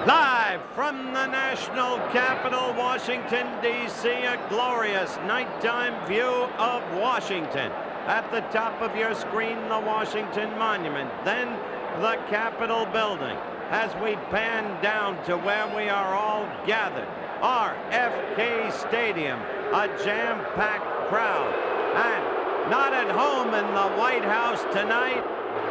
Live from the national capital, Washington, D.C., a glorious nighttime view of Washington. At the top of your screen, the Washington Monument, then the Capitol building. As we pan down to where we are all gathered, RFK Stadium, a jam-packed crowd, and not at home in the White House tonight,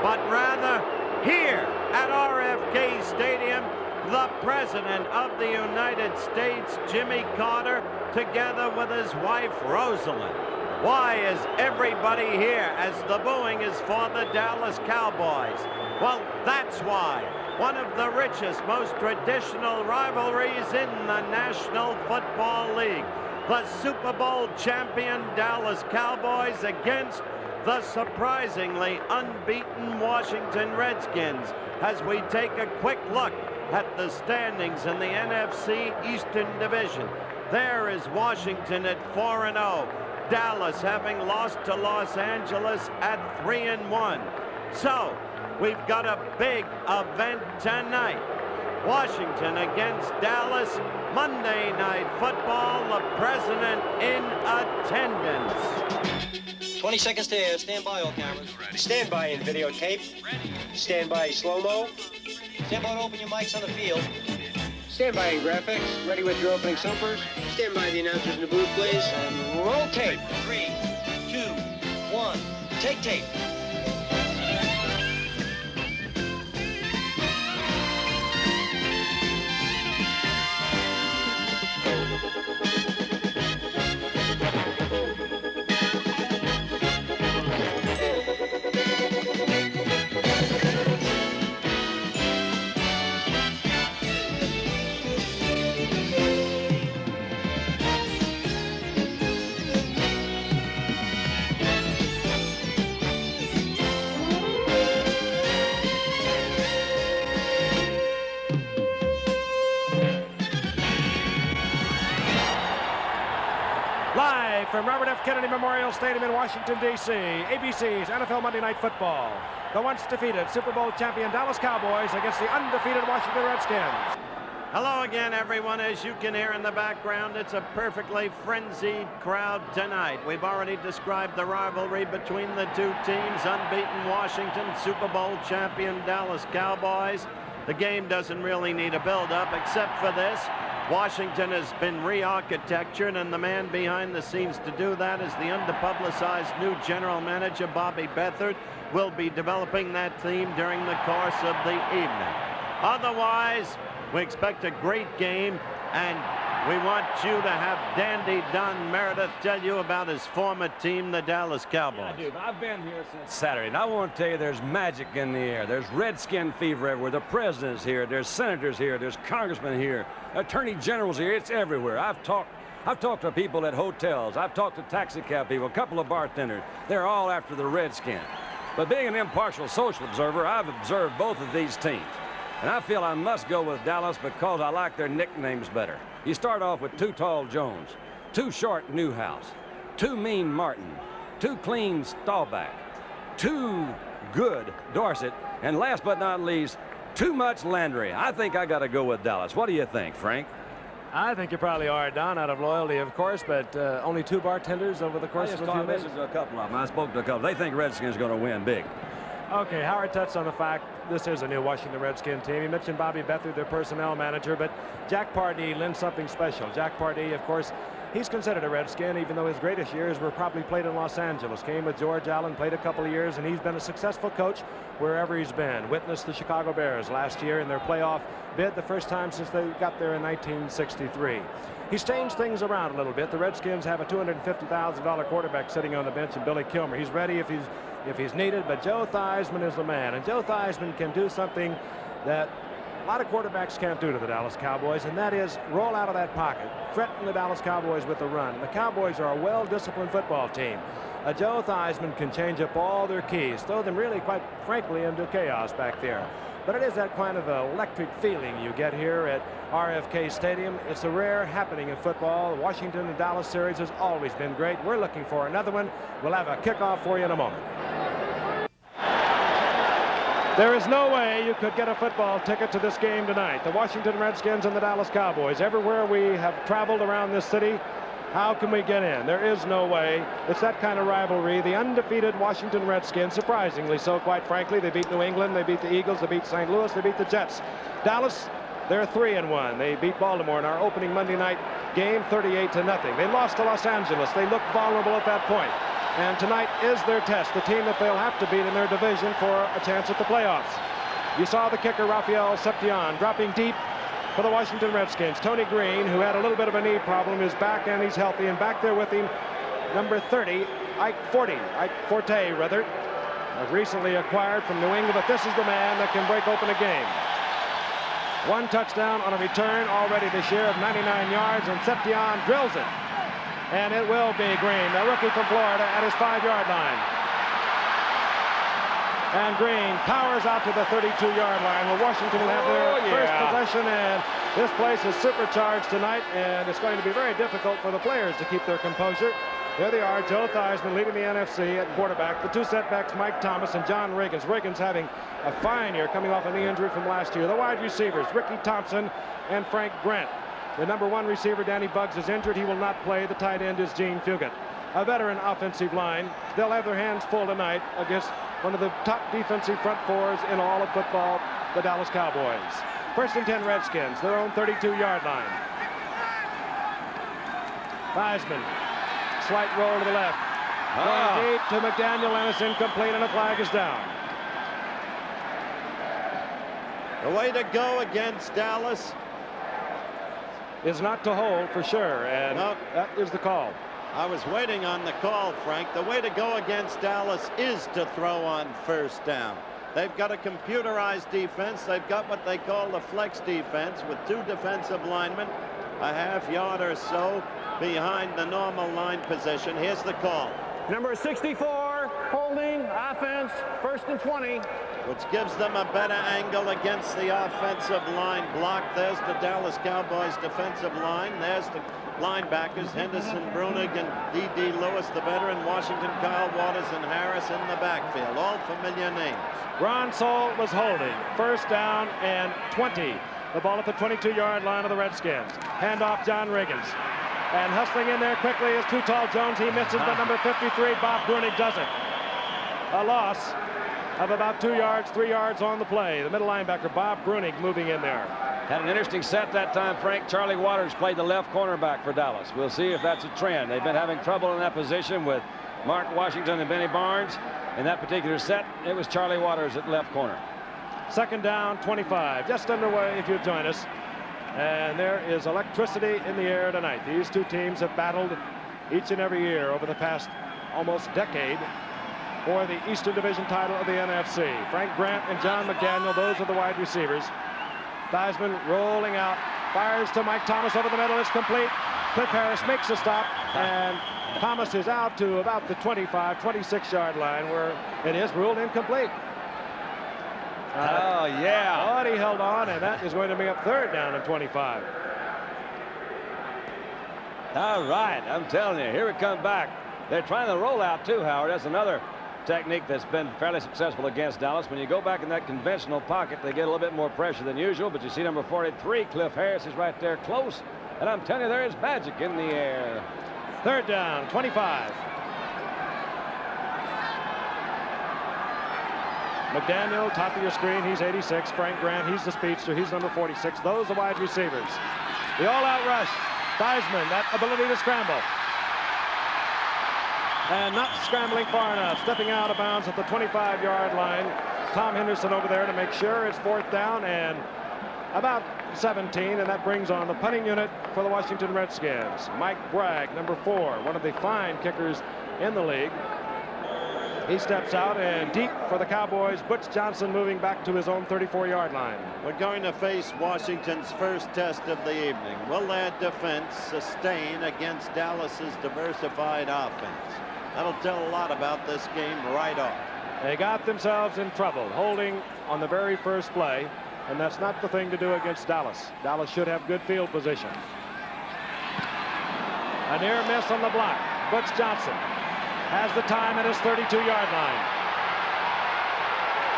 but rather here at RFK Stadium, the President of the United States, Jimmy Carter, together with his wife, Rosalind. Why is everybody here as the booing is for the Dallas Cowboys? Well, that's why. One of the richest, most traditional rivalries in the National Football League. The Super Bowl champion Dallas Cowboys against the surprisingly unbeaten Washington Redskins, as we take a quick look at the standings in the NFC Eastern Division. There is Washington at 4-0. Dallas having lost to Los Angeles at 3-1. So we've got a big event tonight. Washington against Dallas, Monday Night Football, the President in attendance. 20 seconds to air. Stand by, all cameras. Stand by in videotape. Stand by slow-mo. Stand by to open your mics on the field. Stand by in graphics. Ready with your opening supers. Stand by the announcers in the booth, please. And roll tape. 3, 2, 1. Take tape. Live from Robert F. Kennedy Memorial Stadium in Washington, D.C., ABC's NFL Monday Night Football. The once defeated Super Bowl champion Dallas Cowboys against the undefeated Washington Redskins. Hello again, everyone. As you can hear in the background, it's a perfectly frenzied crowd tonight. We've already described the rivalry between the two teams. Unbeaten Washington, Super Bowl champion Dallas Cowboys. The game doesn't really need a build-up except for this. Washington has been re-architectured, and the man behind the scenes to do that is the underpublicized new general manager, Bobby Beathard. Will be developing that theme during the course of the evening. Otherwise, we expect a great game, and we want you to have Dandy Don Meredith tell you about his former team, the Dallas Cowboys. Yeah, dude, I've been here since Saturday, and I want to tell you there's magic in the air. There's Redskin fever everywhere. The president's here. There's senators here. There's congressmen here. Attorney generals here. It's everywhere. I've talked to people at hotels. I've talked to taxi cab people, a couple of bartenders. They're all after the Redskins. But being an impartial social observer, I've observed both of these teams. And I feel I must go with Dallas because I like their nicknames better. You start off with Too Tall Jones, Too Short Newhouse, Too Mean Martin, Too Clean Staubach, Too Good Dorset, and last but not least, Too Much Landry. I think I got to go with Dallas. What do you think, Frank? I think you probably are, Don, out of loyalty, of course, but only two bartenders over the course of a few minutes. This is a couple of them. I spoke to a couple. They think Redskins are going to win big. Okay, Howard touched on the fact this is a new Washington Redskin team. He mentioned Bobby Beathard, their personnel manager, but Jack Pardee lends something special. Jack Pardee, of course, he's considered a Redskin, even though his greatest years were probably played in Los Angeles. Came with George Allen, played a couple of years, and he's been a successful coach wherever he's been. Witnessed the Chicago Bears last year in their playoff bid, the first time since they got there in 1963. He's changed things around a little bit. The Redskins have a $250,000 quarterback sitting on the bench in Billy Kilmer. He's ready if he's needed, but Joe Theismann is the man, and Joe Theismann can do something that a lot of quarterbacks can't do to the Dallas Cowboys, and that is roll out of that pocket, threaten the Dallas Cowboys with a run. The Cowboys are a well-disciplined football team. Joe Theismann can change up all their keys, throw them really, quite frankly, into chaos back there. But it is that kind of electric feeling you get here at RFK Stadium. It's a rare happening in football. The Washington and Dallas series has always been great. We're looking for another one. We'll have a kickoff for you in a moment. There is no way you could get a football ticket to this game tonight. The Washington Redskins and the Dallas Cowboys. Everywhere we have traveled around this city, how can we get in? There is no way. It's that kind of rivalry. The undefeated Washington Redskins, surprisingly so, quite frankly. They beat New England, they beat the Eagles, they beat St. Louis, they beat the Jets. Dallas, they're 3-1. They beat Baltimore in our opening Monday night game 38-0. They lost to Los Angeles. They looked vulnerable at that point. And tonight is their test, the team that they'll have to beat in their division for a chance at the playoffs. You saw the kicker, Raphael Septien, dropping deep for the Washington Redskins. Tony Green, who had a little bit of a knee problem, is back and he's healthy. And back there with him, number 30, Ike Forte, recently acquired from New England. But this is the man that can break open a game. One touchdown on a return already this year of 99 yards, and Septien drills it. And it will be Green, the rookie from Florida, at his 5-yard line. And Green powers out to the 32-yard line where Washington will have their first possession. And this place is supercharged tonight, and it's going to be very difficult for the players to keep their composure. There they are, Joe Theismann leading the NFC at quarterback. The two setbacks, Mike Thomas and John Riggins. Riggins having a fine year coming off a knee injury from last year. The wide receivers, Ricky Thompson and Frank Grant. The number 1 receiver, Danny Buggs, is injured. He will not play. The tight end is Gene Fugate. A veteran offensive line. They'll have their hands full tonight against one of the top defensive front fours in all of football, the Dallas Cowboys. 1st and 10 Redskins, their own 32-yard line. Theismann, slight roll to the left. Going deep to McDaniel, and it's incomplete, and a flag is down. The way to go against Dallas is not to hold for sure, and that is the call. I was waiting on the call, Frank. The way to go against Dallas is to throw on 1st down. They've got a computerized defense. They've got what they call the flex defense with 2 defensive linemen a half yard or so behind the normal line position. Here's the call. Number 64, holding, offense, 1st and 20. Which gives them a better angle against the offensive line block. There's the Dallas Cowboys defensive line. There's the linebackers, Henderson, Brunig, and D.D. Lewis, the veteran. Washington, Kyle Waters, and Harris in the backfield. All familiar names. Ron Saul was holding. 1st down and 20. The ball at the 22-yard line of the Redskins. Handoff, John Riggins. And hustling in there quickly is Too Tall Jones. He misses, but number 53, Bob Brunig, does it. A loss of about 2 yards, 3 yards on the play. The middle linebacker, Bob Brunig, moving in there. Had an interesting set that time, Frank. Charlie Waters played the left cornerback for Dallas. We'll see if that's a trend. They've been having trouble in that position with Mark Washington and Benny Barnes. In that particular set, it was Charlie Waters at left corner. 2nd down, 25. Just underway if you join us. And there is electricity in the air tonight. These two teams have battled each and every year over the past almost decade for the Eastern Division title of the NFC. Frank Grant and John McDaniel, those are the wide receivers. Theismann rolling out, fires to Mike Thomas over the middle. It's complete. Cliff Harris makes a stop, and Thomas is out to about the 25, 26-yard line where it is ruled incomplete. But he held on, and that is going to be up 3rd down and 25. All right, I'm telling you, here we come back. They're trying to roll out too, Howard. That's another technique that's been fairly successful against Dallas. When you go back in that conventional pocket, they get a little bit more pressure than usual. But you see number 43, Cliff Harris, is right there close. And I'm telling you, there is magic in the air. 3rd down, 25. McDaniel, top of your screen, he's 86. Frank Grant, he's the speedster, he's number 46. Those are the wide receivers. The all-out rush. Theismann, that ability to scramble. And not scrambling far enough. Stepping out of bounds at the 25-yard line. Tom Henderson over there to make sure it's 4th down and about 17. And that brings on the punting unit for the Washington Redskins. Mike Bragg, number 4, one of the fine kickers in the league. He steps out, and deep for the Cowboys, Butch Johnson moving back to his own 34-yard line. We're going to face Washington's first test of the evening. Will their defense sustain against Dallas's diversified offense? That'll tell a lot about this game right off. They got themselves in trouble, holding on the very first play, and that's not the thing to do against Dallas. Dallas should have good field position. A near miss on the block. Butch Johnson has the time at his 32-yard line.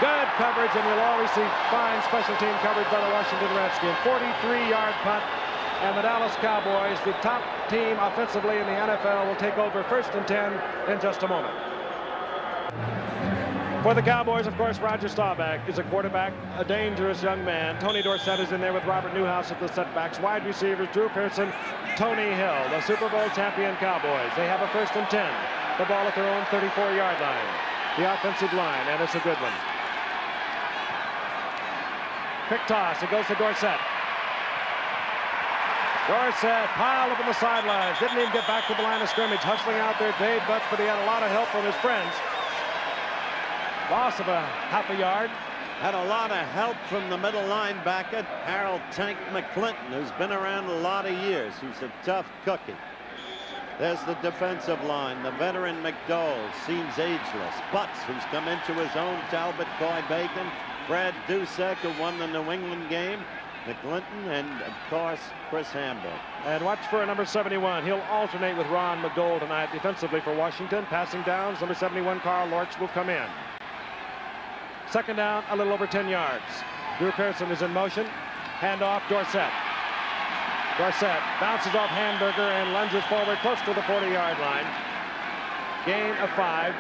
Good coverage, and you'll always see fine special team coverage by the Washington Redskins. 43-yard punt, and the Dallas Cowboys, the top team offensively in the NFL, will take over 1st and 10 in just a moment. For the Cowboys, of course, Roger Staubach is a quarterback, a dangerous young man. Tony Dorsett is in there with Robert Newhouse at the setbacks. Wide receivers, Drew Pearson, Tony Hill, the Super Bowl champion Cowboys. They have a 1st and 10. The ball at their own 34-yard line. The offensive line, and it's a good one. Quick toss. It goes to Dorsett. Dorsett piled up on the sidelines. Didn't even get back to the line of scrimmage. Hustling out there, Dave Butts, but he had a lot of help from his friends. Loss of a half a yard. Had a lot of help from the middle linebacker, Harold Tank McClinton, who's been around a lot of years. He's a tough cookie. There's the defensive line. The veteran McDowell seems ageless. Butts, who's come into his own. Talbot, Coy Bacon, Brad Dusek, who won the New England game, McClinton, and, of course, Chris Hamburg. And watch for number 71. He'll alternate with Ron McDowell tonight defensively for Washington. Passing downs, number 71, Carl Lorch, will come in. 2nd down, a little over 10 yards. Drew Pearson is in motion. Handoff, Dorsett. Dorsett bounces off Hamburger and lunges forward close to the 40-yard line. Gain of 5.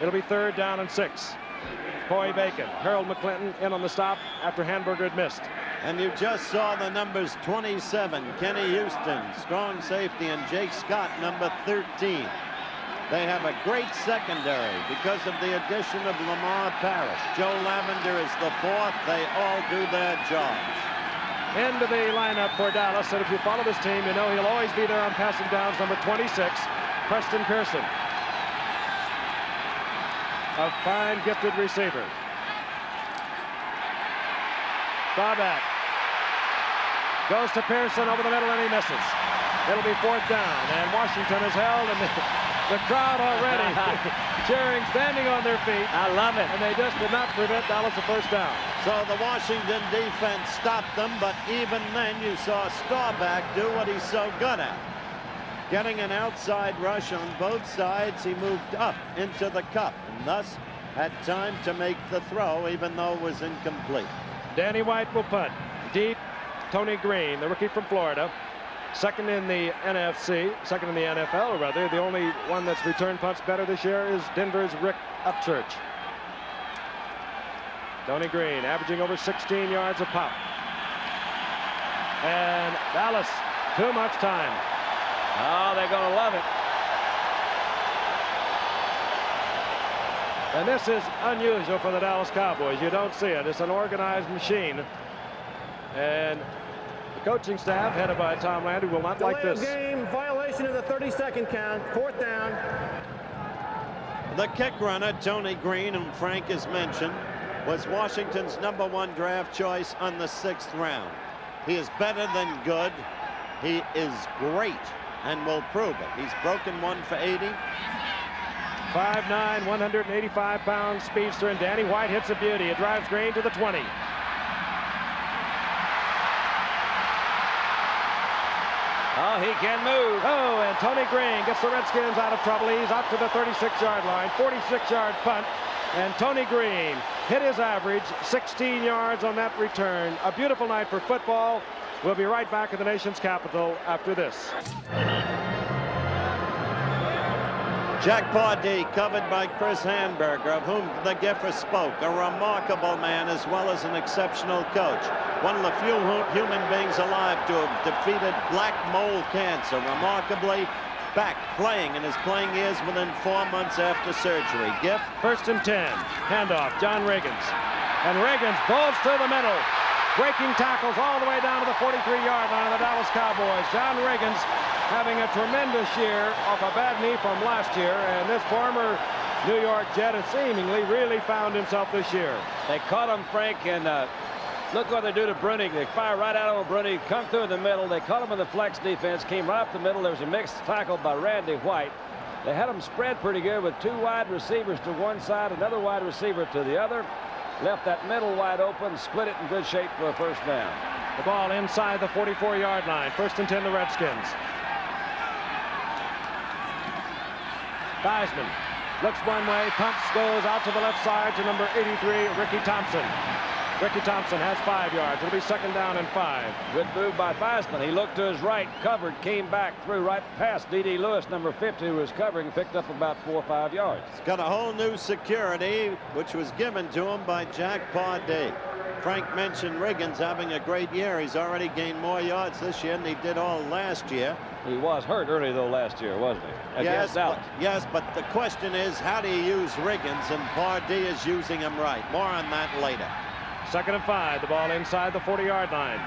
It'll be 3rd down and 6. Coy Bacon, Harold McClinton in on the stop after Hamburger had missed. And you just saw the numbers 27, Kenny Houston, strong safety, and Jake Scott, number 13. They have a great secondary because of the addition of Lamar Parrish. Joe Lavender is the 4th. They all do their jobs. Into the lineup for Dallas, and if you follow this team, you know he'll always be there on passing downs, number 26, Preston Pearson. A fine, gifted receiver. Staubach goes to Pearson over the middle, and he misses. It'll be 4th down, and Washington is held, and the crowd already cheering, standing on their feet. I love it. And they just did not prevent Dallas a 1st down. So the Washington defense stopped them, but even then you saw Staubach do what he's so good at. Getting an outside rush on both sides, he moved up into the cup and thus had time to make the throw, even though it was incomplete. Danny White will punt. Deep, Tony Green, the rookie from Florida. 2nd in the NFC, 2nd in the NFL, rather. The only one that's returned punts better this year is Denver's Rick Upchurch. Tony Green averaging over 16 yards a pop. And Dallas, too much time. Oh, they're going to love it. And this is unusual for the Dallas Cowboys. You don't see it. It's an organized machine. And the coaching staff, headed by Tom Landry, will not like this. Game, violation of the 30-second count, 4th down. The kick runner, Tony Green, whom Frank has mentioned, was Washington's #1 draft choice on the 6th round. He is better than good. He is great and will prove it. He's broken one for 80. 5'9", 185-pound speedster, and Danny White hits a beauty. It drives Green to the 20. Oh, he can move. Oh, and Tony Green gets the Redskins out of trouble. He's out to the 36-yard line, 46-yard punt. And Tony Green hit his average, 16 yards on that return. A beautiful night for football. We'll be right back in the nation's capital after this. Jack Pardee, covered by Chris Hamburger, of whom the Giffer spoke. A remarkable man as well as an exceptional coach. One of the few human beings alive to have defeated black mold cancer. Remarkably back playing in his playing years within 4 months after surgery. Giff. 1st and 10. Handoff, John Riggins. And Riggins bolts to the middle. Breaking tackles all the way down to the 43-yard line of the Dallas Cowboys. John Riggins having a tremendous year off a bad knee from last year, and this former New York Jet has seemingly really found himself this year. They caught him, Frank, and look what they do to Bruning. They fire right out on Bruning, come through in the middle. They caught him in the flex defense, came right up the middle. There was a mixed tackle by Randy White. They had him spread pretty good with 2 wide receivers to one side, another wide receiver to the other. Left that middle wide open, split it in good shape for a 1st down. The ball inside the 44-yard line. 1st and 10, the Redskins. Theismann Looks one way, pumps, goes out to the left side to number 83, Ricky Thompson. Ricky Thompson has 5 yards. It'll be 2nd down and 5. Good move by Theismann. He looked to his right, covered, came back through right past D.D. Lewis, number 50, who was covering, picked up about 4 or 5 yards. He's got a whole new security, which was given to him by Jack Pardee. Frank mentioned Riggins having a great year. He's already gained more yards this year than he did all last year. He was hurt early, though, last year, wasn't he? Yes, but the question is, how do you use Riggins? And Pardee is using him right. More on that later. 2nd and 5. The ball inside the 40-yard line.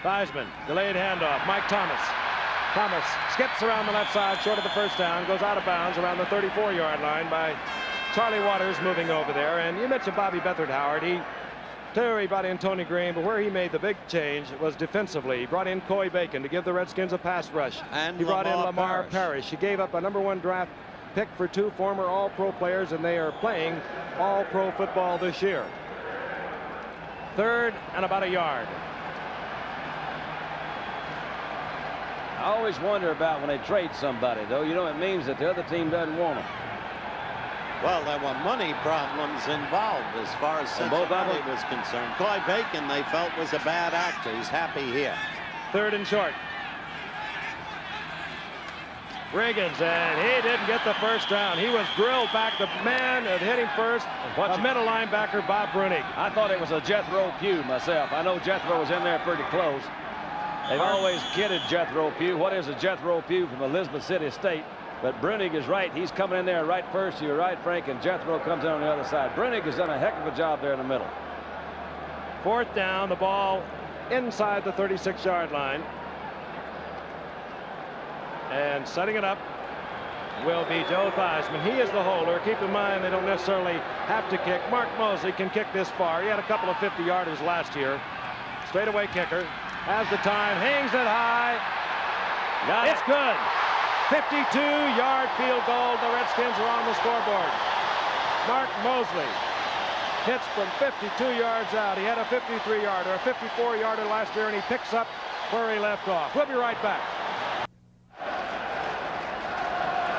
Theismann, delayed handoff. Mike Thomas. Thomas skips around the left side, short of the 1st down, goes out of bounds around the 34-yard line by Charlie Waters moving over there. And you mentioned Bobby Beathard, Howard. He brought in Tony Green, but where he made the big change was defensively. He brought in Coy Bacon to give the Redskins a pass rush. And he brought in Lamar Parrish. He gave up a #1 draft pick for 2 former All-Pro players, and they are playing All-Pro football this year. 3rd and about a yard. I always wonder about when they trade somebody, though. You know, it means that the other team doesn't want them. Well, there were money problems involved as far as Cincinnati was concerned. Coy Bacon, they felt, was a bad actor. He's happy here. 3rd and short. Riggins, and he didn't get the 1st down. He was drilled back. The man that hit him first, a middle linebacker, Bob Brunig. I thought it was a Jethro Pugh myself. I know Jethro was in there pretty close. They've always kidded Jethro Pugh. What is a Jethro Pugh from Elizabeth City State? But Brunig is right. He's coming in there right first. You're right, Frank, and Jethro comes in on the other side. Brunig has done a heck of a job there in the middle. 4th down, the ball inside the 36-yard line. And setting it up will be Joe Theismann. He is the holder. Keep in mind, they don't necessarily have to kick. Mark Mosley can kick this far. He had a couple of 50-yarders last year. Straightaway kicker. Has the time. Hangs it high. It's good. 52-yard field goal. The Redskins are on the scoreboard. Mark Mosley hits from 52 yards out. He had a 53-yarder, a 54-yarder last year, and he picks up where he left off. We'll be right back.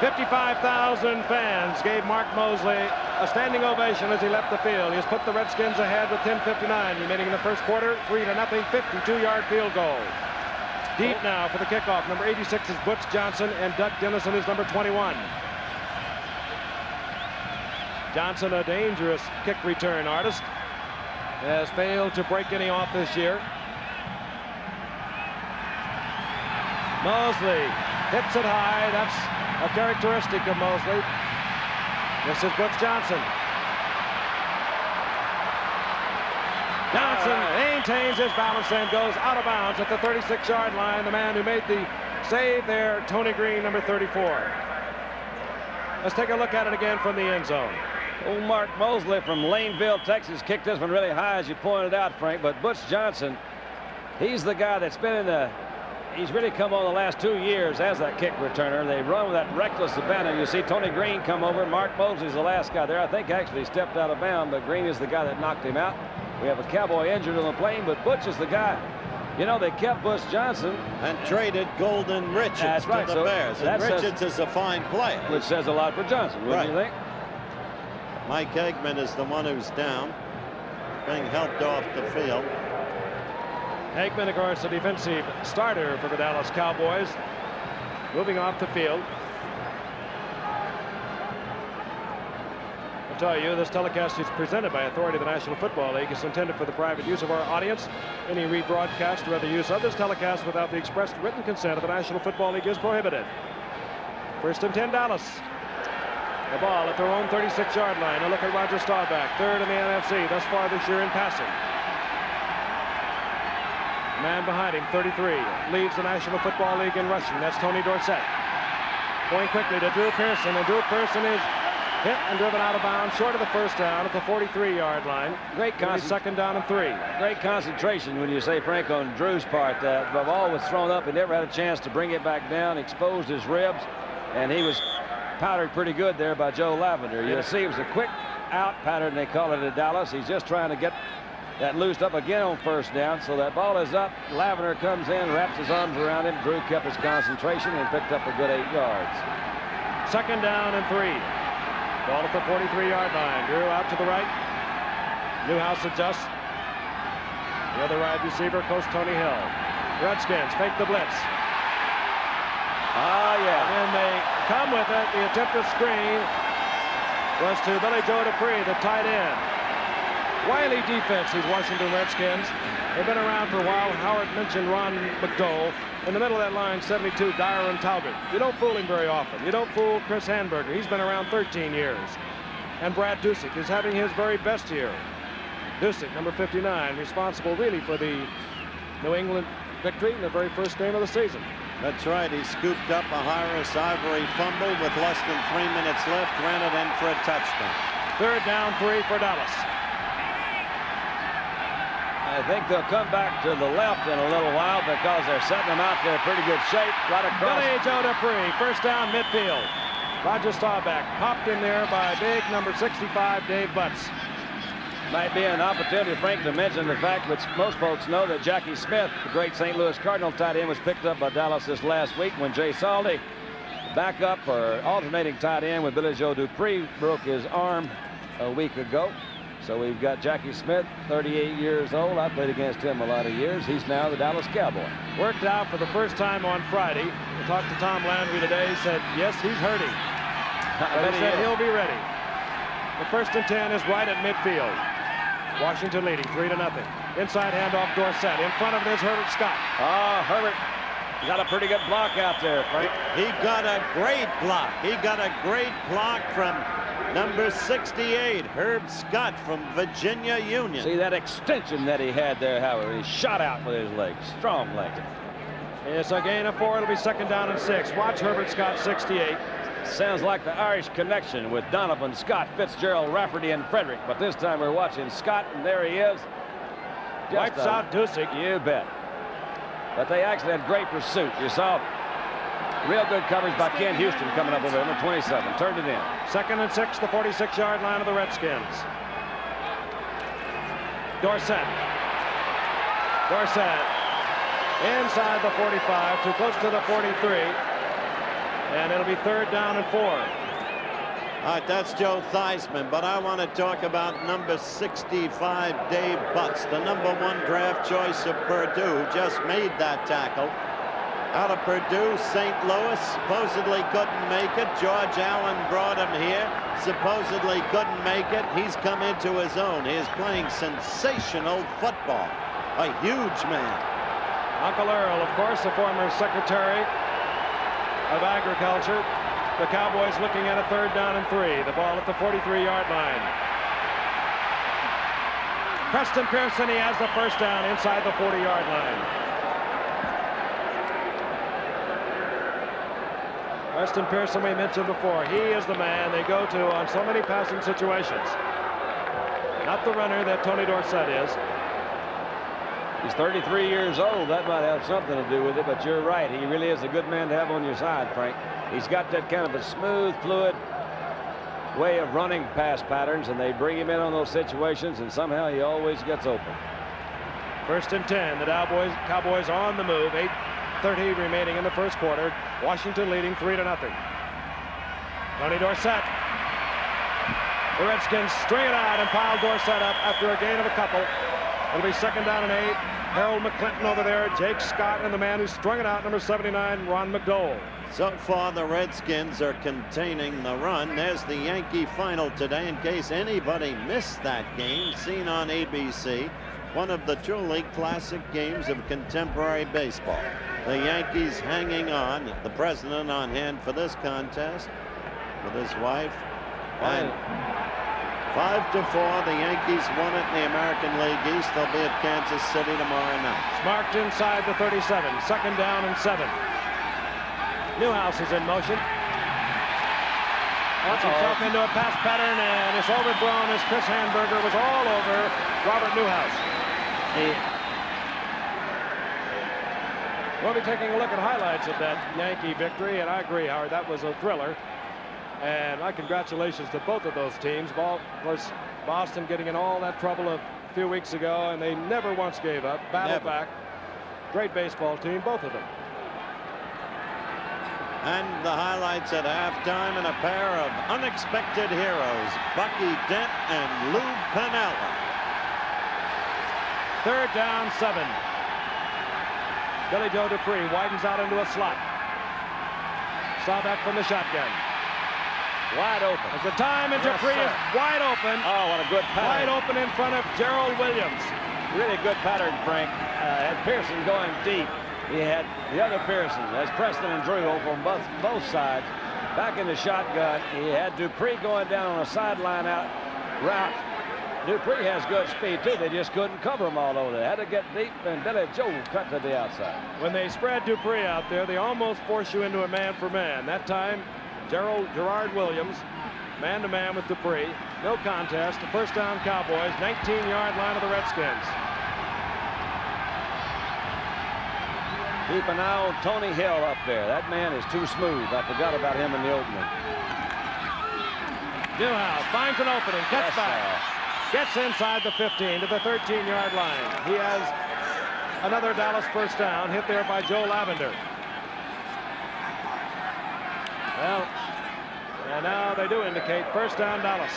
55,000 fans gave Mark Mosley a standing ovation as he left the field. He has put the Redskins ahead with 10:59 remaining in the 1st quarter. 3-0, 52-yard field goal. Deep now for the kickoff. Number 86 is Butch Johnson, and Doug Dennison is number 21. Johnson, a dangerous kick return artist, has failed to break any off this year. Mosley hits it high. That's a characteristic of Mosley. This is Butch Johnson. Johnson maintains his balance and goes out of bounds at the 36-yard line. The man who made the save there, Tony Green, number 34. Let's take a look at it again from the end zone. Old Mark Mosley from Laneville, Texas, kicked this one really high, as you pointed out, Frank. But Butch Johnson, he's the guy that's been in the... He's really come on the last 2 years as that kick returner. They run with that reckless abandon. You see Tony Green come over. Mark Mosley's the last guy there. I think actually stepped out of bounds, but Green is the guy that knocked him out. We have a Cowboy injured on the plane, but Butch is the guy. You know, they kept Butch Johnson. And traded Golden Richards to the Bears. And Richards is a fine player. Which says a lot for Johnson, wouldn't you think? Mike Eggman is the one who's down, being helped off the field. Eggman, of course, a defensive starter for the Dallas Cowboys, moving off the field. I'll tell you, this telecast is presented by authority of the National Football League. It's intended for the private use of our audience. Any rebroadcast or other use of this telecast without the expressed written consent of the National Football League is prohibited. 1st and 10, Dallas. The ball at their own 36-yard line. A look at Roger Staubach, 3rd in the NFC thus far this year in passing. Man behind him, 33, leads the National Football League in rushing. That's Tony Dorsett. Going quickly to Drew Pearson, and Drew Pearson is hit and driven out of bounds short of the 1st down at the 43-yard line. Great 2nd down and 3. Great concentration, when you say, Frank, on Drew's part. The ball was thrown up. He never had a chance to bring it back down, exposed his ribs, and he was powdered pretty good there by Joe Lavender. You'll see it was a quick out pattern, they call it at Dallas. He's just trying to get that loosed up again on 1st down. So that ball is up. Lavender comes in, wraps his arms around him. Drew kept his concentration and picked up a good 8 yards. Second down and 3. Ball at the 43-yard line. Drew out to the right. Newhouse adjusts. The other wide receiver, Coach Tony Hill. Redskins fake the blitz. And they come with it. The attempted screen was to Billy Joe Dupree, the tight end. Wily defense, these Washington Redskins. They've been around for a while. Howard mentioned Ron McDowell. In the middle of that line, 72, Dyron Talbot. You don't fool him very often. You don't fool Chris Hanberger. He's been around 13 years. And Brad Dusick is having his very best year. Dusick, number 59, responsible really for the New England victory in the very first game of the season. That's right. He scooped up a Harris Ivory fumble with less than 3 minutes left, ran it in for a touchdown. Third down, 3 for Dallas. I think they'll come back to the left in a little while because they're setting them out there in pretty good shape. Right across. Billy Joe Dupree, first down midfield. Roger Staubach popped in there by big number 65, Dave Butts. Might be an opportunity, Frank, to mention the fact which most folks know that Jackie Smith, the great St. Louis Cardinal tight end, was picked up by Dallas this last week when Jay Saldi, backup or alternating tight end with Billy Joe Dupree, broke his arm a week ago. So we've got Jackie Smith, 38 years old. I played against him a lot of years. He's now the Dallas Cowboy. Worked out for the first time on Friday. We talked to Tom Landry today. He said, yes, he's hurting. But he said he'll be ready. The 1st and 10 is right at midfield. Washington leading 3-0. Inside handoff, Dorsett. In front of it is Herbert Scott. Herbert got a pretty good block out there, Frank. He got a great block. He got a great block from number 68, Herb Scott from Virginia Union. See that extension that he had there, Howard. He shot out with his legs. Strong legs. It's a gain of 4. It'll be 2nd down and 6. Watch Herbert Scott, 68. Sounds like the Irish connection with Donovan, Scott, Fitzgerald, Rafferty, and Frederick. But this time we're watching Scott, and there he is. Wipes out Dusick. You bet. But they actually had great pursuit. You saw real good coverage by Ken Houston coming up over number 27. Turned it in. 2nd and 6, the 46-yard line of the Redskins. Dorsett. Inside the 45, too close to the 43. And it'll be 3rd down and 4. All right, that's Joe Theismann, but I want to talk about number 65, Dave Butts, the number 1 draft choice of Purdue, who just made that tackle. Out of Purdue, St. Louis, supposedly couldn't make it. George Allen brought him here, supposedly couldn't make it. He's come into his own. He is playing sensational football. A huge man. Uncle Earl, of course, the former Secretary of Agriculture. The Cowboys looking at a 3rd down and 3. The ball at the 43-yard line. Preston Pearson, he has the first down inside the 40-yard line. Preston Pearson, we mentioned before, he is the man they go to on so many passing situations. Not the runner that Tony Dorsett is. He's 33 years old. That might have something to do with it, but you're right. He really is a good man to have on your side, Frank. He's got that kind of a smooth, fluid way of running pass patterns, and they bring him in on those situations, and somehow he always gets open. 1st and 10. The Cowboys on the move. 8:30 remaining in the first quarter. Washington leading 3-0. Tony Dorsett. The Redskins string it out and pile Dorsett up after a gain of a couple. It'll be 2nd down and 8. Harold McClinton over there, Jake Scott, and the man who strung it out, number 79, Ron McDowell. So far, the Redskins are containing the run. There's the Yankee final today, in case anybody missed that game, seen on ABC. One of the truly classic games of contemporary baseball. The Yankees hanging on, the president on hand for this contest with his wife. And 5-4, the Yankees won it in the American League East. They'll be at Kansas City tomorrow night. Marked inside the 37. 2nd down and 7. Newhouse is in motion. Wants himself into a pass pattern, and it's overthrown as Chris Hanberger was all over Robert Newhouse. We'll be taking a look at highlights of that Yankee victory, and I agree, Howard, that was a thriller. And my congratulations to both of those teams. Of course, Boston getting in all that trouble a few weeks ago, and they never once gave up. Battled back. Great baseball team, both of them. And the highlights at halftime, and a pair of unexpected heroes, Bucky Dent and Lou Piniella. 3rd down, 7. Billy Joe Dupree widens out into a slot. Staubach from the shotgun. Wide open. As the time, and Yes, Dupree sir. is wide open. Oh, what a good pattern. Wide open in front of Gerald Williams. Really good pattern, Frank. Had Pearson going deep. He had the other Pearson, as Preston and Drew over on both sides. Back in the shotgun, he had Dupree going down on a sideline out route. Dupree has good speed, too. They just couldn't cover him all over there. Had to get deep, and Billy Joe cut to the outside. When they spread Dupree out there, they almost force you into a man-for-man. That time, Gerard Williams, man-to-man with Dupree. No contest. The 1st down Cowboys, 19-yard line of the Redskins. Keep an eye on Tony Hill up there. That man is too smooth. I forgot about him in the opening. Newhouse finds an opening, cuts back. Gets inside the 15 to the 13-yard line. He has another Dallas 1st down, hit there by Joe Lavender. Well, and now they do indicate 1st down Dallas.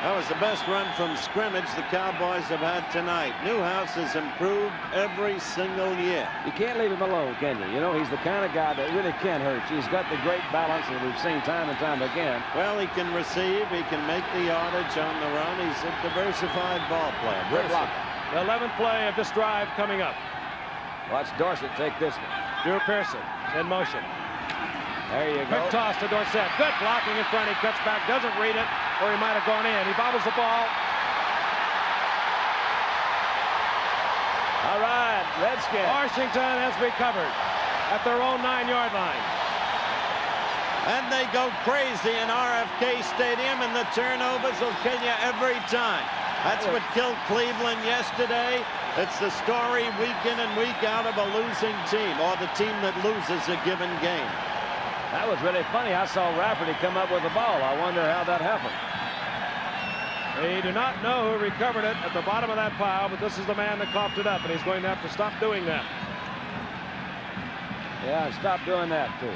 That was the best run from scrimmage the Cowboys have had tonight. Newhouse has improved every single year. You can't leave him alone, can you? You know, he's the kind of guy that really can hurt you. He's got the great balance that we've seen time and time again. Well, he can receive. He can make the yardage on the run. He's a diversified ball player. Good block. The 11th play of this drive coming up. Watch Dorsett take this one. Drew Pearson in motion. There you go. Quick toss to Dorsett. Good blocking in front. He cuts back, doesn't read it, or he might have gone in. He bobbles the ball. All right, Redskins. Washington has recovered at their own 9-yard line. And they go crazy in RFK Stadium, and the turnovers will kill you every time. That's what killed Cleveland yesterday. It's the story week in and week out of a losing team, or the team that loses a given game. That was really funny. I saw Rafferty come up with the ball. I wonder how that happened. They do not know who recovered it at the bottom of that pile, but this is the man that coughed it up, and he's going to have to stop doing that. Yeah, stop doing that, too.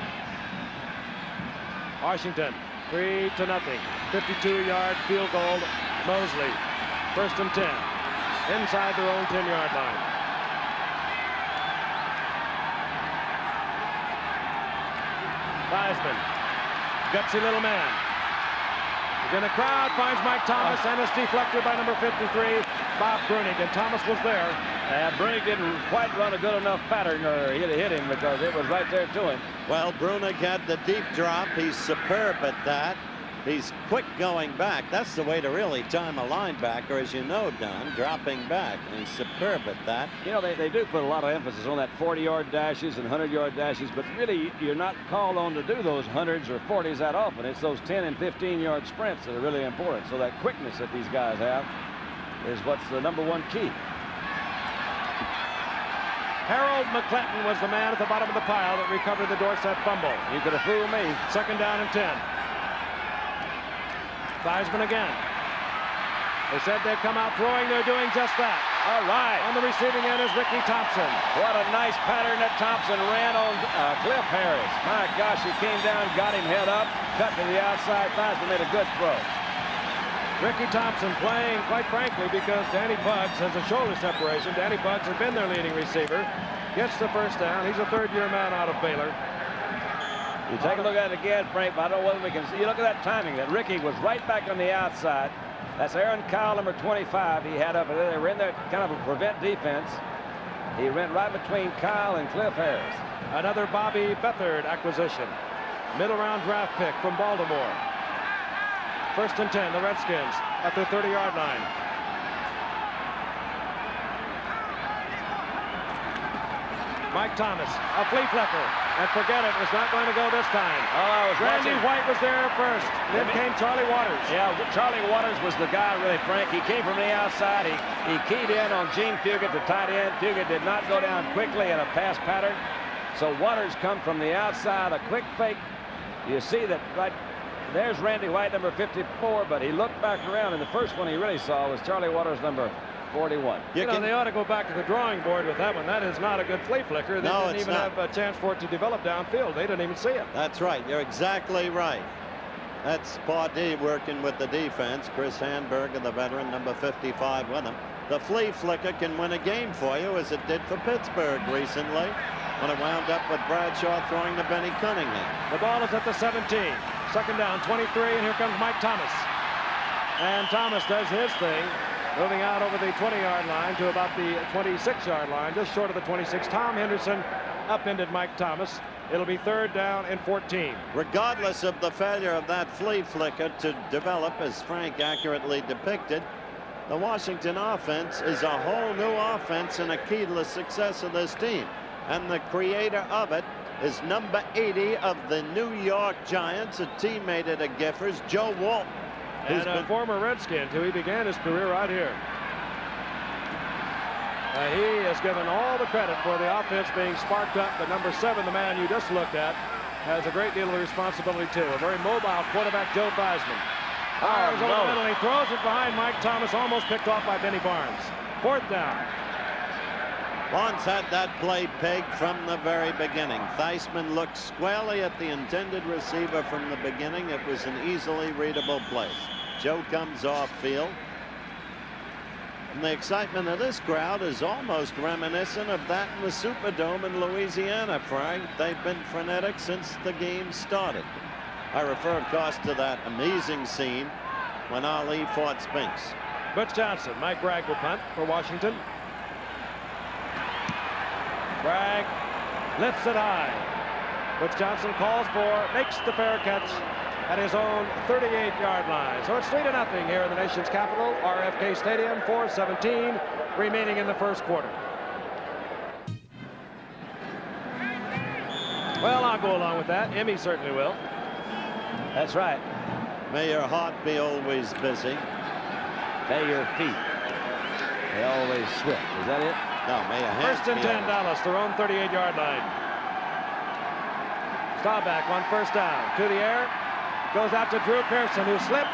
Washington, 3-0. 52-yard field goal, Mosley. 1st and 10. Inside their own 10-yard line. Theismann, gutsy little man. He's in the crowd, finds Mike Thomas, and it's deflected by number 53, Bob Brunig, and Thomas was there. Brunig didn't quite run a good enough pattern, or he'd have hit him because it was right there to him. Well, Brunig had the deep drop. He's superb at that. He's quick going back. That's the way to really time a linebacker, as you know, Don, dropping back. And he's superb at that. You know, they do put a lot of emphasis on that 40-yard dashes and 100-yard dashes, but really you're not called on to do those 100s or 40s that often. It's those 10 and 15-yard sprints that are really important. So that quickness that these guys have is what's the #1 key. Harold McClinton was the man at the bottom of the pile that recovered the Dorsett fumble. You could have fooled me. 2nd down and 10. Theismann again. They said they'd come out throwing. They're doing just that. All right. On the receiving end is Ricky Thompson. What a nice pattern that Thompson ran on Cliff Harris. My gosh, he came down, got him head up, cut to the outside. Theismann made a good throw. Ricky Thompson playing, quite frankly, because Danny Buggs has a shoulder separation. Danny Buggs has been their leading receiver. Gets the 1st down. He's a 3rd-year man out of Baylor. You take a look at it again, Frank, but I don't know whether we can see. You look at that timing. That Ricky was right back on the outside. That's Aaron Kyle, number 25. He had up there. They were in there kind of a prevent defense. He went right between Kyle and Cliff Harris. Another Bobby Beathard acquisition. Middle-round draft pick from Baltimore. 1st and 10, the Redskins at their 30-yard line. Mike Thomas, a flea flicker, and forget it, was not going to go this time. Oh, I was Randy watching. White was there first. Then came Charlie Waters. Yeah, Charlie Waters was the guy, really, Frank. He came from the outside. He keyed in on Gene Puget, the tight end. Puget did not go down quickly in a pass pattern. So Waters come from the outside, a quick fake. You see that right there's Randy White, number 54, but he looked back around, and the first one he really saw was Charlie Waters, number 41. You know, they ought to go back to the drawing board with that one. That is not a good flea flicker. They didn't even have a chance for it to develop downfield. They didn't even see it. That's right. You're exactly right. That's Pardee working with the defense. Chris Handberger, the veteran, number 55 with him. The flea flicker can win a game for you, as it did for Pittsburgh recently, when it wound up with Bradshaw throwing to Benny Cunningham. The ball is at the 17. Second down, 23, and here comes Mike Thomas. And Thomas does his thing, moving out over the 20-yard line to about the 26-yard line, just short of the 26. Tom Henderson upended Mike Thomas. It'll be third down and 14. Regardless of the failure of that flea flicker to develop, as Frank accurately depicted, the Washington offense is a whole new offense and a key to the success of this team. And the creator of it is number 80 of the New York Giants, a teammate of Giffords, Joe Walton. And a former Redskin, too. He began his career right here. He has given all the credit for the offense being sparked up, but number 7, the man you just looked at, has a great deal of responsibility, too. A very mobile quarterback, Joe Theismann. Fires over the middle, and he throws it behind Mike Thomas, almost picked off by Benny Barnes. Fourth down. Barnes had that play pegged from the very beginning. Theismann looked squarely at the intended receiver from the beginning. It was an easily readable play. Joe comes off field. And the excitement of this crowd is almost reminiscent of that in the Superdome in Louisiana, Frank. They've been frenetic since the game started. I refer, of course, to that amazing scene when Ali fought Spinks. Butch Johnson, Mike Bragg will punt for Washington. Bragg lifts it high. Butch Johnson calls for, makes the fair catch at his own 38-yard line. So it's 3-0 here in the nation's capital, RFK Stadium, 4:17 remaining in the first quarter. Well, I'll go along with that. Emmy certainly will. That's right. May your heart be always busy. May your feet be always swift. Is that it? No, may your hands First and 10, Dallas, their own 38-yard line. Staubach on first down. To the air. Goes out to Drew Pearson, who slipped.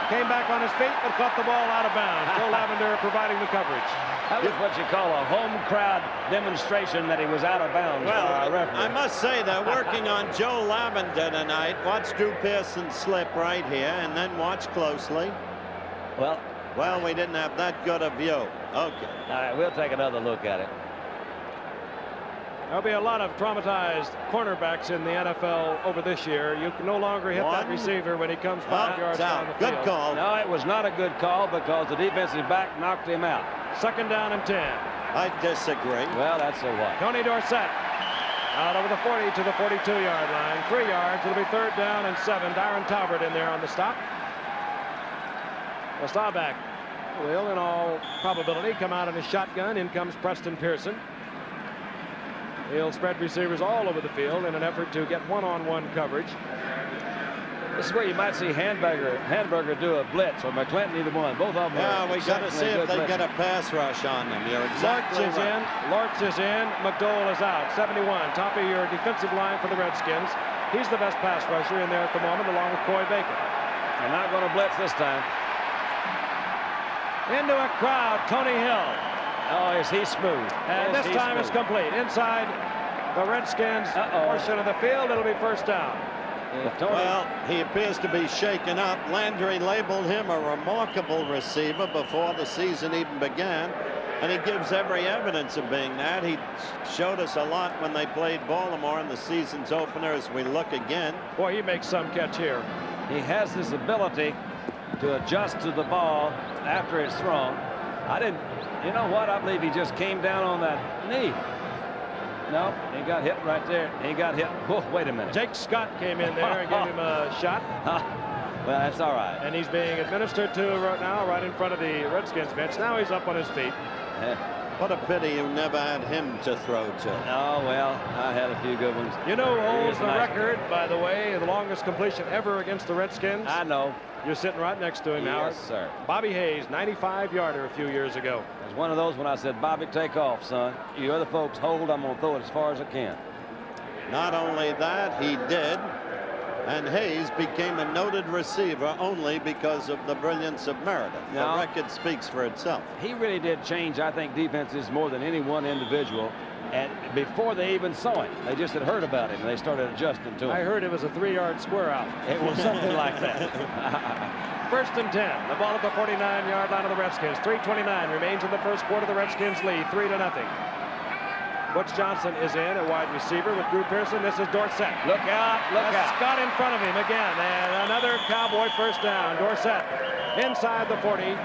Came back on his feet, but caught the ball out of bounds. Joe Lavender providing the coverage. That was what you call a home crowd demonstration that he was out of bounds. Well, I must say they're working on Joe Lavender tonight. Watch Drew Pearson slip right here, and then watch closely. Well, we didn't have that good a view. Okay. All right, we'll take another look at it. There'll be a lot of traumatized cornerbacks in the NFL over this year. You can no longer hit that receiver when he comes 5 yards down the field. Good call. No, it was not a good call because the defensive back knocked him out. Second down and 10. I disagree. Well, that's a what? Tony Dorsett out over the 40 to the 42-yard line. 3 yards. It'll be third down and 7. Darren Talbert in there on the stop. The Staubach will, in all probability, come out in a shotgun. In comes Preston Pearson. He'll spread receivers all over the field in an effort to get one-on-one coverage. This is where you might see Handberger do a blitz, or McClinton, either one. Both of them. Yeah, we got to see if they get a pass rush on them. You're exactly right. Lortz is in. McDowell is out. 71, top of your defensive line for the Redskins. He's the best pass rusher in there at the moment, along with Coy Baker. They're not going to blitz this time. Into a crowd, Tony Hill. Oh, is he smooth? And this time it's complete. Inside the Redskins portion of the field, it'll be first down. Well, he appears to be shaken up. Landry labeled him a remarkable receiver before the season even began, and he gives every evidence of being that. He showed us a lot when they played Baltimore in the season's opener. As we look again, boy, he makes some catch here. He has this ability to adjust to the ball after it's thrown. You know what? I believe he just came down on that knee. No, he got hit right there. He got hit. Oh, wait a minute. Jake Scott came in there and gave him a shot. Well, that's all right. And he's being administered to right now, right in front of the Redskins bench. Now he's up on his feet. What a pity you never had him to throw to. Oh, well, I had a few good ones. You know who holds the record, by the way, the longest completion ever against the Redskins? I know. You're sitting right next to him, Howard. Yes, sir. Bobby Hayes, 95-yarder a few years ago. It was one of those when I said, Bobby, take off, son. You other folks hold. I'm going to throw it as far as I can. Not only that, he did. And Hayes became a noted receiver only because of the brilliance of Meredith. No. The record speaks for itself. He really did change, I think, defenses more than any one individual. And before they even saw it, they just had heard about it and they started adjusting to it. I heard it was a 3-yard square out. It was something like that. 1st and 10. The ball at the 49-yard line of the Redskins. 3:29 remains in the first quarter. The Redskins lead 3-0. Butch Johnson is in at wide receiver with Drew Pearson. This is Dorsett. Look out, look out. Scott in front of him again. And another Cowboy first down. Dorsett inside the 40.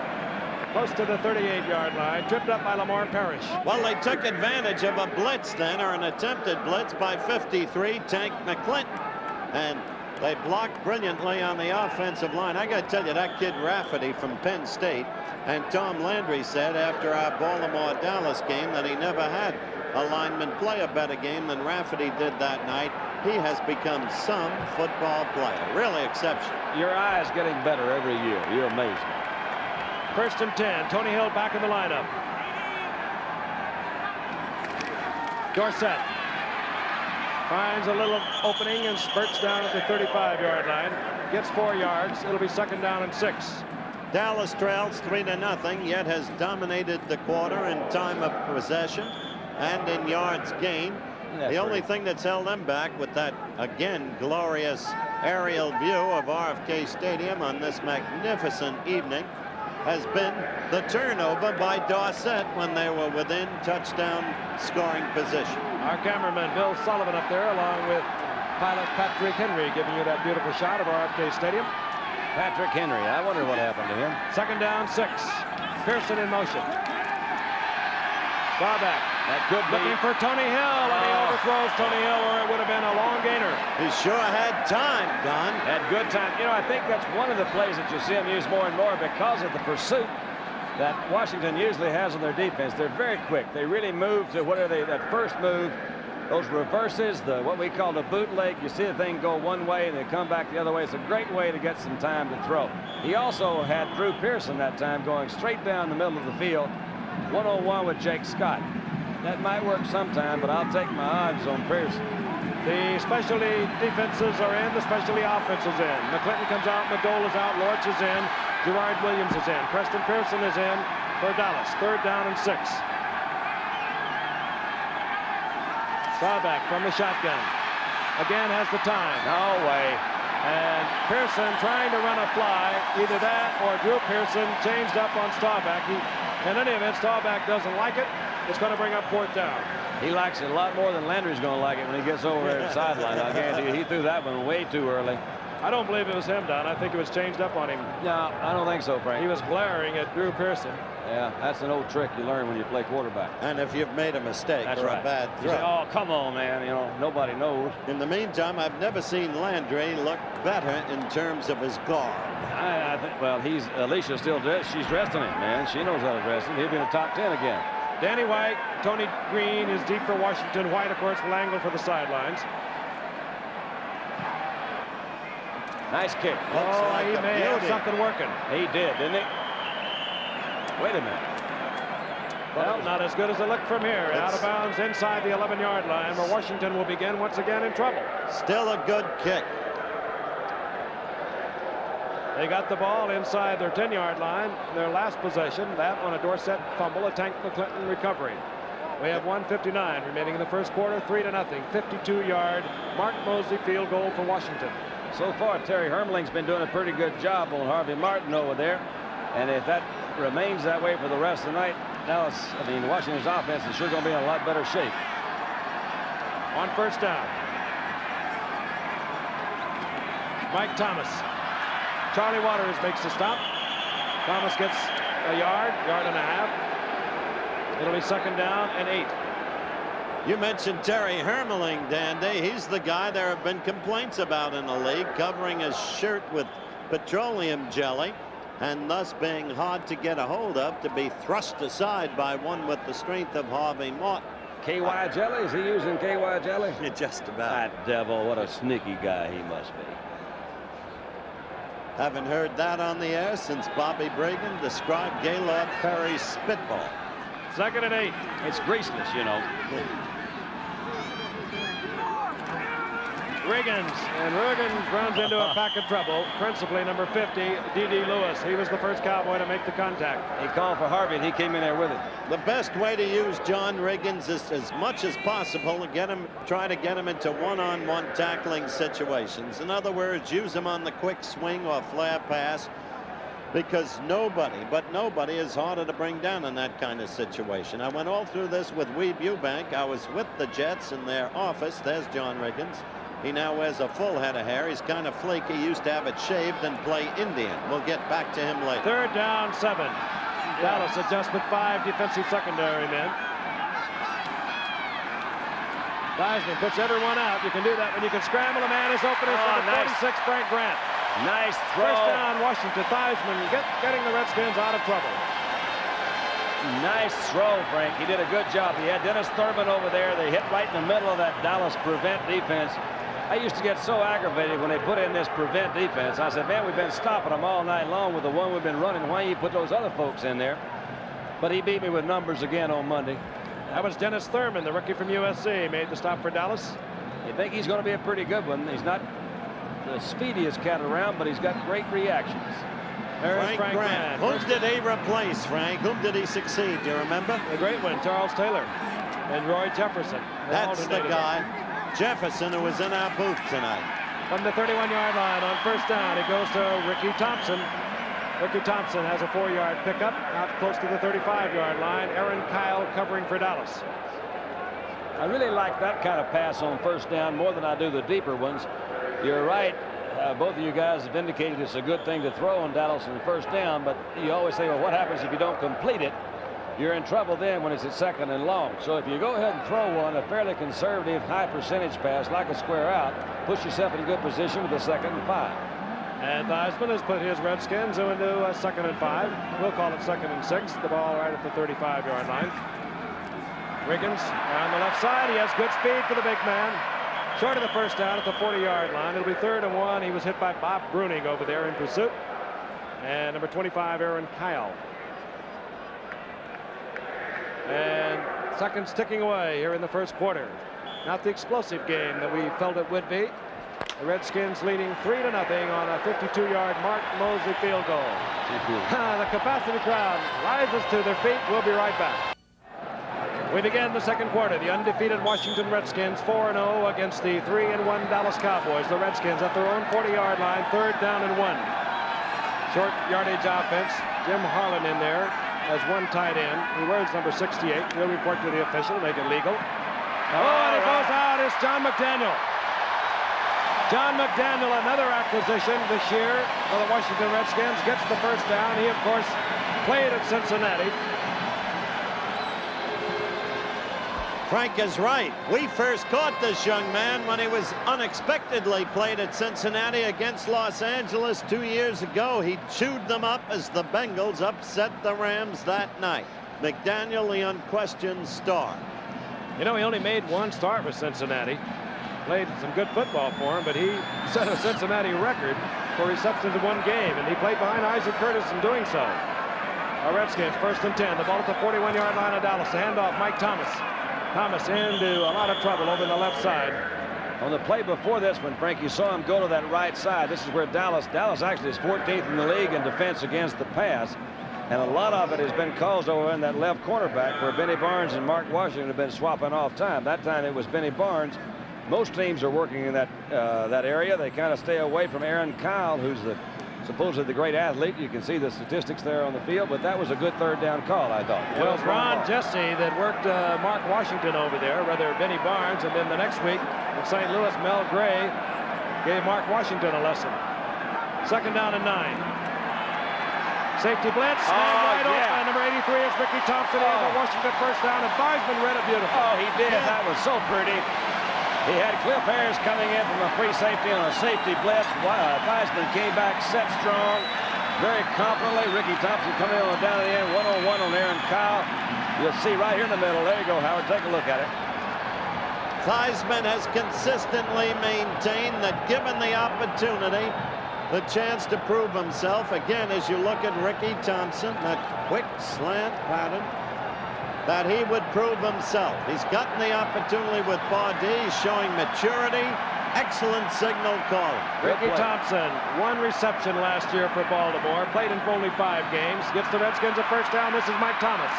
Close to the 38-yard line. Tripped up by Lamar Parrish. Well, they took advantage of a blitz then, or an attempted blitz by 53, Tank McClinton. And they blocked brilliantly on the offensive line. I got to tell you, that kid Rafferty from Penn State, and Tom Landry said after our Baltimore-Dallas game that he never had a lineman play a better game than Rafferty did that night. He has become some football player. Really exceptional. Your eye is getting better every year. You're amazing. 1st and 10. Tony Hill back in the lineup. Dorsett finds a little opening and spurts down at the 35-yard line. Gets 4 yards. It'll be 2nd down and 6. Dallas trails 3-0, yet has dominated the quarter in time of possession and in yards gained. The only thing that's held them back with that, again, glorious aerial view of RFK Stadium on this magnificent evening has been the turnover by Dorsett when they were within touchdown scoring position. Our cameraman Bill Sullivan up there along with pilot Patrick Henry giving you that beautiful shot of RFK Stadium. Patrick Henry, I wonder what happened to him. 2nd down, 6. Pearson in motion. Starback. That could be. Looking for Tony Hill, and he overthrows Tony Hill, or it would have been a long gainer. He sure had time, Don. Had good time. You know, I think that's one of the plays that you see them use more and more because of the pursuit that Washington usually has on their defense. They're very quick. They really move to that first move, those reverses, what we call the bootleg. You see the thing go one way and they come back the other way. It's a great way to get some time to throw. He also had Drew Pearson that time going straight down the middle of the field, 1-on-1 with Jake Scott. That might work sometime, but I'll take my odds on Pearson. The specialty defenses are in. The specialty offense is in. McClinton comes out. McDole is out. Lorch is in. Gerard Williams is in. Preston Pearson is in for Dallas. 3rd down and 6. Starback from the shotgun. Again has the time. No way. And Pearson trying to run a fly. Either that or Drew Pearson changed up on Starback. In any event, Starback doesn't like it. It's going to bring up 4th down. He likes it a lot more than Landry's going to like it when he gets over there at the sideline. I guarantee you he threw that one way too early. I don't believe it was him, Don. I think it was changed up on him. No, I don't think so, Frank. He was glaring at Drew Pearson. Yeah, that's an old trick you learn when you play quarterback. And if you've made a mistake That's or right. a bad You throw. say, oh, come on, man. You know, nobody knows. In the meantime, I've never seen Landry look better in terms of his guard. I think, well, Alicia's still dressed. She's resting him, man. She knows how to dress him. He'll be in the top 10 again. Danny White, Tony Green is deep for Washington. White, of course, will angle for the sidelines. Nice kick. Looks like He a may have beauty. something working. He did, didn't he? Wait a minute. Well, not as good as it looked from here. Out of bounds inside the 11-yard line, where Washington will begin once again in trouble. Still a good kick. They got the ball inside their 10-yard line. Their last possession, that on a Dorsett fumble, a Tank McClinton recovery. We have 1:59 remaining in the first quarter, 3-0. 52-yard Mark Mosley field goal for Washington. So far, Terry Hermeling's been doing a pretty good job on Harvey Martin over there. And if that remains that way for the rest of the night, Washington's offense is sure going to be in a lot better shape. On 1st down. Mike Thomas. Charlie Waters makes the stop. Thomas gets a yard and a half. It'll be 2nd down and 8. You mentioned Terry Hermeling, Dandy. He's the guy there have been complaints about in the league, covering his shirt with petroleum jelly and thus being hard to get a hold of, to be thrust aside by one with the strength of Harvey Martin. KY jelly? Is he using KY jelly? Just about. That devil, what a sneaky guy he must be. Haven't heard that on the air since Bobby Bragan described Gaylord Perry's spitball. 2nd and 8. It's greaseless, you know. Riggins, and Riggins runs into a pack of trouble, principally number 50, D.D. Lewis. He was the first Cowboy to make the contact. He called for Harvey, and he came in there with him. The best way to use John Riggins is as much as possible to try to get him into one-on-one tackling situations. In other words, use him on the quick swing or flare pass, because nobody is harder to bring down in that kind of situation. I went all through this with Weeb Eubank. I was with the Jets in their office. There's John Riggins. He now wears a full head of hair. He's kind of flaky. He used to have it shaved and play Indian. We'll get back to him later. 3rd down, 7. Dallas adjustment 5 defensive secondary men. Theismann puts everyone out. You can do that when you can scramble. A man is open. It's number 46, Frank Grant. Nice throw. First down, Washington. Theismann getting the Redskins out of trouble. Nice throw, Frank. He did a good job. He had Dennis Thurman over there. They hit right in the middle of that Dallas prevent defense. I used to get so aggravated when they put in this prevent defense. I said, man, we've been stopping them all night long with the one we've been running. Why you put those other folks in there? But he beat me with numbers again on Monday. That was Dennis Thurman, the rookie from USC, made the stop for Dallas. You think he's going to be a pretty good one. He's not the speediest cat around, but he's got great reactions. There's Frank Grant. Whom did he replace, Frank? Whom did he succeed? Do you remember? The great one, Charles Taylor and Roy Jefferson. That's the guy, Jefferson, who was in our booth tonight. From the 31-yard line on first down, it goes to Ricky Thompson. Ricky Thompson has a 4-yard pickup out close to the 35-yard line. Aaron Kyle covering for Dallas. I really like that kind of pass on first down more than I do the deeper ones. You're right. Both of you guys have indicated it's a good thing to throw on Dallas in the first down, but you always say, well, what happens if you don't complete it? You're in trouble then when it's at 2nd and long. So if you go ahead and throw one, a fairly conservative, high percentage pass, like a square out, push yourself in a good position with a 2nd and 5. And Theismann has put his Redskins into a 2nd and 5. We'll call it 2nd and 6. The ball right at the 35-yard line. Riggins on the left side. He has good speed for the big man. Short of the first down at the 40-yard line. It'll be 3rd and 1. He was hit by Bob Bruning over there in pursuit. And number 25, Aaron Kyle. And seconds ticking away here in the first quarter. Not the explosive game that we felt it would be. The Redskins leading 3-0 on a 52-yard Mark Mosley field goal. The capacity crowd rises to their feet. We'll be right back. We begin the second quarter. The undefeated Washington Redskins 4-0 against the 3-1 Dallas Cowboys. The Redskins at their own 40-yard line, 3rd down and 1. Short yardage offense. Jim Harlan in there as one tight end. He wears number 68. We'll report to the official, make it legal. And it goes out. It's John McDaniel. John McDaniel, another acquisition this year for the Washington Redskins, gets the first down. He, of course, played at Cincinnati. Frank is right. We first caught this young man when he was unexpectedly played at Cincinnati against Los Angeles 2 years ago. He chewed them up as the Bengals upset the Rams that night. McDaniel, the unquestioned star. You know, he only made one start with Cincinnati. Played some good football for him, but he set a Cincinnati record for receptions in one game, and he played behind Isaac Curtis in doing so. Our Redskins 1st and 10. The ball at the 41-yard line of Dallas. The handoff, Mike Thomas. Thomas into a lot of trouble over the left side. On the play before this one, Frank, you saw him go to that right side. This is where Dallas actually is 14th in the league in defense against the pass. And a lot of it has been caused over in that left cornerback where Benny Barnes and Mark Washington have been swapping off time. That time it was Benny Barnes. Most teams are working in that area. They kind of stay away from Aaron Kyle, who's supposedly the great athlete. You can see the statistics there on the field, but that was a good 3rd down call, I thought. Well, Ron Jesse that worked Mark Washington over there, rather Benny Barnes, and then the next week in St. Louis, Mel Gray gave Mark Washington a lesson. 2nd down and 9. Safety blitz, wide open. Number 83 is Ricky Thompson. Washington first down, and Theismann read it beautiful. Oh, he did. Yeah. That was so pretty. He had Cliff Harris coming in from a free safety on a safety blitz. Theismann came back, set strong, very confidently. Ricky Thompson coming in on down to the end, 1-on-1 on Aaron Kyle. You'll see right here in the middle. There you go, Howard. Take a look at it. Theismann has consistently maintained that given the opportunity, the chance to prove himself, again, as you look at Ricky Thompson, that quick slant pattern, that he would prove himself. He's gotten the opportunity with Pardee. He's showing maturity. Excellent signal calling. Ricky Thompson, 1 reception last year for Baltimore. Played in only 5 games. Gets the Redskins a first down. This is Mike Thomas.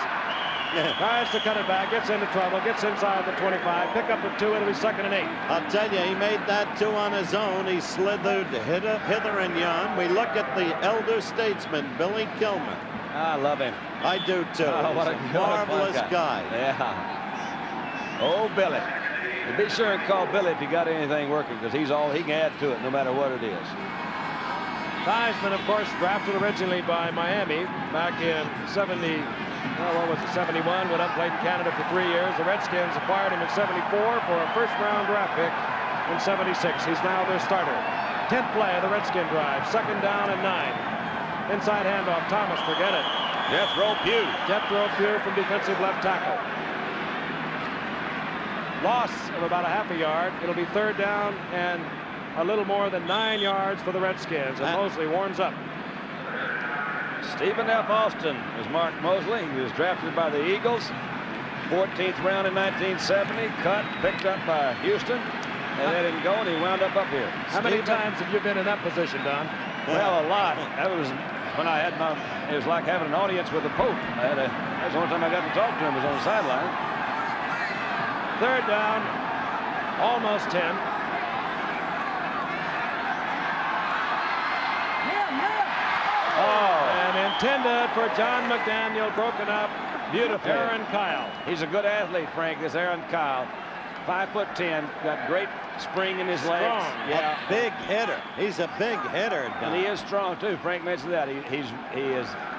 Tries to cut it back. Gets into trouble. Gets inside the 25. Pick up a 2. It'll be 2nd and 8. I'll tell you, he made that 2 on his own. He slithered hither and yon. We look at the elder statesman, Billy Kilmer. I love him. I do too. Oh, what a marvelous guy. Yeah. Oh, Billy. Be sure and call Billy if you got anything working, because he's all he can add to it, no matter what it is. Theismann, of course, drafted originally by Miami back in 71. Went up, played in Canada for 3 years. The Redskins acquired him in 74 for a first-round draft pick in 76. He's now their starter. 10th play of the Redskin drive. 2nd down and 9. Inside handoff. Thomas, forget it. Jethro Pugh from defensive left tackle. Loss of about a half a yard. It'll be 3rd down and a little more than 9 yards for the Redskins. And Mosley warms up. Stephen F. Austin is Mark Mosley. He was drafted by the Eagles. 14th round in 1970. Cut, picked up by Houston. And they didn't go, and he wound up here. How many times have you been in that position, Don? Well, a lot. That was when I had it was like having an audience with the Pope. That's the only time I got to talk to him was on the sideline. 3rd down, almost 10. Oh, and intended for John McDaniel, broken up. Beautiful. Aaron Kyle. He's a good athlete, Frank, this Aaron Kyle. 5'10", got great spring in his legs. Strong. Yeah, a big hitter. He's a big hitter, Don. And he is strong too. Frank mentioned that. He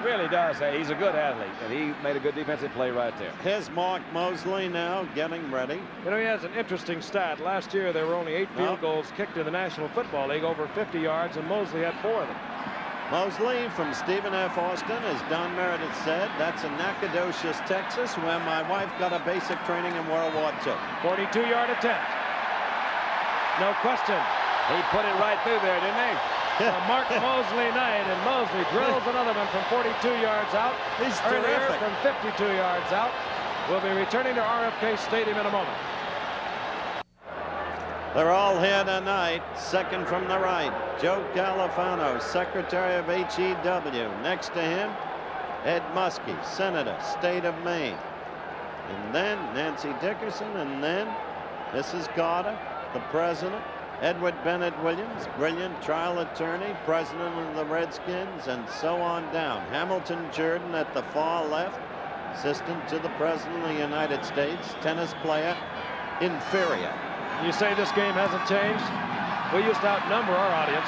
really does. He's a good athlete, and he made a good defensive play right there. Here's Mark Mosley now getting ready. You know, he has an interesting stat. Last year there were only 8 field goals kicked in the National Football League, over 50 yards, and Mosley had 4 of them. Mosley from Stephen F. Austin, as Don Meredith said. That's in Nacogdoches, Texas, where my wife got a basic training in World War II. 42-yard attempt. No question. He put it right through there, didn't he? A Mark Mosley night, and Mosley drills another one from 42 yards out. He's earlier terrific. From 52 yards out. We'll be returning to RFK Stadium in a moment. They're all here tonight. Second from the right, Joe Califano, Secretary of HEW. Next to him, Ed Muskie, Senator, State of Maine. And then Nancy Dickerson, and then Mrs. Carter, the President, Edward Bennett Williams, brilliant trial attorney, President of the Redskins, and so on down. Hamilton Jordan at the far left, Assistant to the President of the United States, tennis player, inferior. You say this game hasn't changed? We used to outnumber our audience.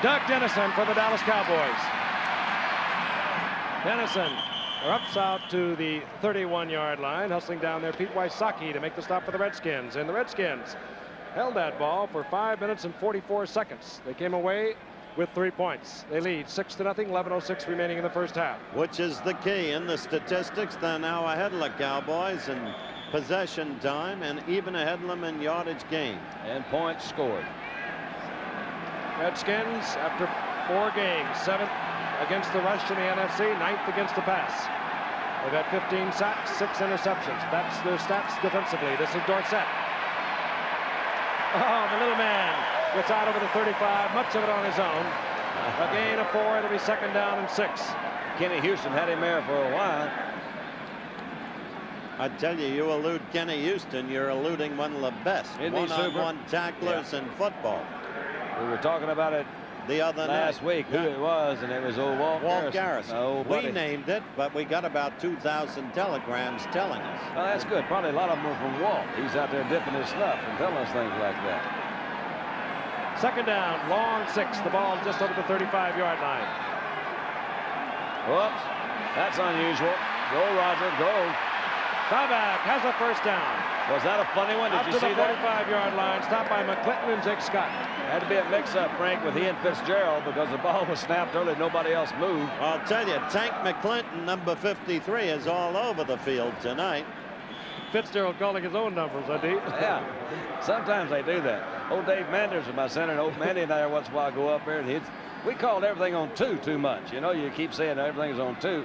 Doug Dennison for the Dallas Cowboys. Dennison ups out to the 31-yard line, hustling down there Pete Wysocki to make the stop for the Redskins. And the Redskins held that ball for 5 minutes and 44 seconds. They came away with 3 points. They lead 6-0, 11:06 remaining in the first half. Which is the key in the statistics. They're now ahead of the Cowboys in possession time and even ahead of them in yardage gained. And points scored. Redskins, after 4 games, 7th against the rush in the NFC, 9th against the pass. They've had 15 sacks, 6 interceptions. That's their stats defensively. This is Dorsett. Oh, the little man gets out over the 35, much of it on his own. A gain of 4, it'll be 2nd down and 6. Kenny Houston had him there for a while. I tell you, you elude Kenny Houston, you're eluding one of the best one-on-one tacklers in football. We were talking about it the other last week, who it was, and it was old Walt Garrison. Oh, we named it, but we got about 2,000 telegrams telling us. Well, that's good. Probably a lot of them are from Walt. He's out there dipping his snuff and telling us things like that. 2nd down, long 6. The ball just over the 35-yard line. Whoops. That's unusual. Go, Roger, go. Staubach has a first down. Was that a funny one? Did you see that? Up to the 45-yard line, stopped by McClinton and Jake Scott. Had to be a mix-up, Frank, with he and Fitzgerald because the ball was snapped early. Nobody else moved. I'll tell you, Tank McClinton, number 53, is all over the field tonight. Fitzgerald calling his own numbers, I do. Yeah, sometimes they do that. Old Dave Manders is my center, and old Mandy and I once in a while go up there, and we called everything on 2 too much. You know, you keep saying everything's on 2.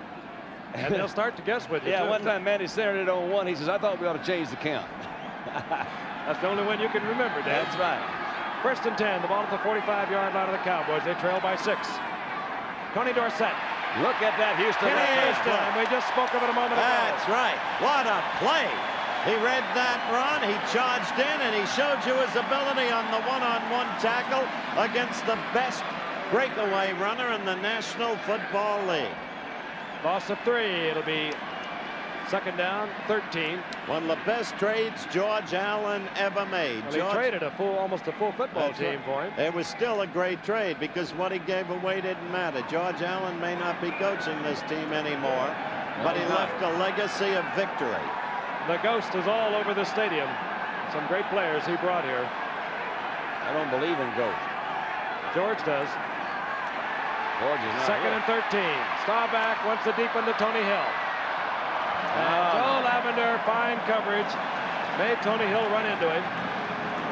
And they'll start to guess with you. Yeah, too. one time Mandy centered it on 1. He says, I thought we ought to change the count. That's the only one you can remember, Dan. That's right. First and 10. The ball at the 45-yard line of the Cowboys. They trail by 6. Tony Dorsett. Look at that Houston. Kenny Houston. We just spoke of it a moment ago. That's right. What a play. He read that run. He charged in, and he showed you his ability on the one-on-one tackle against the best breakaway runner in the National Football League. Loss of 3. It'll be second down, 13. One of the best trades George Allen ever made. Well, he traded almost a full football team for him. It was still a great trade because what he gave away didn't matter. George Allen may not be coaching this team anymore, but he left a legacy of victory. The ghost is all over the stadium. Some great players he brought here. I don't believe in ghosts. George does. George is not Second here. and 13. Starback wants the deep into Tony Hill. And Joe Lavender, fine coverage. Made Tony Hill run into him.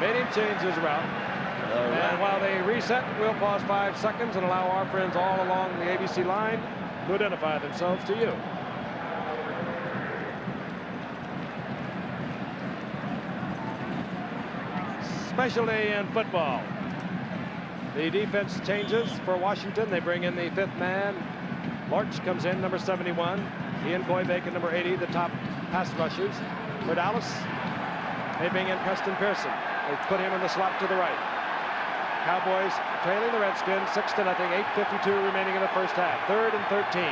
Made him change his route. And while they reset, we'll pause 5 seconds and allow our friends all along the ABC line to identify themselves to you. Especially in football. The defense changes for Washington. They bring in the 5th man. Larch comes in, number 71. He and Coy Bacon, number 80, the top pass rushers. For Dallas, they bring in Preston Pearson. They put him in the slot to the right. Cowboys trailing the Redskins 6-0. 8:52 remaining in the first half. 3rd and 13.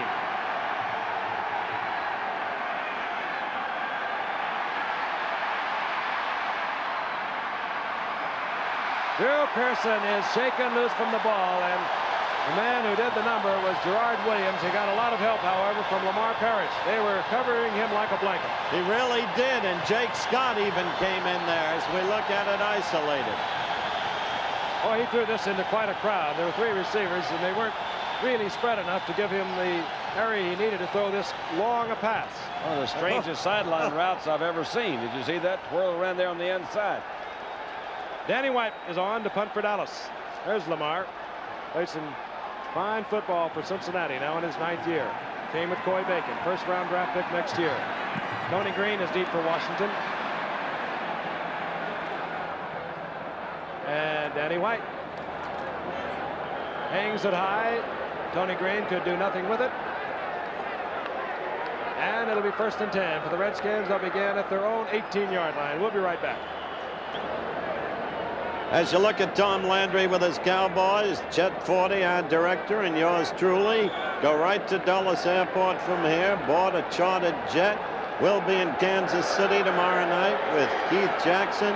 Drew Pearson is shaken loose from the ball, and the man who did the number was Gerard Williams. He got a lot of help, however, from Lamar Parrish. They were covering him like a blanket. He really did, and Jake Scott even came in there as we look at it isolated. Oh, he threw this into quite a crowd. There were 3 receivers, and they weren't really spread enough to give him the area he needed to throw this long a pass. One of the strangest sideline routes I've ever seen. Did you see that twirl around there on the inside? Danny White is on to punt for Dallas. There's Lamar. Played some fine football for Cincinnati now in his 9th year. Came with Coy Bacon, 1st-round draft pick next year. Tony Green is deep for Washington. And Danny White hangs it high. Tony Green could do nothing with it. And it'll be 1st and 10 for the Redskins. They'll begin at their own 18-yard line. We'll be right back. As you look at Tom Landry with his Cowboys, Chet Forty, our director, and yours truly, go right to Dulles Airport from here, board a chartered jet. We'll be in Kansas City tomorrow night with Keith Jackson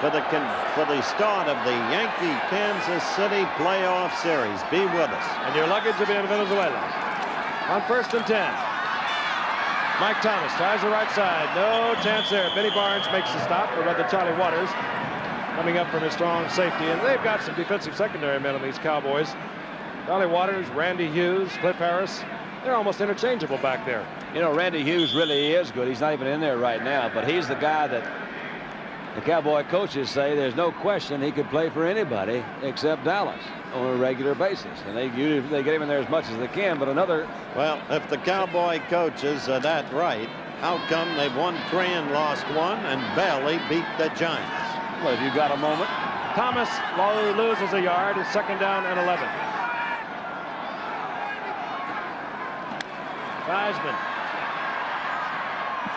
for the start of the Yankee-Kansas City playoff series. Be with us. And your luggage will be in Venezuela. On 1st and 10. Mike Thomas tries the right side. No chance there. Benny Barnes makes the stop, or rather Charlie Waters coming up from his strong safety. And they've got some defensive secondary men on these Cowboys. Charlie Waters, Randy Hughes, Cliff Harris. They're almost interchangeable back there. You know, Randy Hughes really is good. He's not even in there right now, but he's the guy that the Cowboy coaches say there's no question he could play for anybody except Dallas on a regular basis. And they get him in there as much as they can, but another... Well, if the Cowboy coaches are that right, how come they've won 3 and lost 1 and barely beat the Giants? Well, if you got a moment. Thomas loses a yard. It's 2nd down and 11. Theismann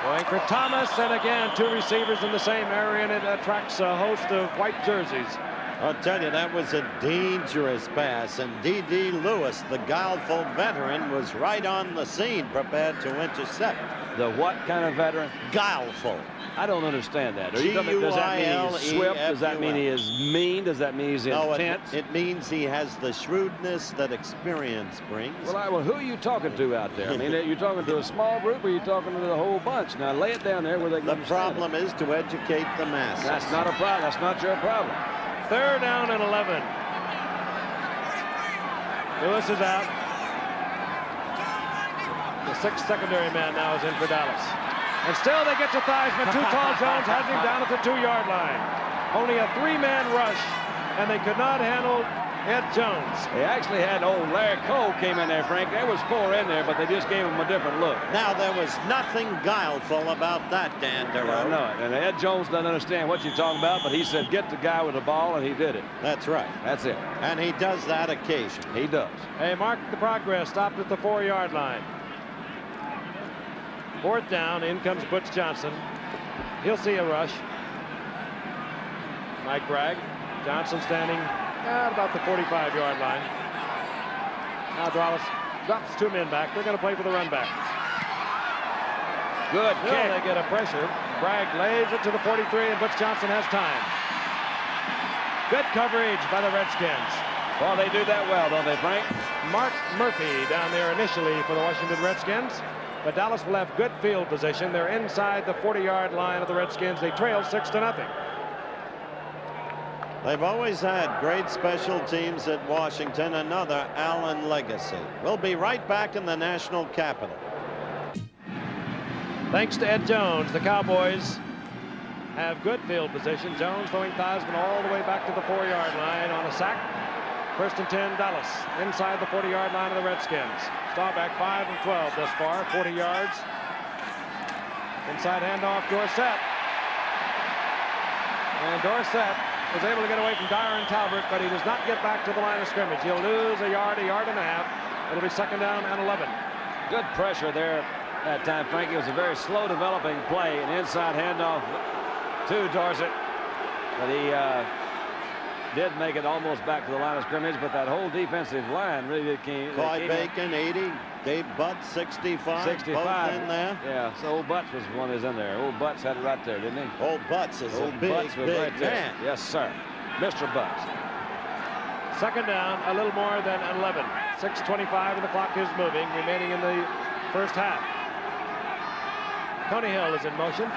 going for Thomas, and again 2 receivers in the same area, and it attracts a host of white jerseys. I'll tell you, that was a dangerous pass, and D.D. Lewis, the guileful veteran, was right on the scene, prepared to intercept. The what kind of veteran? Guileful. I don't understand that. Does that mean he's swift? Does that mean he is mean? Does that mean he's intense? It means he has the shrewdness that experience brings. Well, who are you talking to out there? I mean, are you talking to a small group, or are you talking to the whole bunch? Now, lay it down there where they can understand. The problem is to educate the masses. That's not a problem. That's not your problem. 3rd down and 11. Lewis is out. The 6th secondary man now is in for Dallas. And still they get to Theismann. Too tall. Jones has him down at the 2-yard line. Only a 3-man rush, and they could not handle Ed Jones. They actually had old Larry Cole came in there, Frank. There was 4 in there, but they just gave him a different look. Now, there was nothing guileful about that, Dan I Duro. know it. And Ed Jones doesn't understand what you're talking about, but he said, get the guy with the ball, and he did it. That's right. That's it. And he does that occasionally. He does. Hey, mark the progress. Stopped at the 4-yard line. 4th down. In comes Butch Johnson. He'll see a rush. Mike Bragg. Johnson standing at about the 45-yard line. Now Dallas drops 2 men back. They're going to play for the run back. Good kick. They get a pressure. Bragg lays it to the 43, and Butch Johnson has time. Good coverage by the Redskins. Well, they do that well, don't they, Frank? Mark Murphy down there initially for the Washington Redskins. But Dallas will have good field position. They're inside the 40-yard line of the Redskins. They trail 6-0. They've always had great special teams at Washington, another Allen legacy. We'll be right back in the national capital. Thanks to Ed Jones, the Cowboys have good field position. Jones throwing Theismann all the way back to the 4-yard line on a sack. 1st and 10, Dallas inside the 40-yard line of the Redskins. Staubach 5 and 12 thus far, 40 yards. Inside handoff, Dorsett. And Dorsett was able to get away from Dyer and Talbot, but he does not get back to the line of scrimmage. He'll lose a yard and a half. It'll be 2nd down and 11. Good pressure there that time, Frank. It was a very slow developing play, an inside handoff to Dorsett. But he did make it almost back to the line of scrimmage, but that whole defensive line really did came. Clyde Bacon, 80. Dave Butts, 65. 65. Both in there. Yeah, so old Butts was one that's in there. Old Butts had it right there, didn't he? Old Butts is Old a big, Butts was big right there. man. Yes, sir. Mr. Butts. 2nd down, a little more than 11. 6:25 and the clock is moving, remaining in the 1st half. Tony Hill is in motion.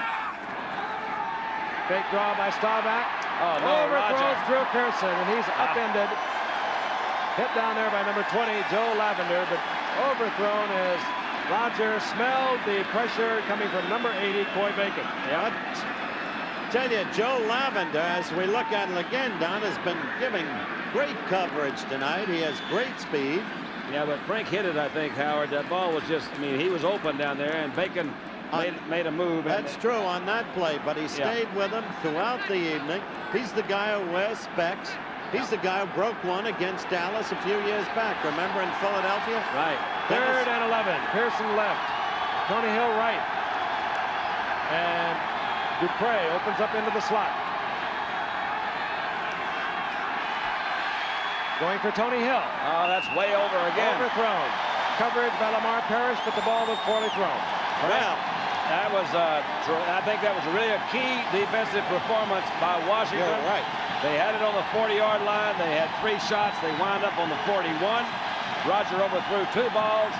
Fake draw by Staubach. Oh, no, Overthrows Roger. Drew Pearson, and he's upended. Hit down there by number 20, Joe Lavender, but overthrown as Roger smelled the pressure coming from number 80, Coy Bacon. Yeah. Tell you, Joe Lavender, as we look at it again, Don, has been giving great coverage tonight. He has great speed. Yeah, but Frank hit it, I think, Howard. That ball was just, I mean, he was open down there, and Bacon made a move. That's true on that play, but he stayed with him throughout the evening. He's the guy who wears specs. He's the guy who broke one against Dallas a few years back. Remember in Philadelphia? Right. 3rd and 11. Pearson left. Tony Hill right. And Dupre opens up into the slot. Going for Tony Hill. Oh, that's way over again. Overthrown. Coverage by Lamar Parrish, but the ball was poorly thrown. Well, that was, I think that was really a key defensive performance by Washington. you're right. They had it on the 40-yard line. They had 3 shots. They wound up on the 41. Roger overthrew 2 balls.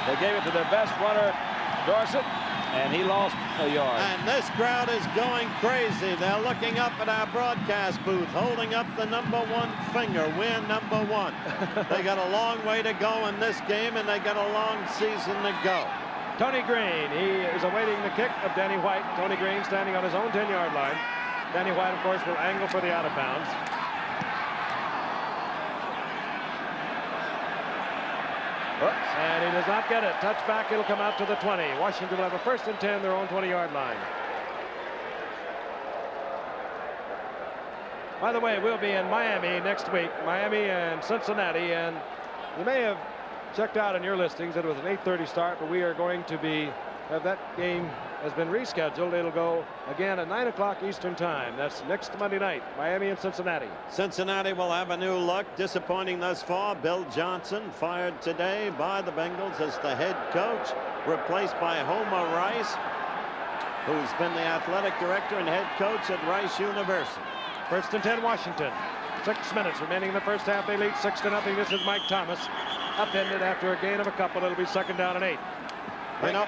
They gave it to their best runner, Dorsett, and he lost a yard. And this crowd is going crazy. They're looking up at our broadcast booth, holding up the number 1 finger. We're number 1. They got a long way to go in this game, and they got a long season to go. Tony Green, he is awaiting the kick of Danny White. Tony Green standing on his own 10-yard line. Danny White, of course, will angle for the out of bounds. And he does not get it. Touchback, it'll come out to the 20. Washington will have a 1st and 10, their own 20-yard line. By the way, we'll be in Miami next week. Miami and Cincinnati, and you may have checked out in your listings that it was an 8:30 start, but we are going to be, that game has been rescheduled. It'll go again at 9 o'clock Eastern time. That's next Monday night, Miami and Cincinnati. Cincinnati will have a new look. Disappointing thus far. Bill Johnson fired today by the Bengals as the head coach, replaced by Homer Rice, who's been the athletic director and head coach at Rice University. 1st and 10, Washington. 6 minutes remaining in the 1st half. They lead 6-0. This is Mike Thomas. Upended after a gain of a couple. It'll be 2nd down and 8. You know,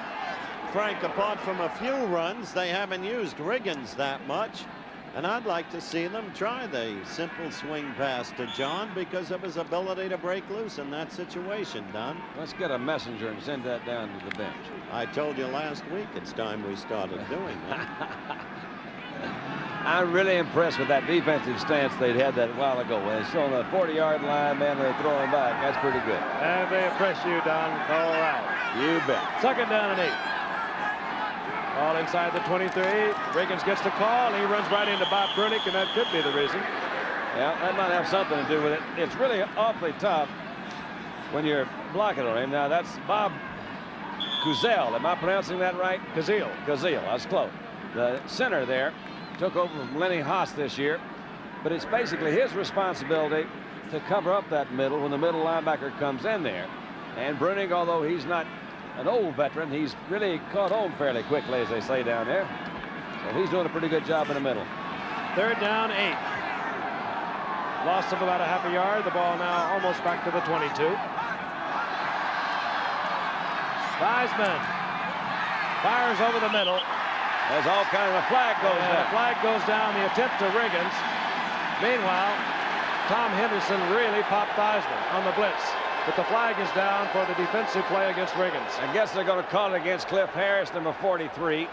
Frank, apart from a few runs, they haven't used Riggins that much. And I'd like to see them try the simple swing pass to John because of his ability to break loose in that situation, Don. Let's get a messenger and send that down to the bench. I told you last week it's time we started doing that. I'm really impressed with that defensive stance they'd had that a while ago. When it's on the 40-yard line, man, they're throwing back. That's pretty good. And they impress you, Don. All right. You bet. 2nd down and 8. Ball inside the 23. Riggins gets the call. He runs right into Bob Brunick, and that could be the reason. Yeah, that might have something to do with it. It's really awfully tough when you're blocking on him. Now, that's Bob Kuzel. Am I pronouncing that right? Kazil. Kazil. That's close. The center there took over from Lenny Haas this year, but it's basically his responsibility to cover up that middle when the middle linebacker comes in there. And Brunick, although he's not an old veteran, he's really caught on fairly quickly, as they say down there. So he's doing a pretty good job in the middle. 3rd down, 8. Loss of about a half a yard. The ball now almost back to the 22. Theismann fires over the middle. There's all kind of a flag goes down. The flag goes down. The attempt to Riggins. Meanwhile, Tom Henderson really popped Theismann on the blitz. But the flag is down for the defensive play against Riggins. I guess they're going to call it against Cliff Harris, number 43.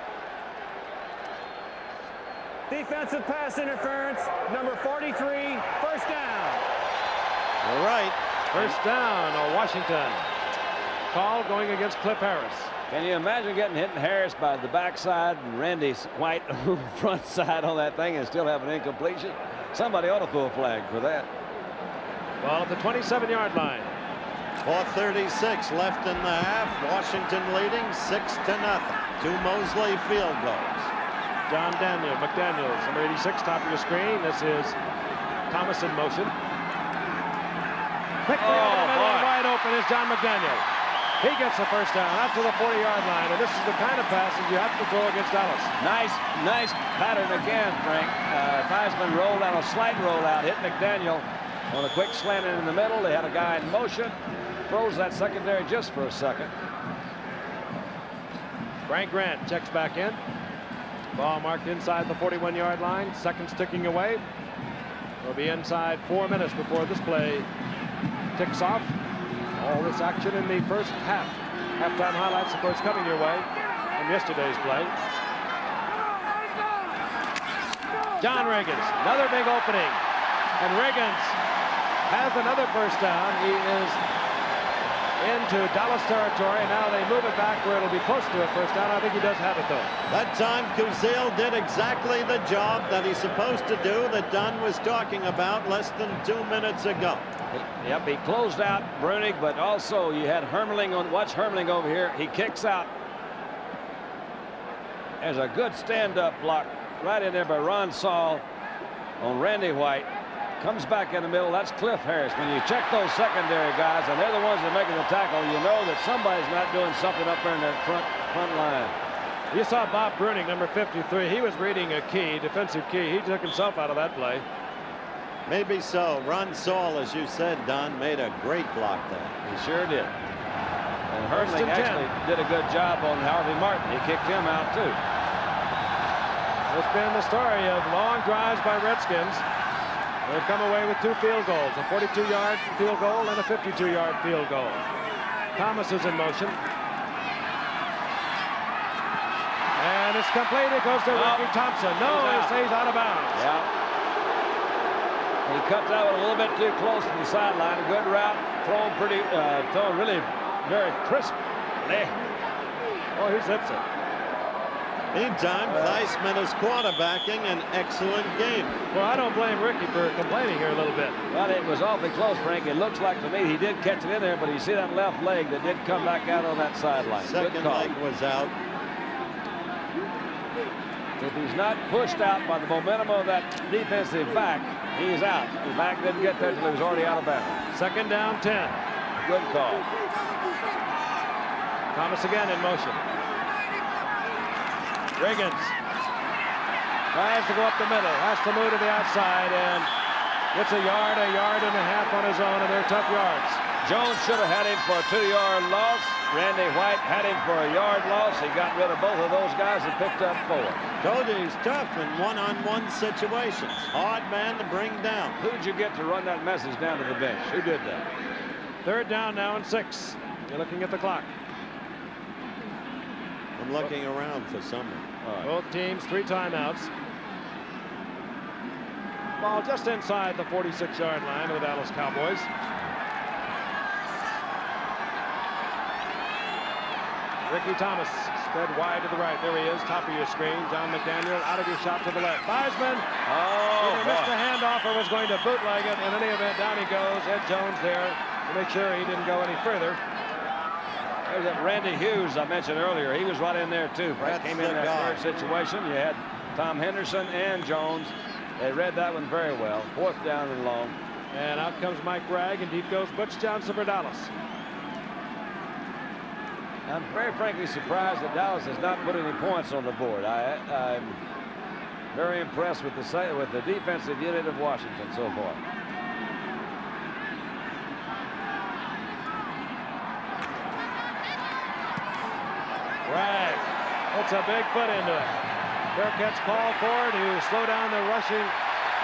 Defensive pass interference, number 43, 1st down. All right. 1st down, Washington. Call going against Cliff Harris. Can you imagine getting hit in Harris by the backside and Randy White on the front side on that thing and still have an incompletion? Somebody ought to throw a flag for that. Ball at the 27-yard line. 4:36 left in the half. Washington leading 6-0. 2 Mosley field goals. John McDaniels, number 86, top of your screen. This is Thomas in motion. Quickly over the middle, wide open is John McDaniel. He gets the 1st down out to the 40-yard line, and this is the kind of passes you have to throw against Dallas. Nice pattern again, Frank. Theismann rolled out a slight rollout, hit McDaniel on a quick slant in the middle. They had a guy in motion, throws that secondary just for a second. Frank Grant checks back in. Ball marked inside the 41-yard line. Seconds ticking away. We'll be inside 4 minutes before this play ticks off. All this action in the first half. Halftime highlights, of course, coming your way from yesterday's play. John Riggins, another big opening. And Riggins has another 1st down. He is into Dallas territory. Now they move it back where it'll be close to a 1st down. I think he does have it, though. That time, Kuzil did exactly the job that he's supposed to do that Dunn was talking about less than 2 minutes ago. Yep, he closed out Brunick, but also you had Hermling on. Watch Hermling over here. He kicks out. There's a good stand-up block right in there by Ron Saul on Randy White. Comes back in the middle. That's Cliff Harris. When you check those secondary guys, and they're the ones that are making the tackle, you know that somebody's not doing something up there in that front line. You saw Bob Brunick, number 53. He was reading a key, defensive key. He took himself out of that play. Maybe so. Ron Saul, as you said, Don, made a great block there. He sure did. And Hermling actually did a good job on Harvey Martin. He kicked him out, too. It's been the story of long drives by Redskins. They've come away with 2 field goals, a 42-yard field goal and a 52-yard field goal. Thomas is in motion. And it's complete. It goes to Ricky Thompson. No, it stays out of bounds. Yeah. He cut that one a little bit too close to the sideline. A good route, thrown really very crisply. Oh, he zips it. Meantime, Theismann is quarterbacking an excellent game. Well, I don't blame Ricky for complaining here a little bit. Well, it was awfully close, Frank. It looks like to me he did catch it in there, but you see that left leg that did come back out on that sideline. Second leg was out. If he's not pushed out by the momentum of that defensive back, he's out. The back didn't get there until he was already out of bounds. 2nd down, 10. Good call. Thomas again in motion. Riggins tries to go up the middle, has to move to the outside, and gets a yard and a half on his own, and they're tough yards. Jones should have had him for a 2-yard loss. Randy White had him for a yard loss. He got rid of both of those guys and picked up 4. Cody's tough in one-on-one situations. Hard man to bring down. Who'd you get to run that message down to the bench? Who did that? 3rd down now and 6. You're looking at the clock. I'm looking around for someone. Both teams 3 timeouts. Ball just inside the 46-yard line of the Dallas Cowboys. Ricky Thomas spread wide to the right. There he is, top of your screen. John McDaniel out of your shot to the left. Theismann either missed the handoff or was going to bootleg it. In any event, down he goes. Ed Jones there to make sure he didn't go any further. There's that Randy Hughes I mentioned earlier. He was right in there too. Frank came in that third situation. You had Tom Henderson and Jones. They read that one very well. 4th down and long. And out comes Mike Bragg, and deep goes Butch Johnson for Dallas. I'm very frankly surprised that Dallas has not put any points on the board. I'm very impressed with the defensive unit of Washington so far. Bragg puts a big foot into it. Burkett's call for it to slow down the rushing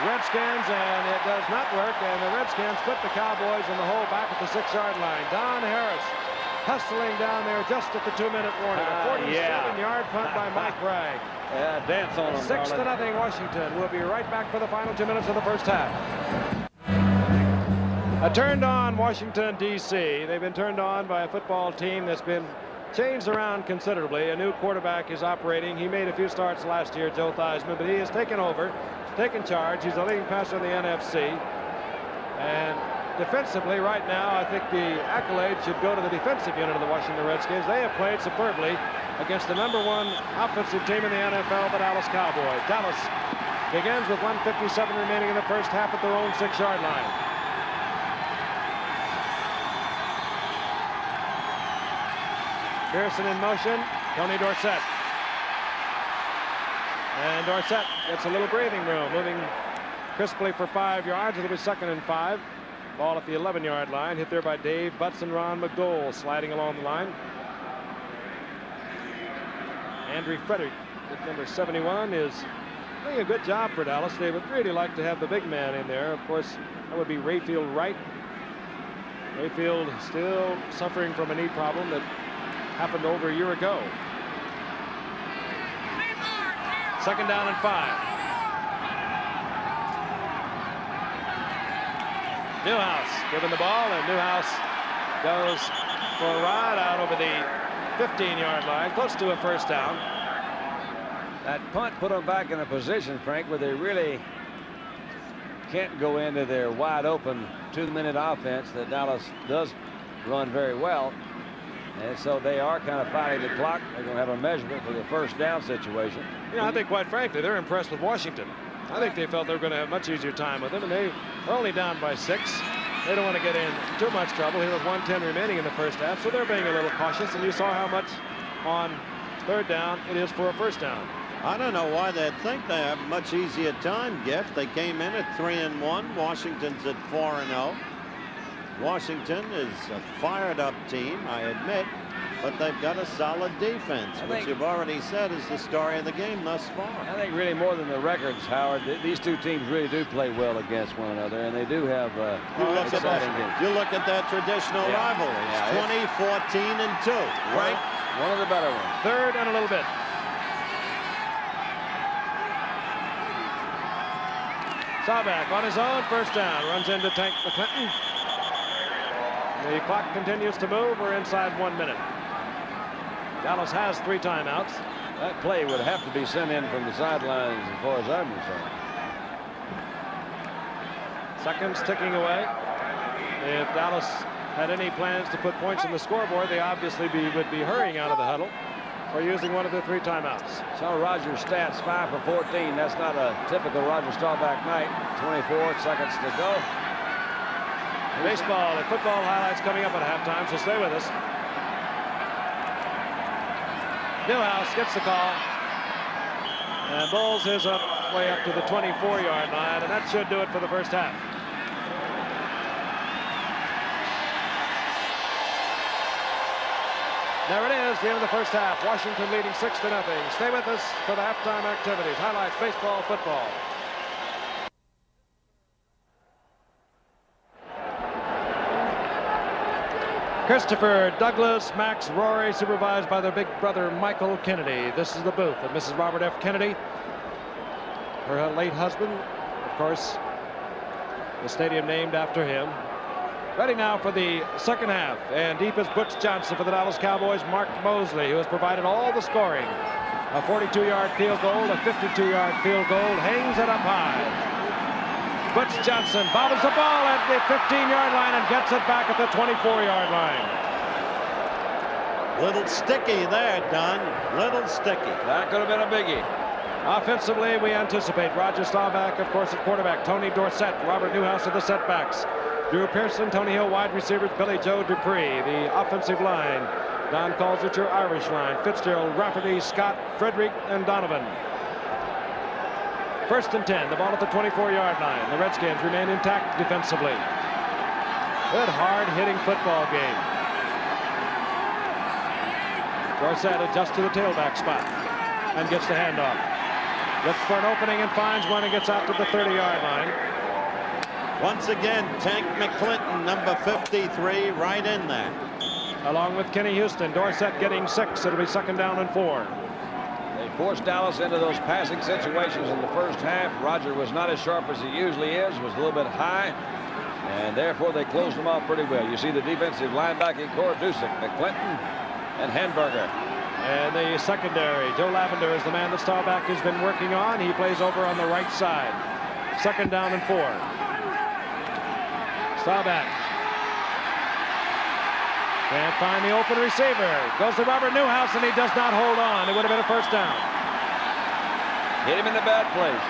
Redskins, and it does not work. And the Redskins put the Cowboys in the hole back at the 6-yard line. Don Harris hustling down there just at the 2-minute warning. A 47-yard punt by Mike Bragg. Yeah, dance on them. 6-0 Washington. We'll be right back for the final 2 minutes of the first half. A turned on Washington, D.C. They've been turned on by a football team that's been changed around considerably. A new quarterback is operating. He made a few starts last year, Joe Theismann, but he has taken over, taken charge. He's the leading passer in the NFC. And defensively, right now, I think the accolade should go to the defensive unit of the Washington Redskins. They have played superbly against the #1 offensive team in the NFL, the Dallas Cowboys. Dallas begins with 1:57 remaining in the first half at their own 6-yard line. Pearson in motion, Tony Dorsett. And Dorsett gets a little breathing room, moving crisply for 5 yards. It'll be 2nd and 5. Ball at the 11-yard line, hit there by Dave Butts and Ron McDowell sliding along the line. Andrew Frederick at number 71 is doing a good job for Dallas. They would really like to have the big man in there. Of course, that would be Rayfield Wright. Rayfield still suffering from a knee problem that happened over a year ago. 2nd down and 5. Newhouse given the ball, and Newhouse goes for a ride out over the 15-yard line, close to a first down. That punt put them back in a position, Frank, where they really can't go into their wide open 2-minute offense that Dallas does run very well. And so they are kind of fighting the clock. They're going to have a measurement for the first down situation. You know, I think, quite frankly, they're impressed with Washington. I think they felt they were going to have much easier time with them, and they are only down by 6. They don't want to get in too much trouble here with 1:10 remaining in the first half, so they're being a little cautious, and you saw how much on 3rd down it is for a first down. I don't know why they think they have much easier time, Gift. They came in at 3-1. Washington's at 4-0. Washington is a fired-up team, I admit, but they've got a solid defense, which you've already said is the story of the game thus far. I think really more than the records, Howard, these two teams really do play well against one another, and they do have exciting games. You look at that traditional rivalry. It's 20-14-2. Frank? One of the better ones. 3rd and a little bit. Sauback on his own, first down, runs into Tank McClinton. The clock continues to move. We're inside 1 minute. Dallas has 3 timeouts. That play would have to be sent in from the sidelines as far as I'm concerned. Seconds ticking away. If Dallas had any plans to put points on the scoreboard, they obviously would be hurrying out of the huddle or using one of the 3 timeouts. So Roger's stats, 5 for 14. That's not a typical Roger Staubach night. 24 seconds to go. Baseball and football highlights coming up at halftime, so stay with us. Newhouse gets the call. And bowls his way up to the 24-yard line, and that should do it for the first half. There it is, the end of the first half. Washington leading 6-0. Stay with us for the halftime activities. Highlights, baseball, football. Christopher, Douglas, Max, Rory, supervised by their big brother, Michael Kennedy. This is the booth of Mrs. Robert F. Kennedy. Her late husband, of course, the stadium named after him. Ready now for the second half, and deep is Butch Johnson for the Dallas Cowboys. Mark Mosley, who has provided all the scoring. A 42-yard field goal, a 52-yard field goal, hangs it up high. Butch Johnson bobbles the ball at the 15-yard line and gets it back at the 24-yard line. Little sticky there, Don. Little sticky. That could have been a biggie. Offensively, we anticipate Roger Staubach, of course, at quarterback. Tony Dorsett, Robert Newhouse at the setbacks. Drew Pearson, Tony Hill, wide receivers. Billy Joe Dupree, the offensive line. Don calls it your Irish line. Fitzgerald, Rafferty, Scott, Frederick, and Donovan. 1st and 10. The ball at the 24-yard line. The Redskins remain intact defensively. Good, hard-hitting football game. Dorsett adjusts to the tailback spot and gets the handoff. Looks for an opening and finds one and gets out to the 30-yard line. Once again, Tank McClinton, number 53, right in there. Along with Kenny Houston. Dorsett getting 6. It'll be 2nd down and 4. They forced Dallas into those passing situations in the first half. Roger was not as sharp as he usually is, was a little bit high, and therefore they closed them off pretty well. You see the defensive linebacking core, Dusick, McClinton, and Henberger. And the secondary, Joe Lavender is the man that Staubach has been working on. He plays over on the right side. 2nd down and 4. Staubach can't find the open receiver. Goes to Robert Newhouse, and he does not hold on. It would have been a 1st down. Hit him in the bad place.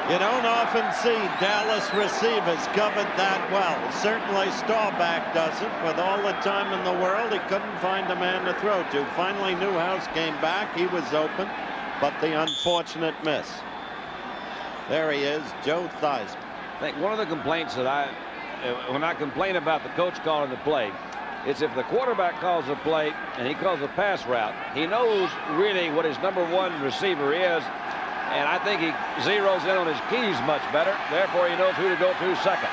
You don't often see Dallas receivers covered that well. Certainly Staubach doesn't. With all the time in the world, he couldn't find a man to throw to. Finally, Newhouse came back. He was open, but the unfortunate miss. There he is, Joe Theismann. I think one of the complaints that when I complain about the coach calling the play, it's if the quarterback calls a play and he calls a pass route, he knows really what his #1 receiver is, and I think he zeroes in on his keys much better. Therefore, he knows who to go to second.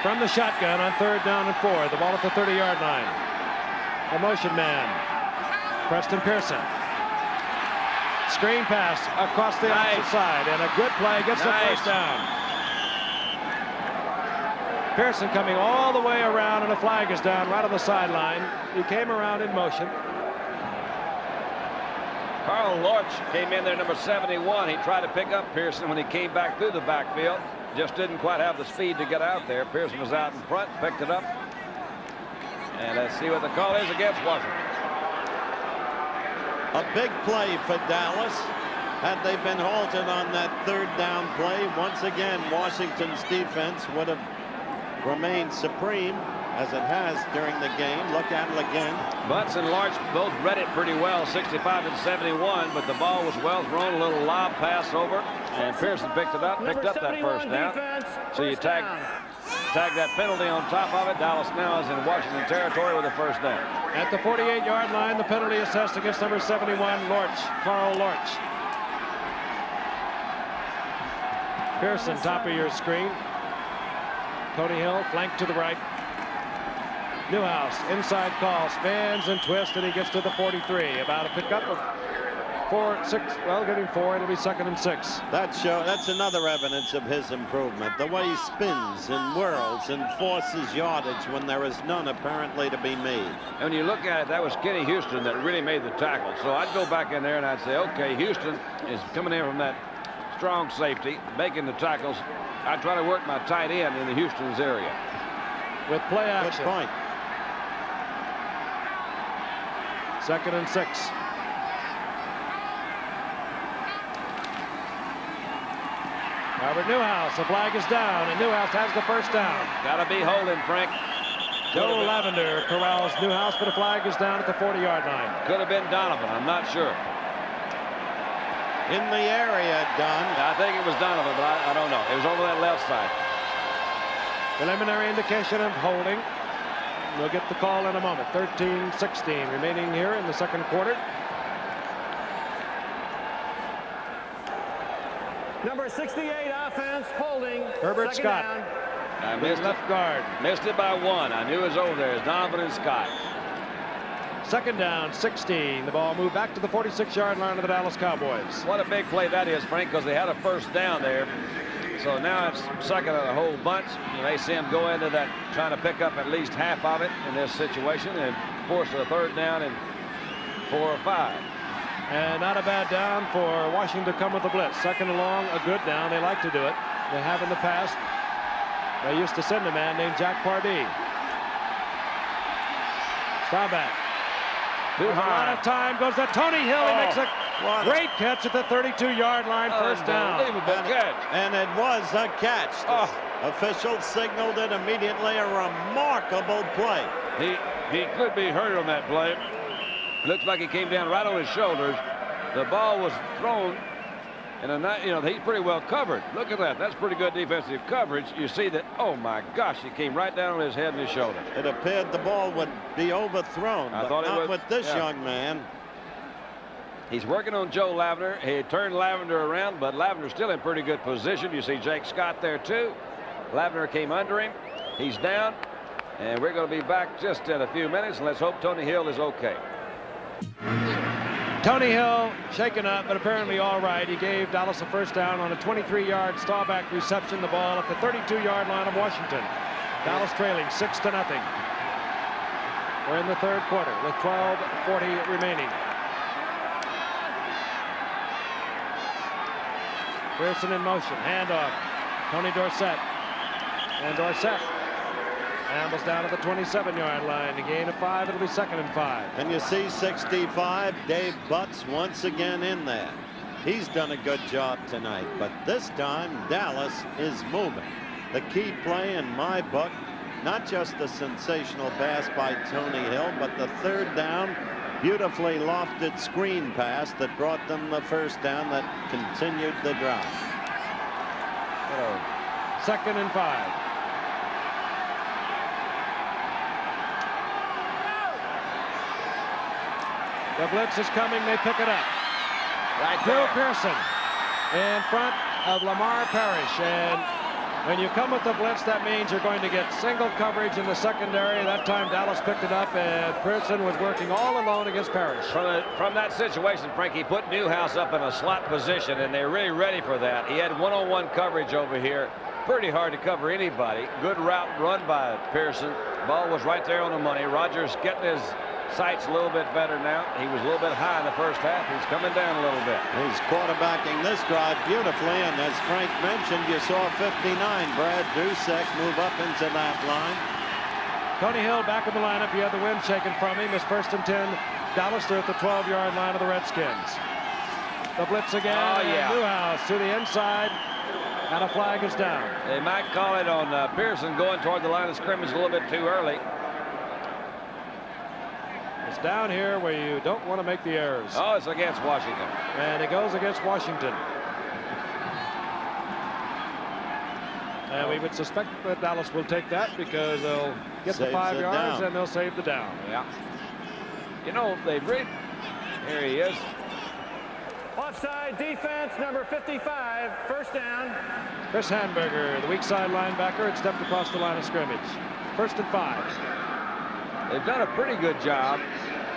From the shotgun on 3rd down and 4, the ball at the 30-yard line. A motion man, Preston Pearson. Screen pass across the opposite side, and a good play gets the 1st down. Pearson coming all the way around, and a flag is down right on the sideline. He came around in motion. Carl Lorch came in there, number 71. He tried to pick up Pearson when he came back through the backfield. Just didn't quite have the speed to get out there. Pearson was out in front, picked it up. And let's see what the call is against Washington. A big play for Dallas. Had they been halted on that 3rd down play, once again, Washington's defense would have remained supreme, as it has during the game. Look at it again. Butts and Larch both read it pretty well, 65 and 71, but the ball was well thrown, a little lob pass over, and Pearson picked it up, picked up that 1st down. So you tag that penalty on top of it. Dallas now is in Washington territory with a 1st down. At the 48-yard line, the penalty assessed against number 71, Lorch, Carl Lorch. Pearson, top of your screen. Tony Hill, flank to the right. Newhouse, inside call, spins and twists, and he gets to the 43. About a pickup of 4, 6. Well, getting 4. It'll be 2nd and 6. That's another evidence of his improvement. The way he spins and whirls and forces yardage when there is none apparently to be made. And when you look at it, that was Kenny Houston that really made the tackle. So I'd go back in there and I'd say, okay, Houston is coming in from that strong safety, making the tackles. I try to work my tight end in the Houston's area. With play action. Good point. 2nd and 6. Robert Newhouse, the flag is down, and Newhouse has the 1st down. Gotta be holding, Frank. Joe Lavender corrals Newhouse, but the flag is down at the 40-yard line. Could have been Donovan, I'm not sure. In the area, Don. I think it was Donovan, but I don't know. It was over that left side. Preliminary indication of holding. We'll get the call in a moment. 13-16 remaining here in the 2nd quarter. Number 68 offense holding. Herbert 2nd Scott. down. I missed it. Left guard. Missed it by 1. I knew it was over there. It's Donovan and Scott. 2nd down, 16. The ball moved back to the 46-yard line of the Dallas Cowboys. What a big play that is, Frank, because they had a 1st down there. So now it's second of the whole bunch. You may see him go into that, trying to pick up at least half of it in this situation and force a third down and 4 or 5. And not a bad down for Washington to come with the blitz. Second and long, a good down. They like to do it. They have in the past. They used to send a man named Jack Pardee. Staubach. Too A lot high. of time goes to Tony Hill. He makes a great catch at the 32-yard line. First down. Unbelievable catch. And it was a catch. Oh. Officials signaled it immediately. A remarkable play. He could be hurt on that play. Looks like he came down right on his shoulders. The ball was thrown, and he's pretty well covered. Look at that. That's pretty good defensive coverage. You see that, oh my gosh, he came right down on his head and his shoulder. It appeared the ball would be overthrown, I but thought it not would, with this yeah. young man. He's working on Joe Lavender. He turned Lavender around, but Lavender's still in pretty good position. You see Jake Scott there too. Lavender came under him. He's down, and we're going to be back just in a few minutes. And let's hope Tony Hill is okay. Tony Hill shaken up, but apparently all right. He gave Dallas a first down on a 23-yard Staubach reception. The ball at the 32-yard line of Washington. Dallas trailing 6-0. We're in the third quarter with 12:40 remaining. Pearson in motion. Handoff. Tony Dorsett. And Dorsett ambles down at the 27-yard line. A gain of 5. It'll be 2nd and 5. And you see 65, Dave Butts once again in there. He's done a good job tonight, but this time Dallas is moving. The key play in my book, not just the sensational pass by Tony Hill, but the third down, beautifully lofted screen pass that brought them the first down that continued the drive. 2nd and 5. The blitz is coming. They pick it up. Right Drew there. Pearson in front of Lamar Parrish. And when you come with the blitz, that means you're going to get single coverage in the secondary. That time Dallas picked it up, and Pearson was working all alone against Parrish. From that situation, Frank, he put Newhouse up in a slot position, and they're really ready for that. He had one-on-one coverage over here. Pretty hard to cover anybody. Good route run by Pearson. Ball was right there on the money. Rodgers getting his sights a little bit better now. He was a little bit high in the first half. He's coming down a little bit. He's quarterbacking this drive beautifully, and as Frank mentioned, you saw 59, Brad Dusek, move up into that line. Tony Hill back in the lineup. He had the wind shaken from him. His 1st and 10. Dallas there at the 12-yard line of the Redskins. The blitz again. Oh, yeah. And Newhouse to the inside. And a flag is down. They might call it on Pearson going toward the line of scrimmage a little bit too early. It's down here where you don't want to make the errors. Oh, it's against Washington. And it goes against Washington. And we would suspect that Dallas will take that because they'll get the Saves 5 the yards down. and they'll save the down. Yeah. You know, they really... Here he is. Offside defense, number 55, first down. Chris Hamburger, the weak side linebacker, had stepped across the line of scrimmage. 1st and 5. They've done a pretty good job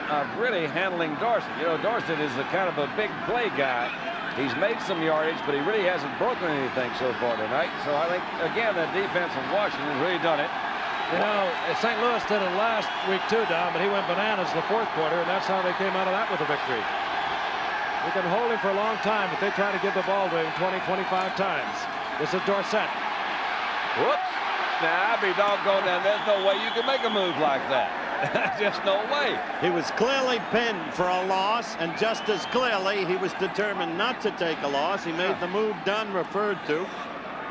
of really handling Dorsett. You know, Dorsett is a kind of a big play guy. He's made some yardage, but he really hasn't broken anything so far tonight. So I think, again, that defense of Washington has really done it. You know, St. Louis did it last week too, Don, but he went bananas the 4th quarter, and that's how they came out of that with a victory. We can hold him for a long time, but they try to give the ball to him 20, 25 times. This is Dorsett. Whoops. Now, I'd be doggone down. There's no way you can make a move like that. Just no way. He was clearly pinned for a loss, and just as clearly he was determined not to take a loss. He made the move Dunn referred to.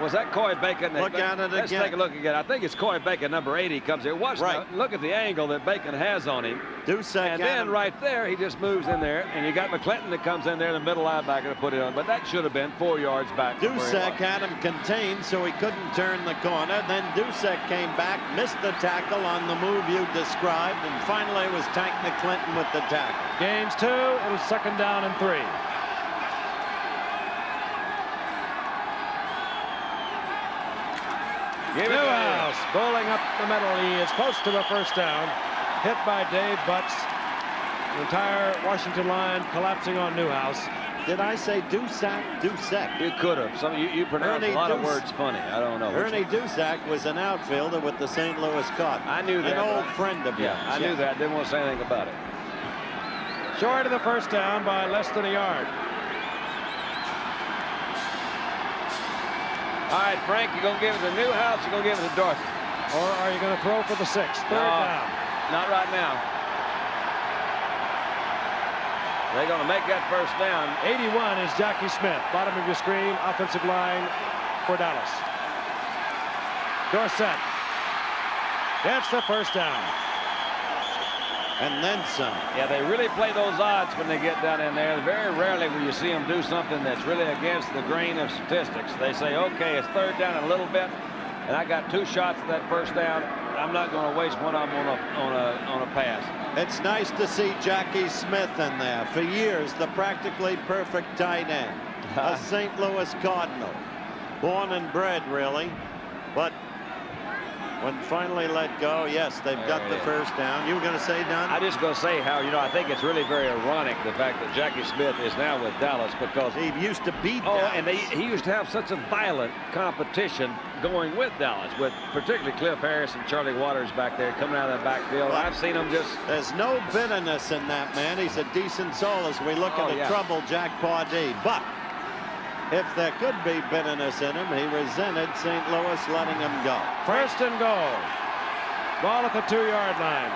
Was that Coy Bacon? Look at it Let's again. take a look again. I think it's Coy Bacon, number 80, comes here. Watch Right. now. Look at the angle that Bacon has on him. Dusek And had then him. right there, he just moves in there, and you got McClinton that comes in there, the middle linebacker, to put it on. But that should have been 4 yards back. from where he Dusek was. had him contained, so he couldn't turn the corner. Then Dusek came back, missed the tackle on the move you described, and finally it was Tank McClinton with the tackle. Gains 2. It was 2nd down and 3. Give it to Newhouse bowling up the middle. He is close to the first down. Hit by Dave Butts. The entire Washington line collapsing on Newhouse. Did I say Dusac? Dusac. You could have. You pronounce Ernie a lot of Dus- words funny. I don't know. Ernie Dusac was an outfielder with the St. Louis Cardinals. I knew that. An old friend of yours. Yeah, I knew that. Didn't want to say anything about it. Short of the first down by less than a yard. All right, Frank, you're going to give it to Newhouse, you're going to give it to Dorothy. Or are you going to throw for the 6th? Third down. Not right now. They're going to make that first down. 81 is Jackie Smith. Bottom of your screen, offensive line for Dallas. Dorsett. That's the first down. And then some. Yeah, they really play those odds when they get down in there. Very rarely will you see them do something that's really against the grain of statistics. They say, okay, it's third down a little bit, and I got 2 shots at that first down. I'm not going to waste one of them on a pass. It's nice to see Jackie Smith in there. For years, the practically perfect tight end. A St. Louis Cardinal. Born and bred, really. But when finally let go, yes, they've got the first down. You were going to say, Don? I'm just going to say how, I think it's really very ironic the fact that Jackie Smith is now with Dallas because he used to beat Dallas. And he used to have such a violent competition going with Dallas, with particularly Cliff Harris and Charlie Waters back there coming out of the backfield. Well, I've seen them just... There's no bitterness in that man. He's a decent soul as we look at the trouble Jack Pardee. But if there could be bitterness in him, he resented St. Louis letting him go. First and goal. Ball at the 2-yard line.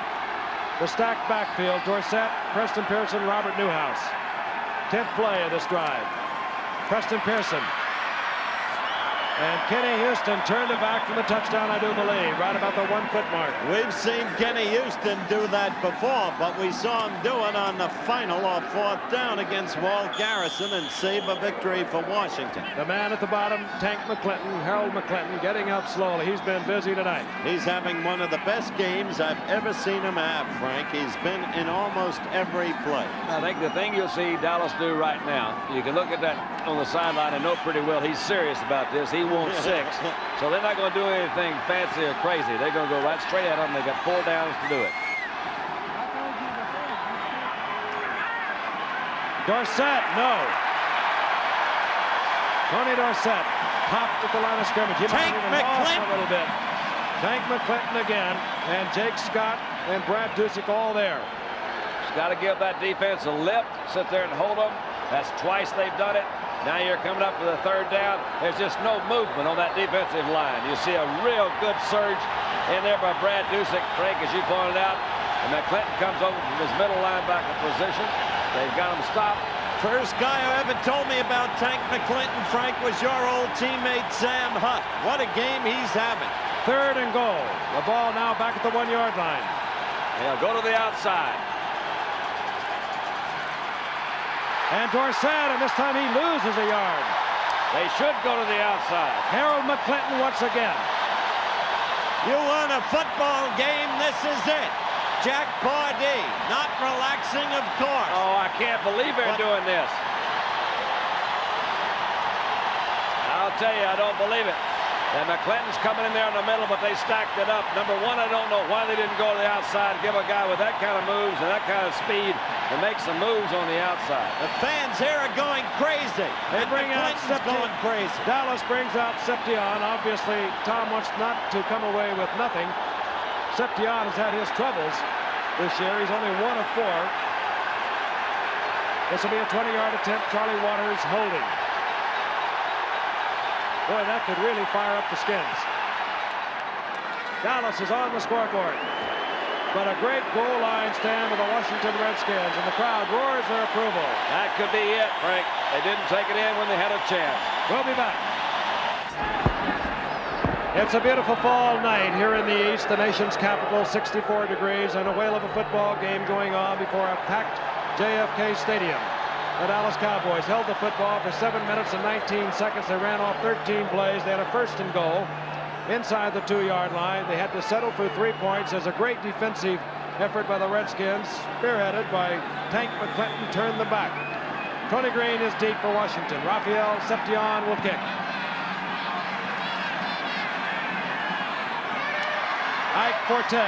The stacked backfield, Dorsett, Preston Pearson, Robert Newhouse. 10th play of this drive. Preston Pearson. And Kenny Houston turned it back from the touchdown, I do believe, right about the 1-foot mark. We've seen Kenny Houston do that before, but we saw him do it on the final or 4th down against Walt Garrison and save a victory for Washington. The man at the bottom, Tank McClinton, Harold McClinton, getting up slowly. He's been busy tonight. He's having one of the best games I've ever seen him have, Frank. He's been in almost every play. I think the thing you'll see Dallas do right now, you can look at that on the sideline and know pretty well he's serious about this. He wants 6. So they're not going to do anything fancy or crazy. They're going to go right straight at him. They got 4 downs to do it. Dorsett, no. Tony Dorsett popped at the line of scrimmage. He might even lost a little bit. Tank McClinton again, and Jake Scott and Brad Dusick all there. Just got to give that defense a lift, sit there and hold them. That's twice they've done it. Now you're coming up with a 3rd down. There's just no movement on that defensive line. You see a real good surge in there by Brad Dusick, Frank, as you pointed out. And McClinton comes over from his middle linebacker position. They've got him stopped. First guy who ever told me about Tank McClinton, Frank, was your old teammate Sam Hutt. What a game he's having. 3rd and goal. The ball now back at the 1-yard line. They'll go to the outside. And Dorsett, and this time he loses a yard. They should go to the outside. Harold McClinton once again. You won a football game, this is it. Jack Pardee, not relaxing, of course. Oh, I can't believe they're doing this. I'll tell you, I don't believe it. And McClinton's coming in there in the middle, but they stacked it up. Number one, I don't know why they didn't go to the outside, give a guy with that kind of moves and that kind of speed and make some moves on the outside. The fans here are going crazy. They bring out going crazy. Dallas brings out Seption. Obviously, Tom wants not to come away with nothing. Seption has had his troubles this year. He's only 1 of 4. This will be a 20-yard attempt. Charlie Waters holding. Boy, that could really fire up the Skins. Dallas is on the scoreboard. But a great goal line stand with the Washington Redskins, and the crowd roars their approval. That could be it, Frank. They didn't take it in when they had a chance. We'll be back. It's a beautiful fall night here in the East, the nation's capital, 64 degrees, and a whale of a football game going on before a packed JFK Stadium. The Dallas Cowboys held the football for 7 minutes and 19 seconds. They ran off 13 plays. They had a 1st and goal inside the 2-yard line. They had to settle for 3 points as a great defensive effort by the Redskins, spearheaded by Tank McClinton, turned them back. Tony Green is deep for Washington. Raphael Seption will kick. Ike Forte.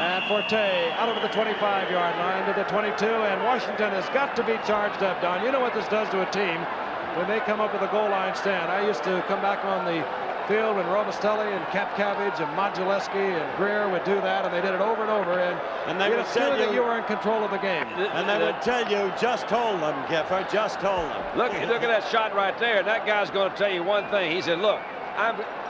And Forte out over the 25-yard line to the 22, and Washington has got to be charged up, Don. You know what this does to a team when they come up with a goal line stand. I used to come back on the field when Romastelli and Cabbage and Modulewski and Greer would do that, and they did it over and over, and they would tell that you were in control of the game. And they would tell you, just hold them, Giffer, just hold them. Look at that shot right there. That guy's going to tell you one thing. He said, look,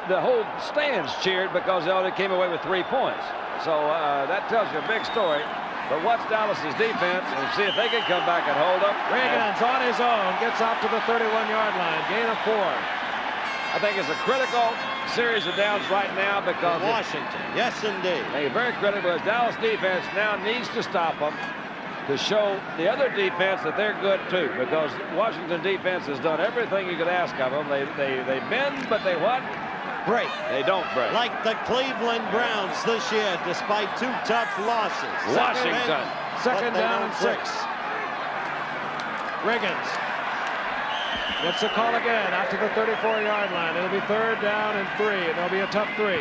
the whole stands cheered because they only came away with 3 points. So that tells you a big story. But watch Dallas's defense and see if they can come back and hold them. Reagan's on his own, gets out to the 31-yard line, gain of 4. I think it's a critical series of downs right now because Washington, yes indeed. Very critical as Dallas defense now needs to stop them to show the other defense that they're good too, because Washington defense has done everything you could ask of them. They bend, but they what? Break. They don't break. Like the Cleveland Browns this year, despite 2 tough losses. Washington. Second down and 6. Riggins gets a call again out to the 34-yard line. It'll be 3rd down and 3, and there'll be a tough 3.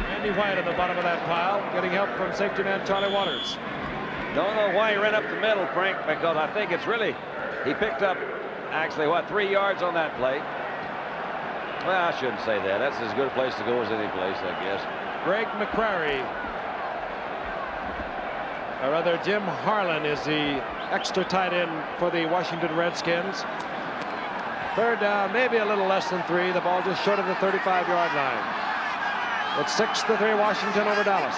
Randy White at the bottom of that pile, getting help from safety net Charlie Waters. Don't know why he ran up the middle, Frank, because I think it's really, he picked up actually, 3 yards on that play. Well, I shouldn't say that. That's as good a place to go as any place, I guess. Greg McCrary, or rather Jim Harlan, is the extra tight end for the Washington Redskins. 3rd down, maybe a little less than 3. The ball just short of the 35-yard line. It's 6-3 Washington over Dallas.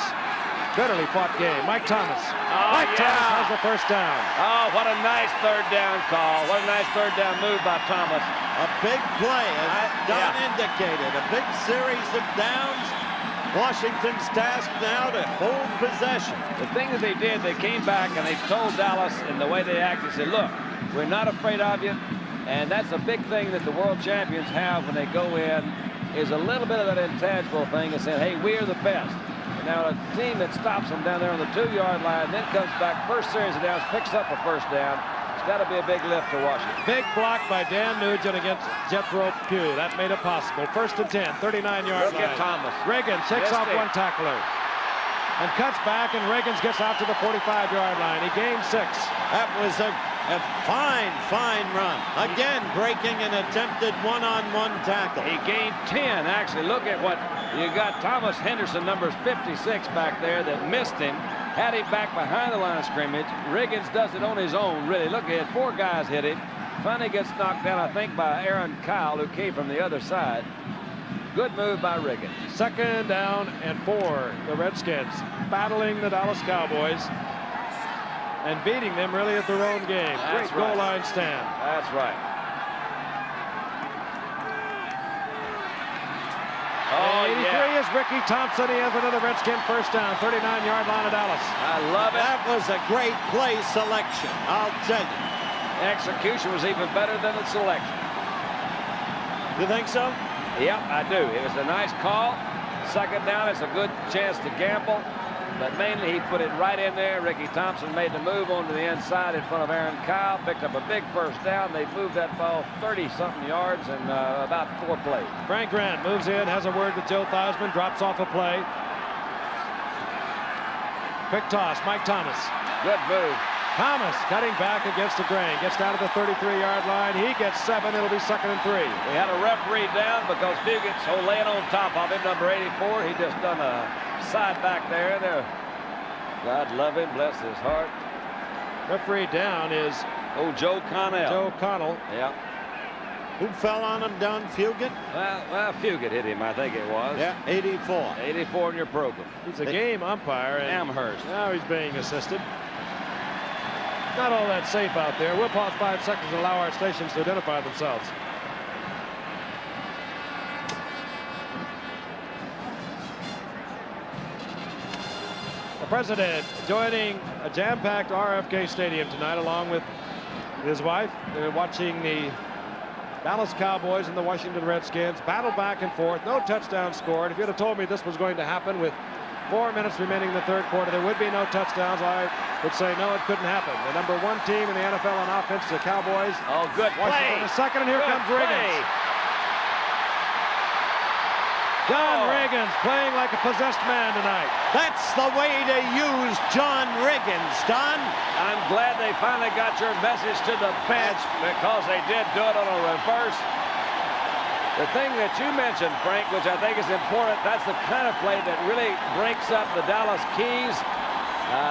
Bitterly fought game. Mike Thomas. Mike Thomas has the 1st down. Oh, what a nice 3rd down call. What a nice 3rd down move by Thomas. A big play, as Don indicated. A big series of downs. Washington's task now to hold possession. The thing that they did, they came back and they told Dallas in the way they acted, said, look, we're not afraid of you. And that's a big thing that the world champions have when they go in, is a little bit of that intangible thing and saying, hey, we're the best. Now, a team that stops them down there on the 2-yard line, then comes back, first series of downs, picks up a 1st down. It's got to be a big lift for Washington. Big block by Dan Nugent against Jethro Pugh. That made it possible. 1st and 10, 39-yard line. Look at Thomas. Reagan shakes off one tackler and cuts back, and Reagan's gets out to the 45-yard line. He gained 6. That was a fine run. Again, breaking an attempted one-on-one tackle. He gained 10, actually. Look at what you got. Thomas Henderson, numbers 56 back there, that missed him. Had him back behind the line of scrimmage. Riggins does it on his own, really. Look at 4 guys hit him. Finally gets knocked down, I think, by Aaron Kyle, who came from the other side. Good move by Riggins. 2nd down and 4. The Redskins battling the Dallas Cowboys and beating them really at their own game. That's Great goal line stand. That's right. Oh, 83 is Ricky Thompson. He has another Redskin 1st down, 39-yard line of Dallas. I love it. That was a great play selection, I'll tell you. Execution was even better than the selection. You think so? Yep, I do. It was a nice call. 2nd down, it's a good chance to gamble. But mainly he put it right in there. Ricky Thompson made the move onto the inside in front of Aaron Kyle. Picked up a big 1st down. They moved that ball 30-something yards in about 4 plays. Frank Grant moves in, has a word with Joe Theismann, drops off a play. Quick toss, Mike Thomas. Good move. Thomas cutting back against the grain. Gets down to the 33-yard line. He gets 7. It'll be 2nd and 3. We had a referee down because Fugit's laying on top of him, number 84. He just done a side back there. God love him, bless his heart. Referee down is Joe Connell. Joe Connell. Yeah. Who fell on him, Don Fugit? Well, Fugit hit him, I think it was. Yeah, 84. 84 in your program. He's a game umpire. And Amherst. Now he's being assisted. Not all that safe out there. We'll pause 5 seconds and allow our stations to identify themselves. The president joining a jam-packed RFK Stadium tonight along with his wife. They're watching the Dallas Cowboys and the Washington Redskins battle back and forth. No touchdown scored. If you'd have told me this was going to happen with 4 minutes remaining in the 3rd quarter, there would be no touchdowns, I would say no, it couldn't happen. The number 1 team in the NFL on offense, the Cowboys. Oh, good Washington play. a 2nd, and here Good comes play. Riggins. John Riggins playing like a possessed man tonight. That's the way to use John Riggins, Don. I'm glad they finally got your message to the bench because they did do it on a reverse. The thing that you mentioned, Frank, which I think is important, that's the kind of play that really breaks up the Dallas Keys.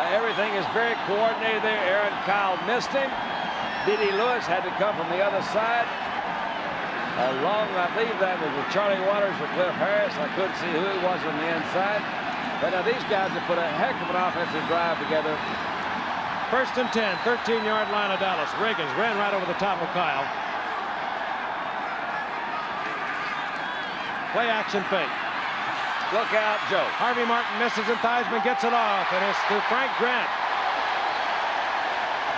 Everything is very coordinated there. Aaron Kyle missed him. D.D. Lewis had to come from the other side. I believe that was with Charlie Waters or Cliff Harris. I couldn't see who it was on the inside. But now these guys have put a heck of an offensive drive together. 1st and 10, 13-yard line of Dallas. Riggins ran right over the top of Kyle. Play action fake. Look out, Joe. Harvey Martin misses and Theismann gets it off, and it's to Frank Grant.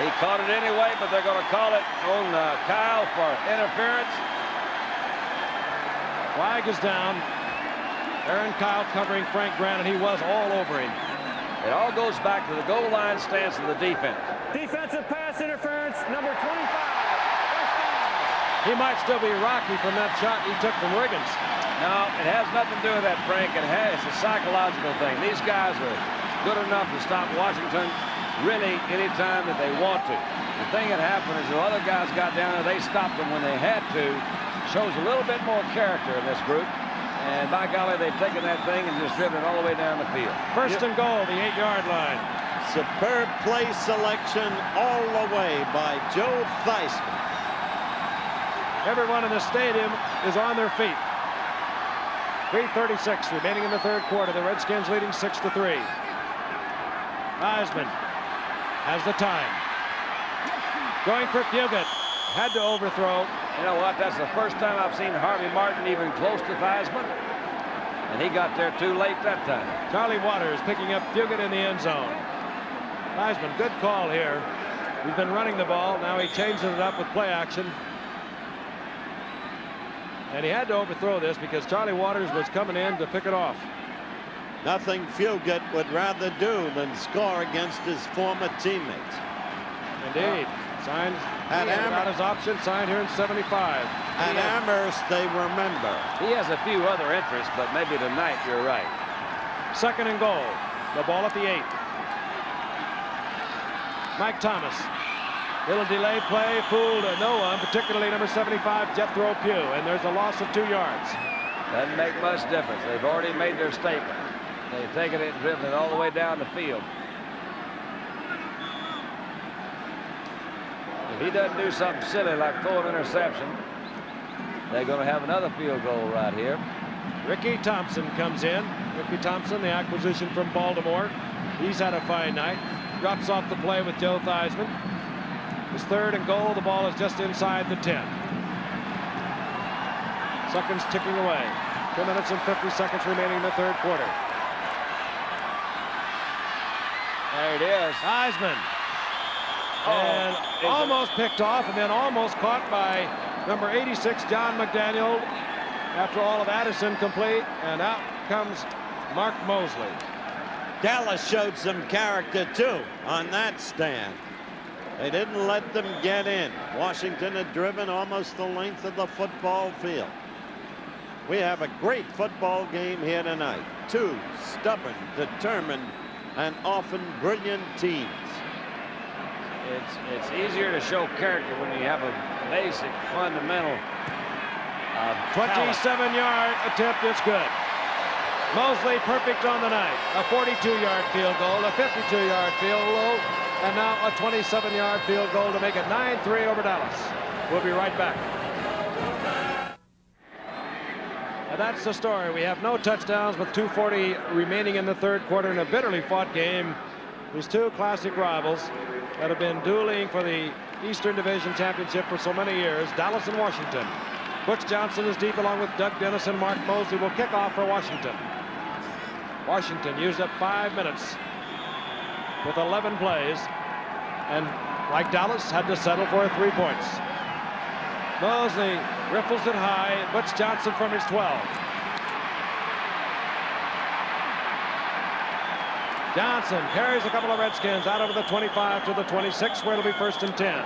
He caught it anyway, but they're going to call it on Kyle for interference. Flag is down. Aaron Kyle covering Frank Grant, and he was all over him. It all goes back to the goal line stance of the defense. Defensive pass interference, number 25. He might still be rocky from that shot he took from Riggins. No, it has nothing to do with that, Frank. It's a psychological thing. These guys are good enough to stop Washington really anytime that they want to. The thing that happened is the other guys got down there, they stopped them when they had to. Shows a little bit more character in this group. And by golly, they've taken that thing and just driven it all the way down the field. 1st and goal, the 8-yard line. Superb play selection all the way by Joe Theismann. Everyone in the stadium is on their feet. 3:36 remaining in the 3rd quarter. The Redskins leading 6-3. Theismann has the time. Going for Fugit. Had to overthrow. You know what? That's the first time I've seen Harvey Martin even close to Theismann. And he got there too late that time. Charlie Waters picking up Fugit in the end zone. Theismann, good call here. He's been running the ball. Now he changes it up with play action. And he had to overthrow this because Charlie Waters was coming in to pick it off. Nothing Fugit would rather do than score against his former teammates. Indeed. Signed out his option, signed here in 75. At Amherst, they remember. He has a few other interests, but maybe tonight you're right. 2nd and goal. The ball at the 8. Mike Thomas. Little delay play, fooled no one, particularly number 75, Jethro Pugh, and there's a loss of 2 yards. Doesn't make much difference. They've already made their statement. They've taken it and driven it all the way down the field. If he doesn't do something silly like throw an interception, they're going to have another field goal right here. Ricky Thompson comes in. Ricky Thompson, the acquisition from Baltimore. He's had a fine night. Drops off the play with Joe Theismann. His 3rd and goal. The ball is just inside the 10. Seconds ticking away. 2 minutes and 50 seconds remaining in the 3rd quarter. There it is. Theismann. And almost picked off and then almost caught by number 86, John McDaniel. After all of Addison complete, and out comes Mark Mosley. Dallas showed some character, too, on that stand. They didn't let them get in. Washington had driven almost the length of the football field. We have a great football game here tonight. 2 stubborn, determined, and often brilliant teams. It's easier to show character when you have a basic, fundamental 27-yard attempt. It's good. Mosley perfect on the night. A 42-yard field goal, a 52-yard field goal, and now a 27-yard field goal to make it 9-3 over Dallas. We'll be right back. And that's the story. We have no touchdowns with 2:40 remaining in the 3rd quarter in a bitterly fought game. These 2 classic rivals that have been dueling for the Eastern Division Championship for so many years, Dallas and Washington. Butch Johnson is deep along with Doug Dennis, and Mark Mosley will kick off for Washington. Washington used up 5 minutes with 11 plays, and like Dallas, had to settle for 3 points. Mosley riffles it high. Butch Johnson from his 12. Johnson carries a couple of Redskins out over the 25 to the 26, where it'll be 1st and 10.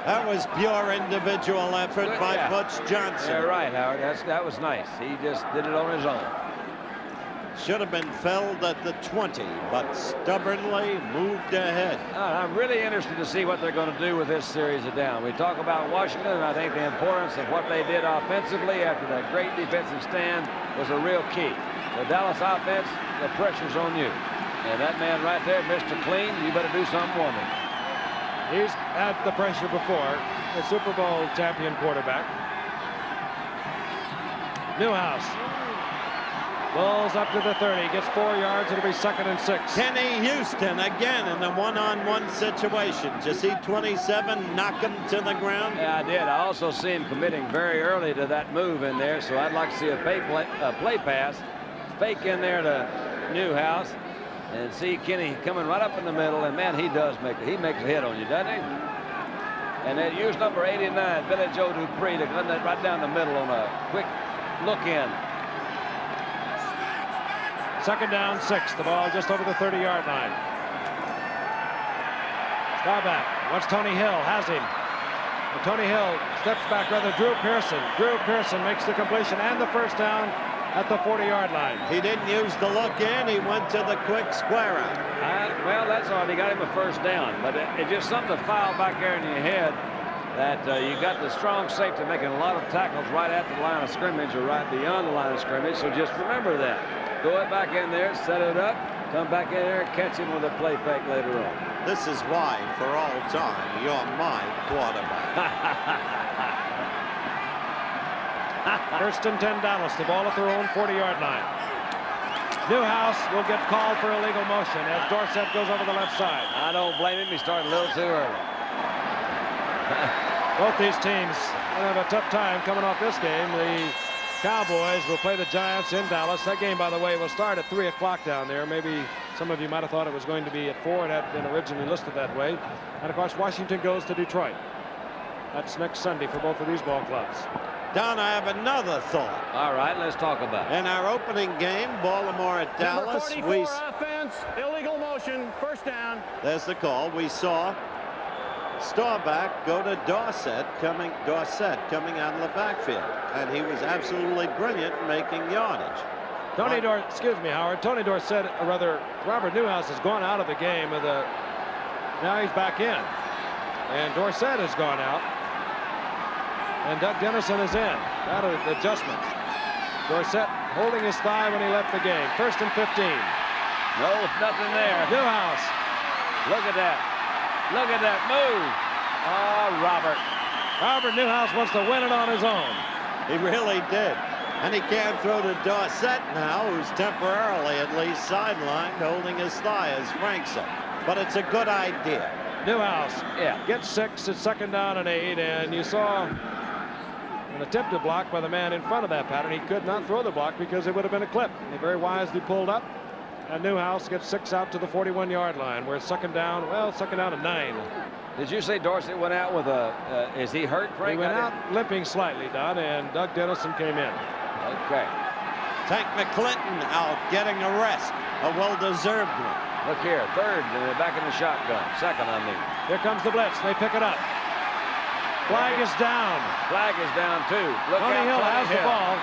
That was pure individual effort by Butch Johnson. You're right, Howard. That was nice. He just did it on his own. Should have been felled at the 20, but stubbornly moved ahead. I'm really interested to see what they're going to do with this series of down. We talk about Washington, and I think the importance of what they did offensively after that great defensive stand was a real key. The Dallas offense, the pressure's on you. And that man right there, Mr. Clean, you better do something for me. He's had the pressure before. The Super Bowl champion quarterback. Newhouse. Bulls up to the 30, gets 4 yards. It'll be 2nd and 6. Kenny Houston again in the one-on-one situation. Did you see 27 knock him to the ground? Yeah, I did. I also see him committing very early to that move in there, so I'd like to see a play pass, fake in there to Newhouse, and see Kenny coming right up in the middle, and man, he makes a hit on you, doesn't he? And then use number 89, Billy Joe Dupree, to run that right down the middle on a quick look in. 2nd down, 6. The ball just over the 30-yard line. Starback wants Tony Hill, has him. And Tony Hill steps back, rather Drew Pearson. Drew Pearson makes the completion and the first down at the 40-yard line. He didn't use the look in. He went to the quick square out. Well, that's all. He got him a first down, but it's just something to file back there in your head that you got the strong safety making a lot of tackles right at the line of scrimmage or right beyond the line of scrimmage, so just remember that. Go it back in there, set it up, come back in there, catch him with a play fake later on. This is why, for all time, you're my quarterback. 1st and 10 Dallas. The ball at their own 40-yard line. Newhouse will get called for illegal motion as Dorsett goes over the left side. I don't blame him. He started a little too early. Both these teams will have a tough time coming off this game. The Cowboys will play the Giants in Dallas. That game, by the way, will start at 3 o'clock down there. Maybe some of you might have thought it was going to be at 4. It had been originally listed that way. And, of course, Washington goes to Detroit. That's next Sunday for both of these ball clubs. Don, I have another thought. All right, let's talk about it. In our opening game, Baltimore at Dallas, Number 44 offense, illegal motion, first down. There's the call. We saw Starback go to Dorsett coming out of the backfield, and he was absolutely brilliant making yardage. Tony Dorsett, or rather Robert Newhouse, has gone out of the game. Now he's back in, and Dorsett has gone out, and Doug Dennison is in. That is the adjustment. Dorsett holding his thigh when he left the game. 1st and 15. No, nothing there. Newhouse. Look at that. Look at that move. Oh, Robert Newhouse wants to win it on his own. He really did. And he can't throw to Dorsett now, who's temporarily at least sidelined, holding his thigh as Frankson. But it's a good idea. Newhouse Yeah. gets 6. It's 2nd down and 8. And you saw an attempted block by the man in front of that pattern. He could not throw the block because it would have been a clip. He very wisely pulled up. And Newhouse gets 6 out to the 41-yard line. We're 2nd down and 9. Did you say Dorsett went out with is he hurt, Frank? He went out limping slightly, Don, and Doug Dennison came in. Okay. Tank McClinton out getting a rest, a well-deserved one. Look here, 3rd, and they're back in the shotgun. 2nd, I mean. Here comes the blitz. They pick it up. Flag is down. Flag is down, too. Look Tony out, Hill Tony has the Hill. ball.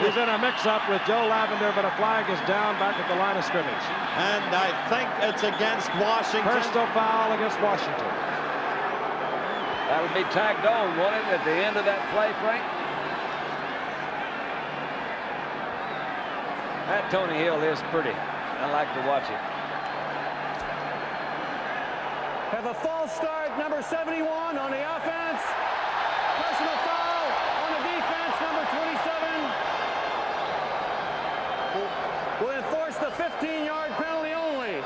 He's in a mix-up with Joe Lavender, but a flag is down back at the line of scrimmage. And I think it's against Washington. Personal foul against Washington. That would be tagged on, wouldn't it, at the end of that play, Frank? That Tony Hill is pretty. I like to watch it. Have a false start, number 71 on the offense. Personal foul on the defense, number 27. Will enforce the 15-yard penalty only.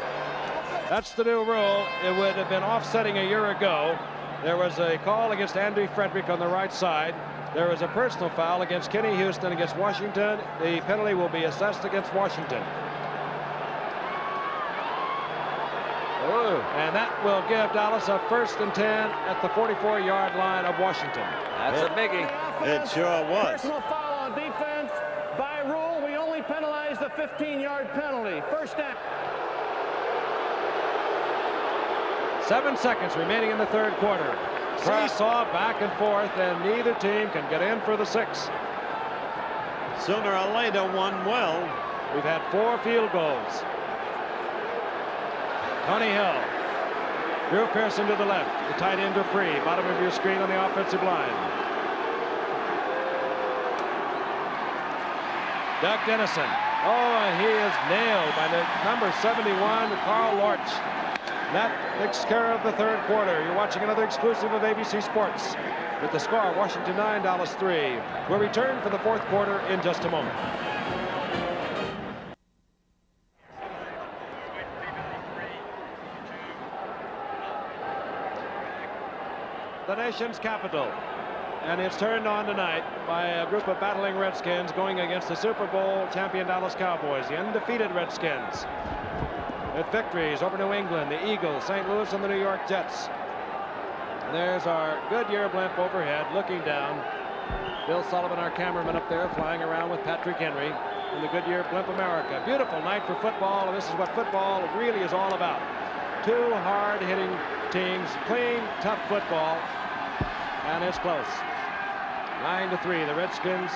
That's the new rule. It would have been offsetting a year ago. There was a call against Andy Frederick on the right side. There was a personal foul against Kenny Houston against Washington. The penalty will be assessed against Washington. Ooh. And that will give Dallas a 1st and 10 at the 44-yard line of Washington. That's a biggie. It sure was. Personal foul on defense. By rule, we only penalize the 15-yard penalty. First down. 7 seconds remaining in the 3rd quarter. Seesaw back and forth, and neither team can get in for the 6. Sooner or later, one will. We've had 4 field goals. Tony Hill. Drew Pearson to the left. The tight end Dupree. Bottom of your screen on the offensive line. Doug Dennison. Oh, and he is nailed by the number 71, Carl Lorch. That takes care of the third quarter. You're watching another exclusive of ABC Sports. With the score, Washington 9, Dallas 3. We'll return for the fourth quarter in just a moment. The nation's capital. And it's turned on tonight by a group of battling Redskins going against the Super Bowl champion Dallas Cowboys, the undefeated Redskins. With victories over New England, the Eagles, St. Louis, and the New York Jets. There's our Goodyear blimp overhead looking down. Bill Sullivan, our cameraman up there, flying around with Patrick Henry in the Goodyear blimp America. Beautiful night for football, and this is what football really is all about. 2 hard-hitting teams, clean, tough football, and it's close. 9-3, the Redskins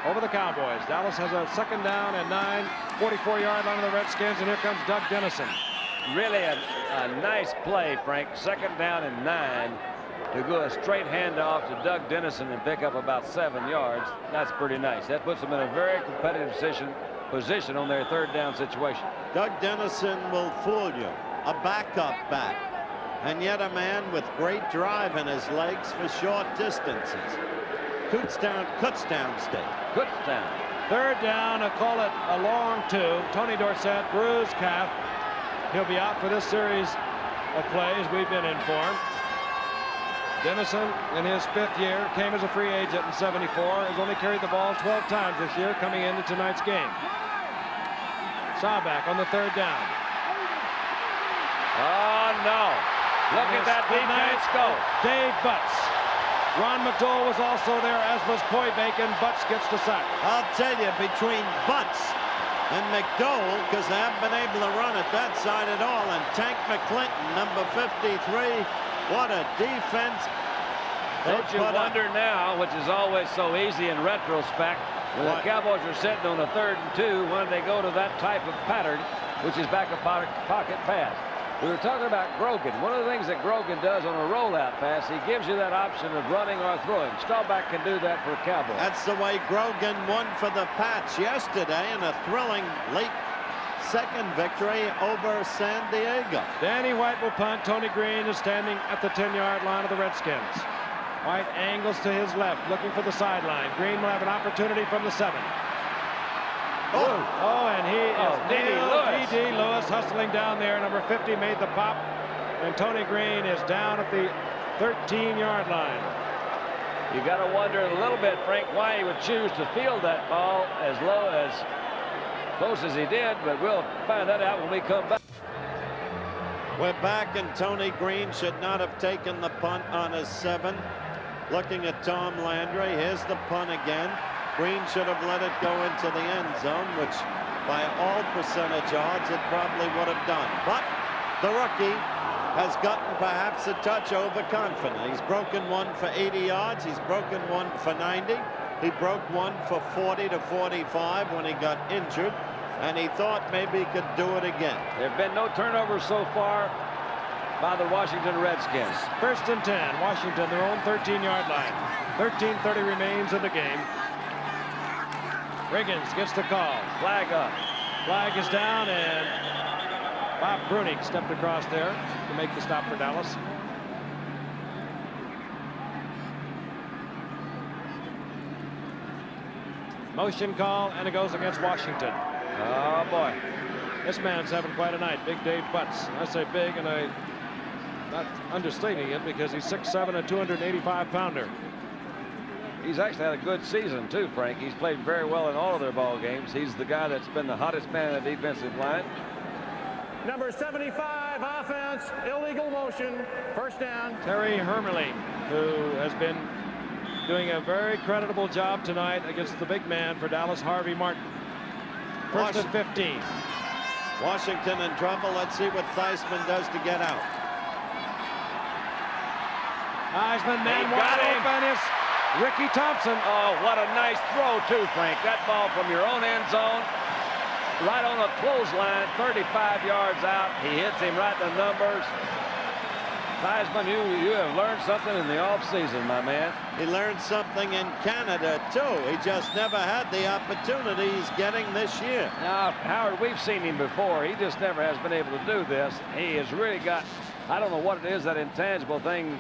over the Cowboys. Dallas has a second down and 9, 44-yard line of the Redskins, and here comes Doug Dennison. Really a nice play, Frank. Second down and 9 to go a straight handoff to Doug Dennison and pick up about 7 yards. That's pretty nice. That puts them in a very competitive position on their third down situation. Doug Dennison will fool you. A backup back. And yet a man with great drive in his legs for short distances. Kutztown State. Kutztown. Third down, I call it a long 2. Tony Dorsett, bruised calf. He'll be out for this series of plays, we've been informed. Dennison, in his 5th year, came as a free agent in '74, has only carried the ball 12 times this year, coming into tonight's game. Sauback on the third down. Oh, no. Look at that defense go. Dave Butts. Ron McDowell was also there, as was Coy Bacon. Butts gets the sack. I'll tell you, between Butts and McDowell, because they haven't been able to run at that side at all, and Tank McClinton, number 53, what a defense. Don't you wonder now, which is always so easy in retrospect, when the Cowboys are sitting on a 3rd and 2, when they go to that type of pattern, which is back a pocket pass. We were talking about Grogan. One of the things that Grogan does on a rollout pass, he gives you that option of running or throwing. Staubach can do that for Cowboys. That's the way Grogan won for the Pats yesterday in a thrilling late second victory over San Diego. Danny White will punt. Tony Green is standing at the 10-yard line of the Redskins. White angles to his left, looking for the sideline. Green will have an opportunity from the 7. Oh, and he is nailed. D.D. Lewis hustling down there. Number 50 made the pop, and Tony Green is down at the 13-yard line. You got to wonder a little bit, Frank, why he would choose to field that ball as close as he did, but we'll find that out when we come back. We're back, and Tony Green should not have taken the punt on his 7. Looking at Tom Landry, here's the punt again. Green should have let it go into the end zone, which by all percentage odds it probably would have done. But the rookie has gotten perhaps a touch overconfident. He's broken one for 80 yards. He's broken one for 90. He broke one for 40 to 45 when he got injured, and he thought maybe he could do it again. There have been no turnovers so far by the Washington Redskins. 1st and 10, Washington, their own 13-yard line. 13:30 remains in the game. Riggins gets the call. Flag up. Flag is down, and Bob Brunig stepped across there to make the stop for Dallas. Motion call, and it goes against Washington. Oh, boy. This man's having quite a night. Big Dave Butts. I say big, and I'm not understating it because he's 6'7", a 285-pounder. He's actually had a good season, too, Frank. He's played very well in all of their ball games. He's the guy that's been the hottest man in the defensive line. Number 75, offense, illegal motion, 1st down. Terry Hermeling, who has been doing a very creditable job tonight against the big man for Dallas, Harvey Martin. 1st and 15. Washington in trouble. Let's see what Theismann does to get out. Theismann, man wide open is Ricky Thompson. Oh, what a nice throw, too, Frank. That ball from your own end zone. right on a clothesline, 35 yards out. He hits him right in the numbers. Theismann, you have learned something in the offseason, my man. He learned something in Canada, too. He just never had the opportunity he's getting this year. Now, Howard, we've seen him before. He just never has been able to do this. He has really got, I don't know what it is, that intangible thing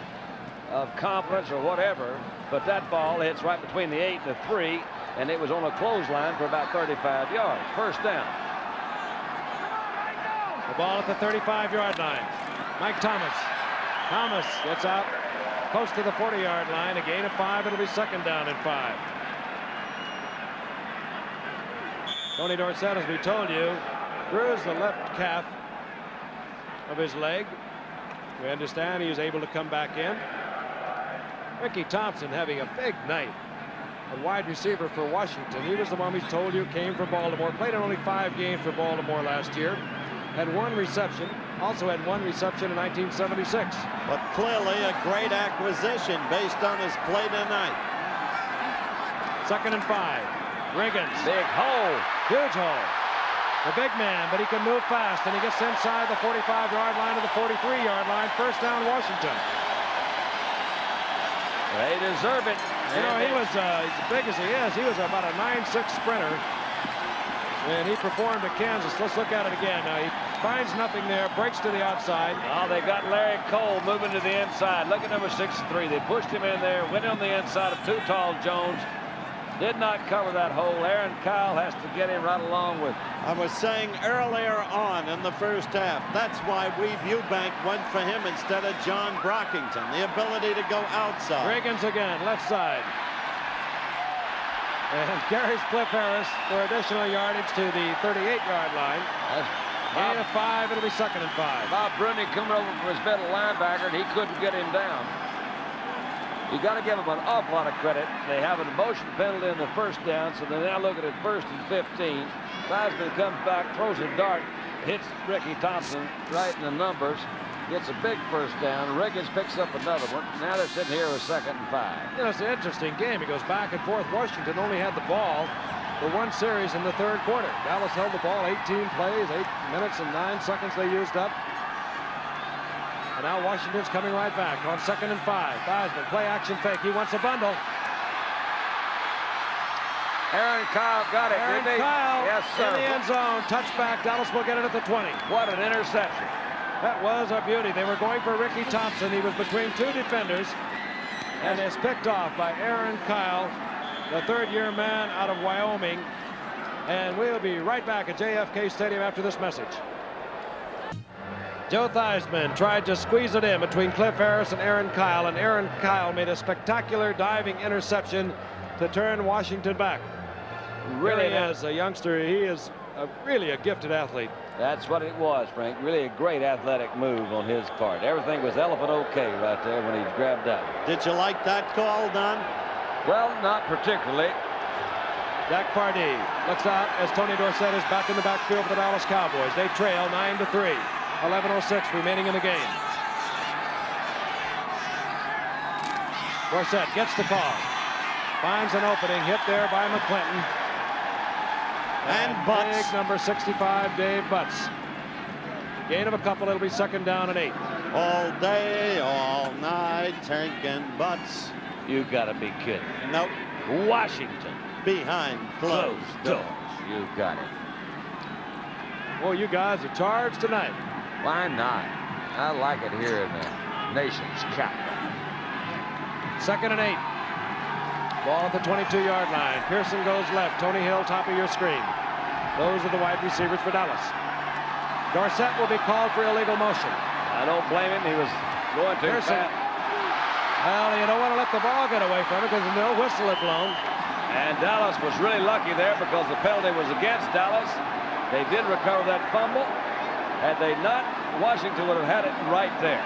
of confidence or whatever, but that ball hits right between the 8 and the 3, and it was on a clothesline for about 35 yards. First down. The ball at the 35-yard line. Mike Thomas. Thomas gets out close to the 40-yard line. A gain of 5. It'll be second down and 5. Tony Dorsett, as we told you, bruised the left calf of his leg. We understand he was able to come back in. Ricky Thompson having a big night. A wide receiver for Washington. He was the one we told you came from Baltimore. Played in only 5 games for Baltimore last year. Had 1 reception. Also had 1 reception in 1976. But clearly a great acquisition based on his play tonight. Second and 5. Riggins. Big hole. Huge hole. The big man, but he can move fast, and he gets inside the 45-yard line to the 43-yard line. First down, Washington. They deserve it. You know, he was as big as he is. He was about a 9'6" sprinter. And he performed at Kansas. Let's look at it again. Now he finds nothing there, breaks to the outside. Oh, they got Larry Cole moving to the inside. Look at number 63. They pushed him in there, went on the inside of too tall Jones. Did not cover that hole. Aaron Kyle has to get him right along with. I was saying earlier on in the first half, that's why Reeve Eubank went for him instead of John Brockington. The ability to go outside. Riggins again, left side. And carries Cliff Harris for additional yardage to the 38-yard line. Gain of 5, it'll be second and 5. Bob Bruni coming over from his middle linebacker, and he couldn't get him down. You got to give him an awful lot of credit. They have a motion penalty in the first down, so they're now looking at 1st and 15. Theismann comes back, throws a dart, hits Ricky Thompson right in the numbers. Gets a big first down. Riggins picks up another one. Now they're sitting here with 2nd and 5. You know, it's an interesting game. It goes back and forth. Washington only had the ball for 1 series in the 3rd quarter. Dallas held the ball 18 plays, 8 minutes and 9 seconds they used up. And now Washington's coming right back on 2nd and 5. Theismann, play action fake. He wants a bundle. Aaron Kyle got it, Aaron didn't he? Kyle Yes, sir. in the end zone. Touchback. Dallas will get it at the 20. What an interception. That was a beauty. They were going for Ricky Thompson. He was between 2 defenders. And is picked off by Aaron Kyle, the 3rd-year man out of Wyoming. And we'll be right back at JFK Stadium after this message. Joe Theismann tried to squeeze it in between Cliff Harris and Aaron Kyle made a spectacular diving interception to turn Washington back. Really, as a youngster, he is really a gifted athlete. That's what it was, Frank. Really a great athletic move on his part. Everything was elephant okay right there when he grabbed out. Did you like that call, Don? Well, not particularly. Jack Pardee looks out as Tony Dorsett is back in the backfield for the Dallas Cowboys. They trail 9-3. 11:06 remaining in the game. Dorsett gets the call. Finds an opening, hit there by McClinton. And Butts. Big number 65, Dave Butts. Gain of a couple, it'll be 2nd down and 8. All day, all night, tanking Butts. You gotta be kidding. Nope. Washington. Behind closed doors. You got it. Well, you guys are charged tonight. Why not? I like it here in the nation's capital. 2nd and 8. Ball at the 22-yard line. Pearson goes left. Tony Hill, top of your screen. Those are the wide receivers for Dallas. Dorsett will be called for illegal motion. I don't blame him. He was going too Pearson. fast. Well, you don't want to let the ball get away from it because no whistle had blown. And Dallas was really lucky there because the penalty was against Dallas. They did recover that fumble. Had they not, Washington would have had it right there.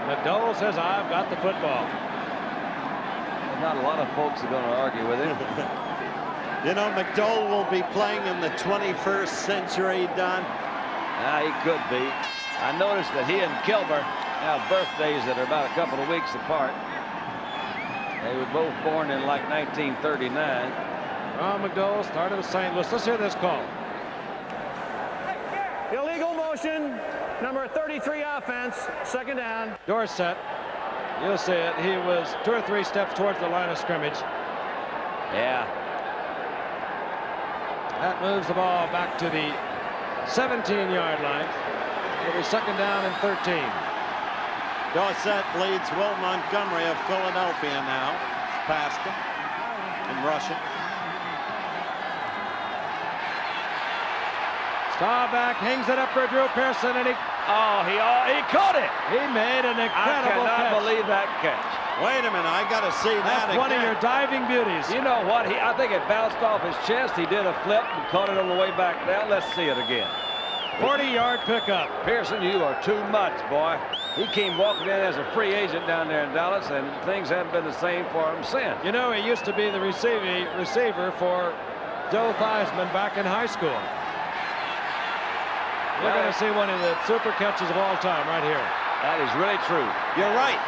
McDowell says, I've got the football. Not a lot of folks are going to argue with him. You know, McDowell will be playing in the 21st century, Don. He could be. I noticed that he and Kilmer have birthdays that are about a couple of weeks apart. They were both born in like 1939. Ron McDowell started with St. Louis. Let's hear this call. Illegal motion, number 33 offense, second down. Dorsett, you'll see it. He was 2 or 3 steps towards the line of scrimmage. Yeah. That moves the ball back to the 17-yard line. It'll be second down and 13. Dorsett leads Will Montgomery of Philadelphia now. Past him in rushing. Staubach hangs it up for Drew Pearson, and he caught it. He made an incredible I cannot catch. believe that catch. Wait a minute, I got to see that That's again. one of your diving beauties. You know what? I think it bounced off his chest. He did a flip and caught it on the way back down. Let's see it again. 40-yard pickup. Pearson, you are too much, boy. He came walking in as a free agent down there in Dallas, and things haven't been the same for him since. You know, he used to be the receiver for Joe Theismann back in high school. We're going to see one of the super catches of all time right here. That is really true. You're right.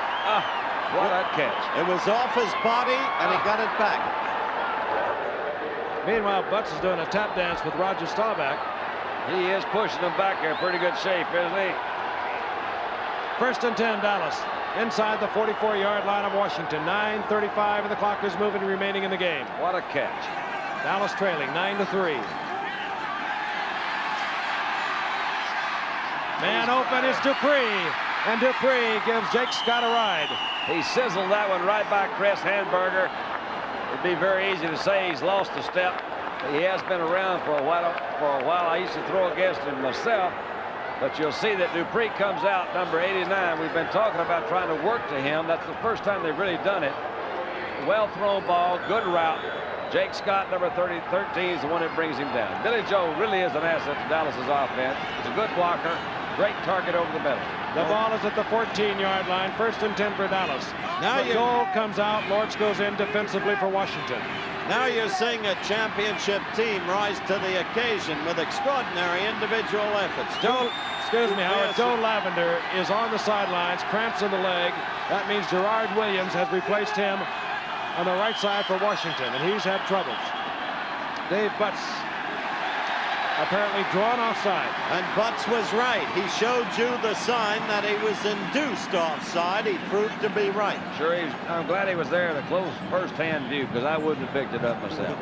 What a catch. It was off his body, and he got it back. Meanwhile, Butts is doing a tap dance with Roger Staubach. He is pushing them back here. Pretty good shape, isn't he? First and 10, Dallas. Inside the 44-yard line of Washington. 9:35, and the clock is moving, remaining in the game. What a catch. Dallas trailing 9-3. Man open is Dupree, and Dupree gives Jake Scott a ride. He sizzled that one right by Chris Hamburger. It'd be very easy to say he's lost a step. He has been around for a while. I used to throw against him myself. But you'll see that Dupree comes out, number 89. We've been talking about trying to work to him. That's the first time they've really done it. Well-thrown ball, good route. Jake Scott, number 13, is the one that brings him down. Billy Joe really is an asset to Dallas's offense. He's a good blocker. Great target over the middle. The ball is at the 14-yard line. First and 10 for Dallas. Now Joel comes out. Lortz goes in defensively for Washington. Now you're seeing a championship team rise to the occasion with extraordinary individual efforts. Excuse me, Howard. Joe Lavender is on the sidelines, cramps in the leg. That means Gerard Williams has replaced him on the right side for Washington, and he's had troubles. Dave Butts apparently drawn offside. And Butts was right. He showed you the sign that he was induced offside. He proved to be right. Sure, I'm glad he was there at a close first-hand view, because I wouldn't have picked it up myself.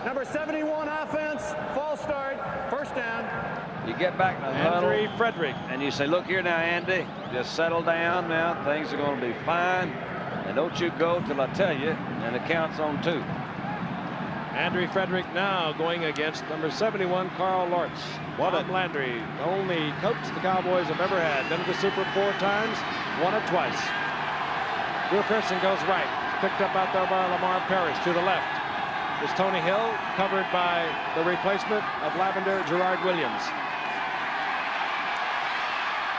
Number 71 offense, false start, first down. You get back in the huddle, Andre Frederick. and you say, look here now, Andy, just settle down now. Things are going to be fine. And don't you go till I tell you, and the count's on 2. Andre Frederick now going against number 71, Carl Lortz. Tom Landry, the only coach the Cowboys have ever had. Been to the Super 4 times, won it twice. Drew Pearson goes right. Picked up out there by Lamar Parrish. To the left is Tony Hill, covered by the replacement of Lavender, Gerard Williams.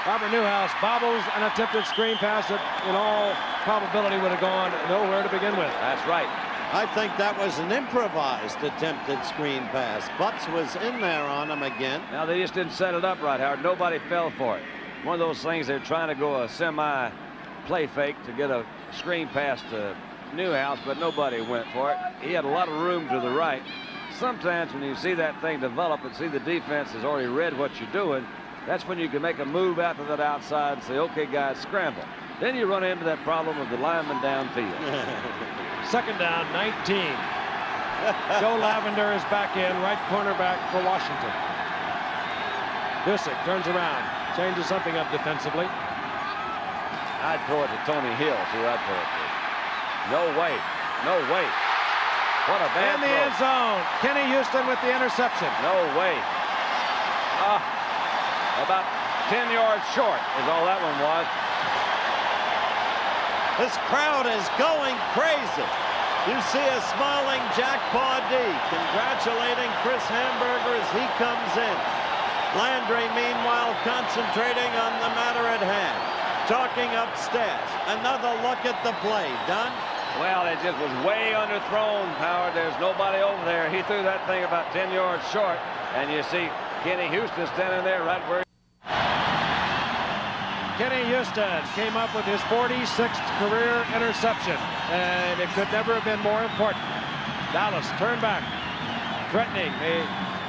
Robert Newhouse bobbles an attempted screen pass that in all probability would have gone nowhere to begin with. That's right. I think that was an improvised attempted screen pass. Butts was in there on him again. Now, they just didn't set it up right, Howard. Nobody fell for it. One of those things, they're trying to go a semi-play fake to get a screen pass to Newhouse, but nobody went for it. He had a lot of room to the right. Sometimes when you see that thing develop and see the defense has already read what you're doing, that's when you can make a move out to that outside and say, okay, guys, scramble. Then you run into that problem of the lineman downfield. Second down, 19. Joe Lavender is back in, right cornerback for Washington. Disick turns around, changes something up defensively. I'd throw it to Tony Hill, see what I'd throw it to. No way. No way. What a bad In the end zone, Kenny Houston with the interception. No way. About 10 yards short is all that one was. This crowd is going crazy. You see a smiling Jack Pardee congratulating Chris Hamburger as he comes in. Landry, meanwhile, concentrating on the matter at hand. Talking upstairs. Another look at the play. Done? Well, it just was way underthrown, Howard. There's nobody over there. He threw that thing about 10 yards short. And you see Kenny Houston standing there right where Kenny Houston came up with his 46th career interception, and it could never have been more important. Dallas turned back, threatening.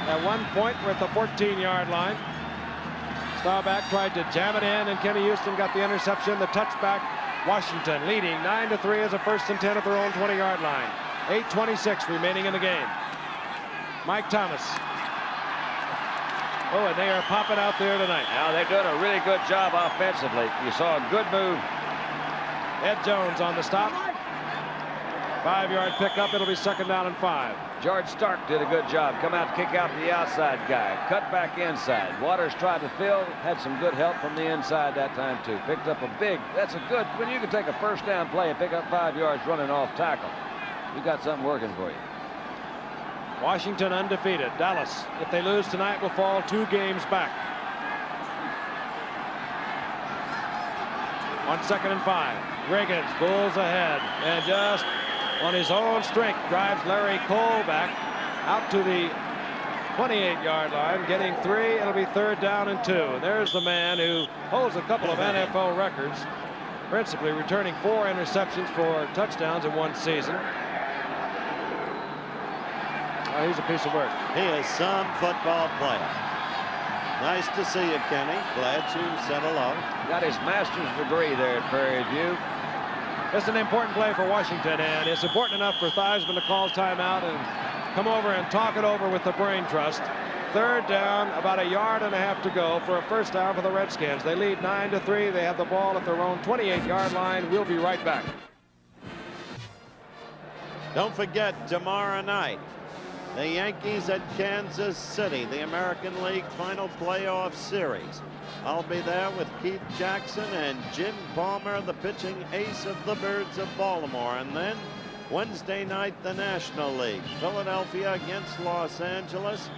At one point, we're at the 14-yard line. Staubach tried to jam it in, and Kenny Houston got the interception. The touchback, Washington leading 9-3 as a 1st and 10 at their own 20-yard line. 8:26 remaining in the game. Mike Thomas. Oh, and they are popping out there tonight. Now they're doing a really good job offensively. You saw a good move. Ed Jones on the stop. 5-yard pickup. It'll be 2nd down and 5. George Stark did a good job. Come out, kick out the outside guy. Cut back inside. Waters tried to fill. Had some good help from the inside that time, too. Picked up a big. That's a good. When you can take a 1st down play and pick up 5 yards running off tackle, you got something working for you. Washington undefeated. Dallas, if they lose tonight, will fall 2 games back. On 2nd and 5. Riggins pulls ahead and just on his own strength drives Larry Cole back out to the 28-yard line, getting 3. It'll be 3rd down and 2. And there's the man who holds a couple of NFL records, principally returning 4 interceptions for touchdowns in one season. Oh, he's a piece of work. He is some football player. Nice to see you, Kenny. Glad you said hello. Got his master's degree there at Prairie View. It's an important play for Washington, and it's important enough for Theismann to call timeout and come over and talk it over with the Brain Trust. 3rd down, about 1.5 yards to go for a 1st down for the Redskins. They lead 9-3. They have the ball at their own 28-yard line. We'll be right back. Don't forget, tomorrow night, the Yankees at Kansas City, the American League Final Playoff Series. I'll be there with Keith Jackson and Jim Palmer, the pitching ace of the Birds of Baltimore. And then Wednesday night, the National League, Philadelphia against Los Angeles.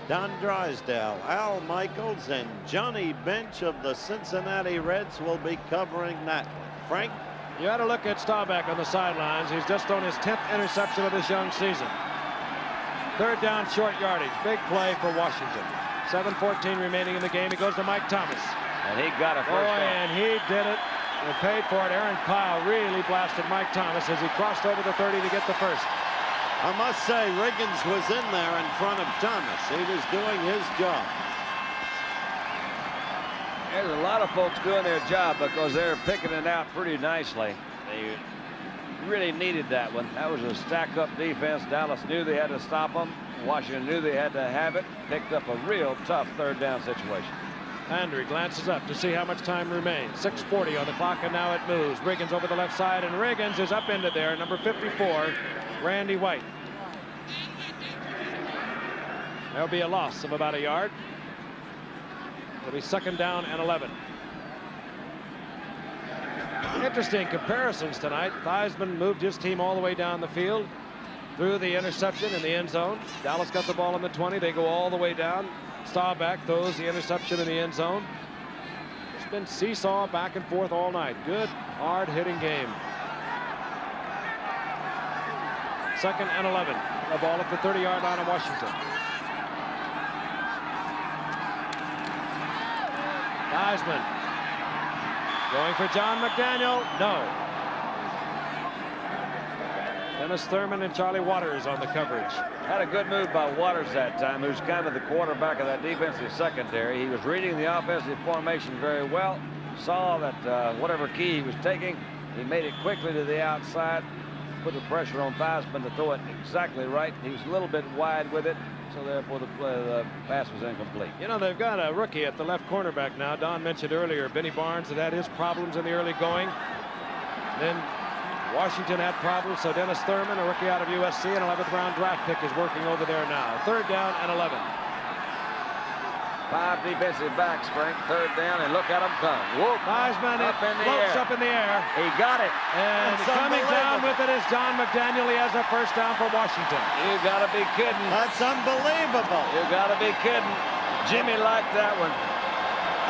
Don Drysdale, Al Michaels, and Johnny Bench of the Cincinnati Reds will be covering that one. Frank? You had to look at Staubach on the sidelines. He's just on his 10th interception of this young season. 3rd down, short yardage. Big play for Washington. 7:14 remaining in the game. He goes to Mike Thomas. And he got a 1st down. And he did it and paid for it. Aaron Kyle really blasted Mike Thomas as he crossed over the 30 to get the 1st. I must say, Riggins was in there in front of Thomas. He was doing his job. There's a lot of folks doing their job because they're picking it out pretty nicely. They really needed that one. That was a stack-up defense. Dallas knew they had to stop them. Washington knew they had to have it. Picked up a real tough 3rd down situation. Andre glances up to see how much time remains. 6:40 on the clock, and now it moves. Riggins over the left side, and Riggins is up into there. Number 54, Randy White. There'll be a loss of about 1 yard. It'll be 2nd down and 11. Interesting comparisons tonight. Theismann moved his team all the way down the field, threw the interception in the end zone. Dallas got the ball in the 20. They go all the way down. Staubach throws the interception in the end zone. It's been seesaw back and forth all night. Good, hard-hitting game. 2nd and 11. The ball at the 30-yard line of Washington. Theismann going for John McDaniel. No. Dennis Thurman and Charlie Waters on the coverage. Had a good move by Waters that time, who's kind of the quarterback of that defensive secondary. He was reading the offensive formation very well. Saw that whatever key he was taking, he made it quickly to the outside. Put the pressure on Theismann to throw it exactly right. He was a little bit wide with it, so therefore the pass was incomplete. You know, they've got a rookie at the left cornerback now. Don mentioned earlier, Benny Barnes had his problems in the early going. Then Washington had problems, so Dennis Thurman, a rookie out of USC, an 11th round draft pick, is working over there now. 3rd down and 11. 5 defensive backs, Frank. 3rd down, and look at him come. Whoop. Theismann floats up in the air. He got it. And coming down with it is John McDaniel. He has a 1st down for Washington. You got to be kidding. That's unbelievable. You got to be kidding. Jimmy liked that one.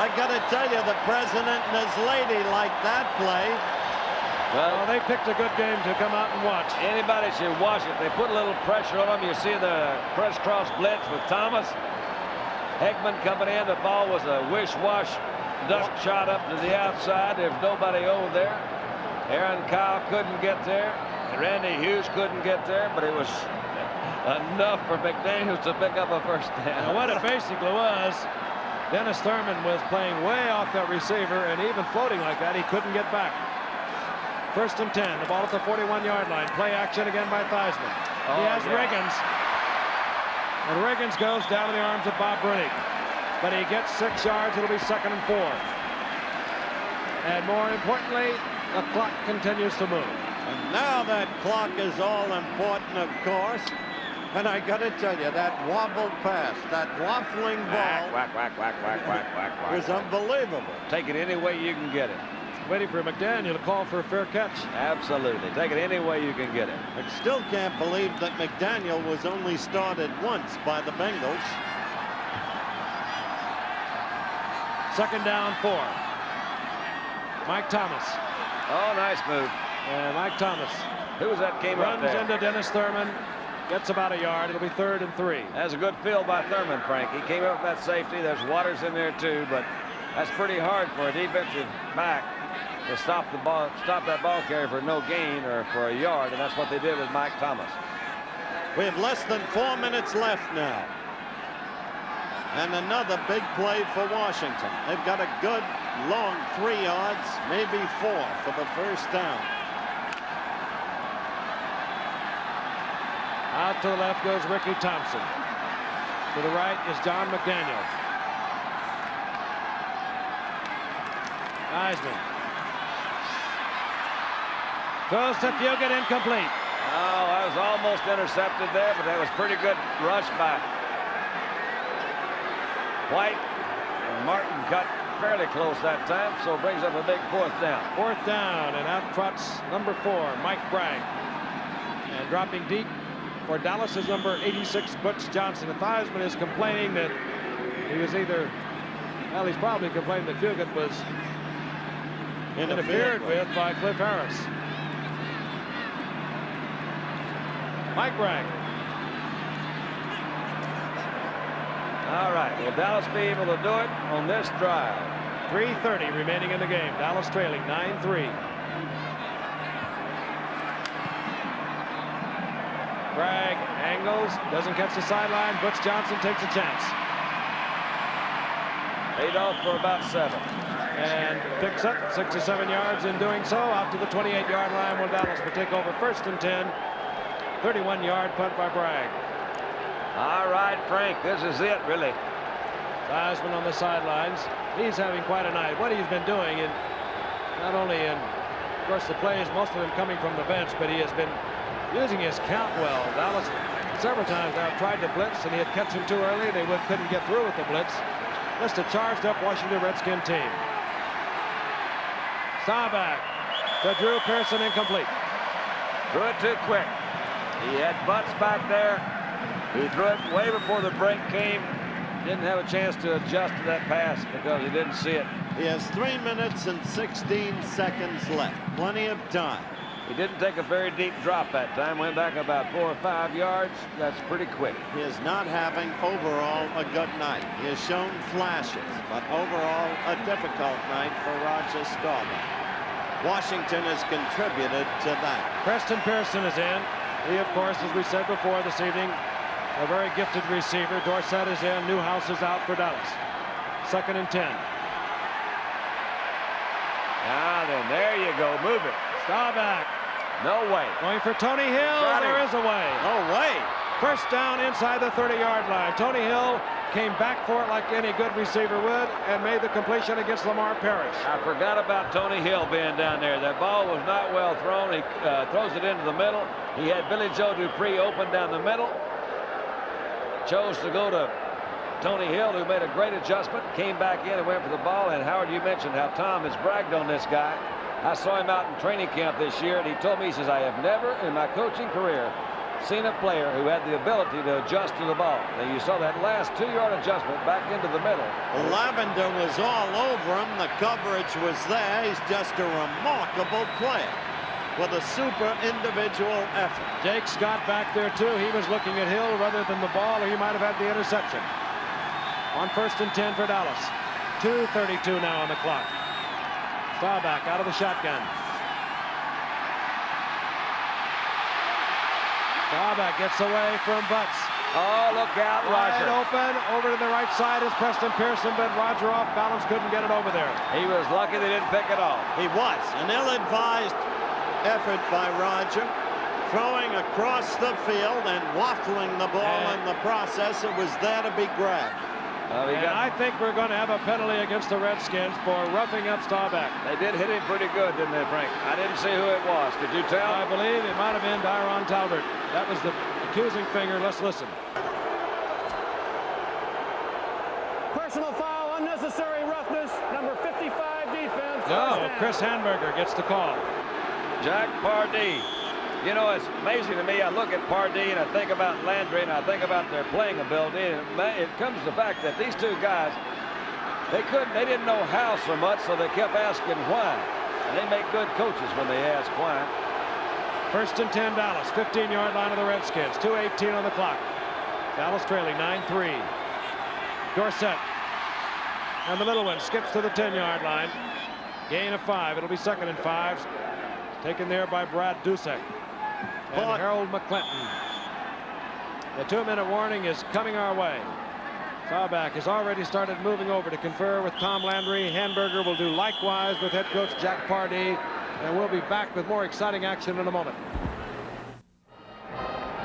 I got to tell you, the president and his lady liked that play. Well, they picked a good game to come out and watch. Anybody should watch it. They put a little pressure on them. You see the crisscross blitz with Thomas. Heckman coming in. The ball was a wish-wash duck shot up to the outside. There's nobody over there. Aaron Kyle couldn't get there. Randy Hughes couldn't get there, but it was enough for McDaniels to pick up a first down. Now what it basically was, Dennis Thurman was playing way off that receiver, and even floating like that, he couldn't get back. 1st and 10. The ball at the 41-yard line. Play action again by Theismann. He has Riggins. And Riggins goes down in the arms of Bob Brunig. But he gets 6 yards. It'll be 2nd and 4. And more importantly, the clock continues to move. And now that clock is all important, of course. And I got to tell you, that wobble pass, that waffling ball was unbelievable. Take it any way you can get it. Waiting for McDaniel to call for a fair catch. Absolutely. Take it any way you can get it. I still can't believe that McDaniel was only started once by the Bengals. 2nd down 4. Mike Thomas. Oh, nice move. And Mike Thomas. Who was that came up Runs there? into Dennis Thurman. Gets about a yard. It'll be 3rd and 3. That's a good field by Thurman, Frank. He came up with that safety. There's Waters in there too, but that's pretty hard for a defensive back to stop that ball carrier for no gain or for a yard, and that's what they did with Mike Thomas. We have less than 4 minutes left now. And another big play for Washington. They've got a good long 3 yards, maybe 4 for the first down. Out to the left goes Ricky Thompson. To the right is John McDaniel. Theismann. Throws to Fugit, incomplete. Oh, that was almost intercepted there, but that was pretty good rush by White. And Martin cut fairly close that time, so it brings up a big 4th down. 4th down, and out trots number 4, Mike Bragg. And dropping deep for Dallas is number 86, Butch Johnson. And Theismann is complaining that he was either, well, he's probably complaining that Fugit was interfered with by Cliff Harris. Mike Bragg. All right, will Dallas be able to do it on this drive? 3:30 remaining in the game. Dallas trailing 9-3. Bragg angles, doesn't catch the sideline. Butch Johnson takes a chance. Paid off for about 7. And picks up 6 or 7 yards in doing so. Out to the 28-yard line will Dallas will take over 1st and 10. 31-yard punt by Bragg. All right, Frank, this is it, really. Theismann on the sidelines. He's having quite a night. What he's been doing, and not only in, of course, the plays, most of them coming from the bench, but he has been using his count well. Dallas several times now tried to blitz, and he had catch him too early. They couldn't get through with the blitz. Just a charged up Washington Redskin team. Staubach to Drew Pearson, incomplete. Threw it too quick. He had Butts back there. He threw it way before the break came. Didn't have a chance to adjust to that pass because he didn't see it. He has 3 minutes and 16 seconds left. Plenty of time. He didn't take a very deep drop that time. Went back about 4 or 5 yards. That's pretty quick. He is not having overall a good night. He has shown flashes, but overall a difficult night for Roger Staubach. Washington has contributed to that. Preston Pearson is in. He, of course, as we said before this evening, a very gifted receiver. Dorsett is in. Newhouse is out for Dallas. 2nd and 10. Now then, there you go. Move it. Staubach. No way. Going for Tony Hill. There is a way. No way. First down inside the 30-yard line. Tony Hill came back for it like any good receiver would and made the completion against Lamar Parrish. I forgot about Tony Hill being down there. That ball was not well thrown. He throws it into the middle. He had Billy Joe Dupree open down the middle. Chose to go to Tony Hill, who made a great adjustment, came back in and went for the ball. And Howard, you mentioned how Tom has bragged on this guy. I saw him out in training camp this year, and he told me, he says, I have never in my coaching career seen a player who had the ability to adjust to the ball. And you saw that last 2-yard adjustment back into the middle. Lavender was all over him. The coverage was there. He's just a remarkable player with a super individual effort. Jake Scott back there too. He was looking at Hill rather than the ball, or he might have had the interception. On 1st and 10 for Dallas. 2:32 now on the clock. Staubach out of the shotgun. Staubach gets away from Butts. Oh, look out, Wide Roger. open. Over to the right side is Preston Pearson, but Roger off balance, couldn't get it over there. He was lucky they didn't pick it off. He was. An ill-advised effort by Roger, throwing across the field and waffling the ball in the process. It was there to be grabbed. And I think we're going to have a penalty against the Redskins for roughing up Staubach. They did hit him pretty good, didn't they, Frank? I didn't see who it was. Could you tell? I believe it might have been Dyron Talbert. That was the accusing finger. Let's listen. Personal foul, unnecessary roughness, number 55 defense. No, Chris Hamburger gets the call. Jack Pardee. You know, it's amazing to me. I look at Pardee and I think about Landry and I think about their playing ability. And it comes to the fact that these two guys, they didn't know how so much, so they kept asking why. And they make good coaches when they ask why. First and 10, Dallas. 15-yard line of the Redskins. 2:18 on the clock. Dallas trailing 9-3. Dorsett. And the little one skips to the 10-yard line. Gain of 5. It'll be 2nd and 5. Taken there by Brad Dusek and Harold McClinton. The 2-minute warning is coming our way. Staubach has already started moving over to confer with Tom Landry. Hamburger will do likewise with head coach Jack Pardee. And we'll be back with more exciting action in a moment.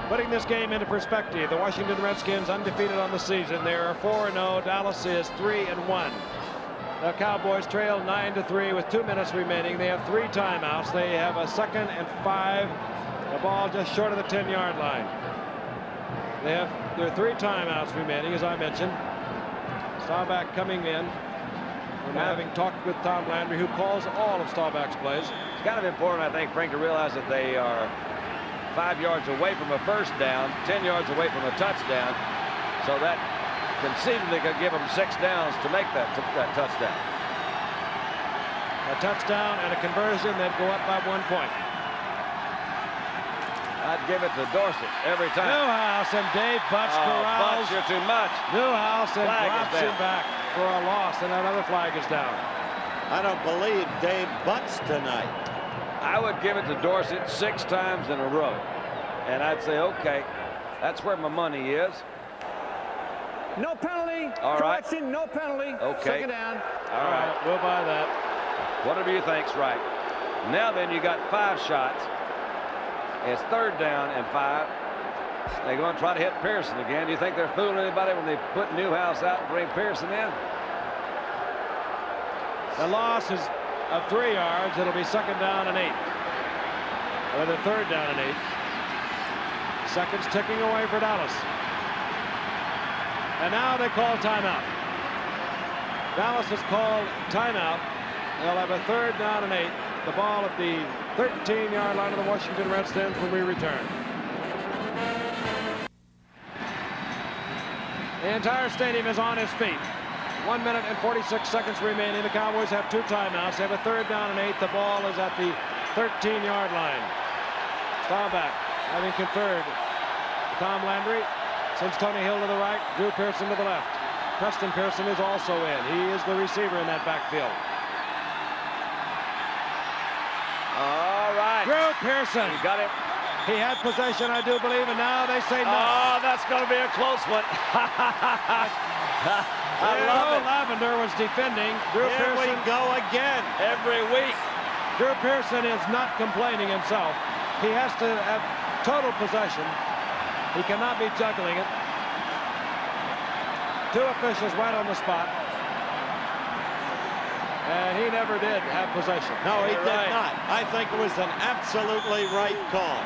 Putting this game into perspective, the Washington Redskins undefeated on the season. They are 4-0. Dallas is 3-1. The Cowboys trail 9-3 with 2 minutes remaining. They have 3 timeouts. They have a 2nd and 5. The ball just short of the 10-yard line. There are 3 timeouts remaining, as I mentioned. Staubach coming in. We're having talked with Tom Landry, who calls all of Staubach's plays. It's kind of important, I think, Frank, to realize that they are 5 yards away from a first down, 10 yards away from a touchdown. So that conceivably could give them 6 downs to make that touchdown. A touchdown and a conversion, they'd go up by 1 point. I'd give it to Dorsett every time. Newhouse and Dave Butts corrals. Butts, you're too much. Newhouse and Flag is drops down. him back for a loss, and another flag is down. I don't believe Dave Butts tonight. I would give it to Dorsett 6 times in a row. And I'd say, okay, that's where my money is. No penalty. All right. Correction, no penalty. Okay. 2nd down. All right. We'll buy that. Whatever you think's right. Now then, you got 5 shots. It's 3rd down and 5. They're going to try to hit Pearson again. Do you think they're fooling anybody when they put Newhouse out and bring Pearson in? The loss is of 3 yards. It'll be 2nd down and 8. Or the 3rd down and 8. Seconds ticking away for Dallas. And now they call timeout. Dallas has called timeout. They'll have a 3rd down and 8. The ball at the 13-yard line of the Washington Redskins when we return. The entire stadium is on its feet. 1 minute and 46 seconds remaining. The Cowboys have 2 timeouts. They have a 3rd down and 8. The ball is at the 13-yard line. Staubach having conferred with Tom Landry. Sends Tony Hill to the right, Drew Pearson to the left. Preston Pearson is also in. He is the receiver in that backfield. All right. Drew Pearson. You got it. He had possession, I do believe, and now they say no. Oh, that's going to be a close one. I love it. Lavender was defending. Drew Here we Pearson. go again. Every week. Drew Pearson is not complaining himself. He has to have total possession. He cannot be juggling it. 2 officials right on the spot. And he never did have possession. No, he You're did right. not. I think it was an absolutely right call.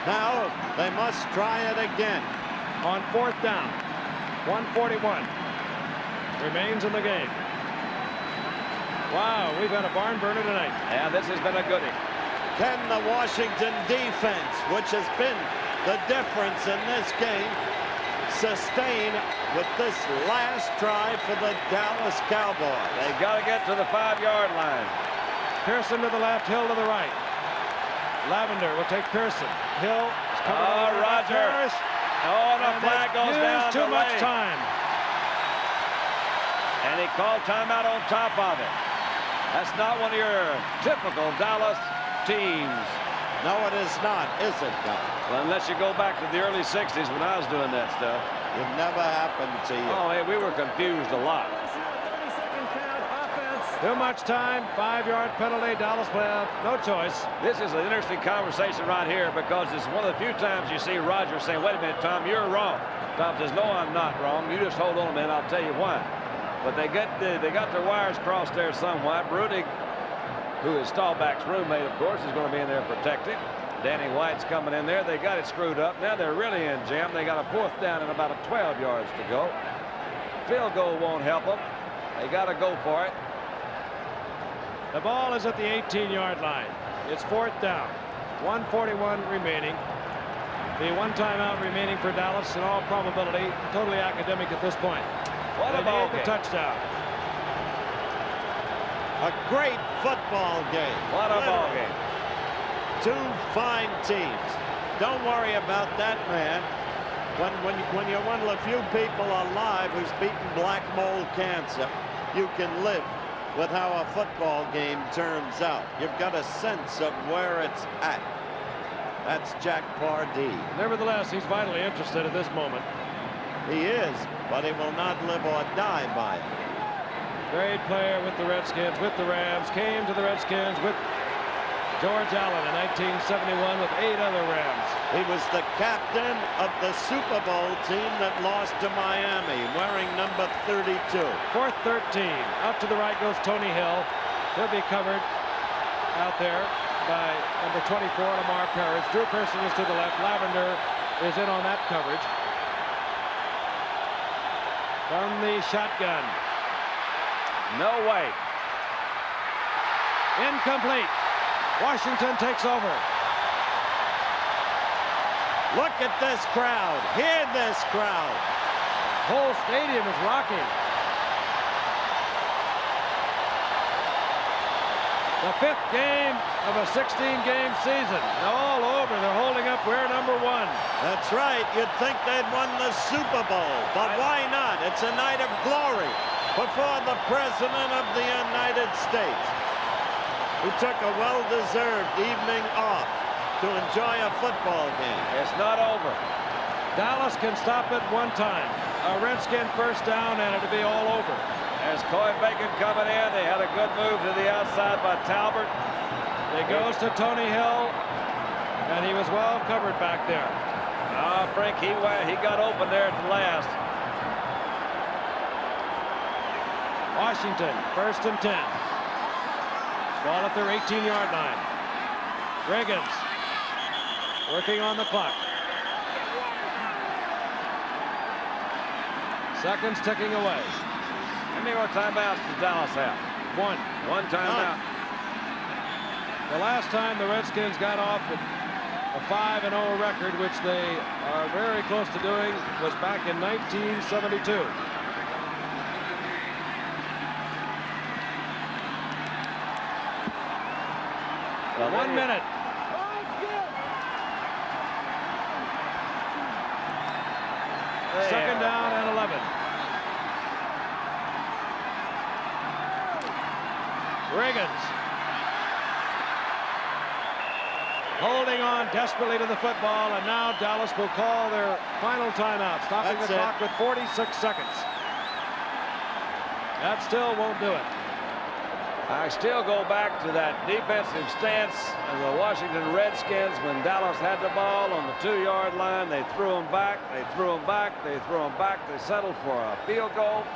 Now they must try it again. On 4th down. 1:41 remains in the game. Wow, we've had a barn burner tonight. Yeah, this has been a goodie. Can the Washington defense, which has been the difference in this game, sustain with this last try for the Dallas Cowboys? They got to get to the 5-yard line. Pearson to the left, Hill to the right. Lavender will take Pearson. Hill is covered Oh, over by Roger. Parrish. Oh, and a And flag they've goes down used too the much lane. time. And he called timeout on top of it. That's not one of your typical Dallas teams. No, it is not, is it, Doc? Well, unless you go back to the early 60s when I was doing that stuff. It never happened to you. Oh, hey, we were confused a lot. 30-second count, offense. Too much time, 5-yard penalty. Dallas player, no choice. This is an interesting conversation right here because it's one of the few times you see Roger saying, wait a minute, Tom, you're wrong. Tom says, no, I'm not wrong. You just hold on a minute, I'll tell you why. But they got their wires crossed there somewhat. Brudig, who is Staubach's roommate, of course, is going to be in there protecting. Danny White's coming in there. They got it screwed up. Now they're really in jam. They got a 4th down and about 12 yards to go. Field goal won't help them. They got to go for it. The ball is at the 18-yard line. It's 4th down. 1:41 remaining. The one timeout remaining for Dallas, in all probability, totally academic at this point. What a ball game. The touchdown. A great football game. What a ball game. 2 fine teams. Don't worry about that, man. When you're one of the few people alive who's beaten black mold cancer, you can live with how a football game turns out. You've got a sense of where it's at. That's Jack Pardee. Nevertheless, he's vitally interested at this moment. He is, but he will not live or die by it. Great player with the Redskins, with the Rams, came to the Redskins with George Allen in 1971 with 8 other Rams. He was the captain of the Super Bowl team that lost to Miami, wearing number 32. 4th 13. Up to the right goes Tony Hill. He'll be covered out there by number 24, Lamar Parrish. Drew Pearson is to the left. Lavender is in on that coverage. From the shotgun. No way. Incomplete. Washington takes over. Look at this crowd. Hear this crowd. Whole stadium is rocking. The 5th game of a 16-game season. They're all over. They're holding up. We're number 1. That's right. You'd think they'd won the Super Bowl, but why not? It's a night of glory before the President of the United States, who took a well-deserved evening off to enjoy a football game. It's not over. Dallas can stop it one time. A Redskin 1st down, and it'll be all over. There's Coy Bacon coming in. They had a good move to the outside by Talbert. It goes to Tony Hill, and he was well covered back there. Frank, he got open there at the last. Washington, 1st and 10. Ball at their 18-yard line. Riggins working on the clock. Seconds ticking away. How many more timeouts does Dallas have? 1. One timeout. The last time the Redskins got off with a 5-0 record, which they are very close to doing, was back in 1972. Well, 1 minute. Second down and 11. Riggins holding on desperately to the football, and now Dallas will call their final timeout, stopping the clock with 46 seconds. That still won't do it. I still go back to that defensive stance of the Washington Redskins when Dallas had the ball on the 2-yard line. They threw them back, they threw them back, they threw them back. They settled for a field goal,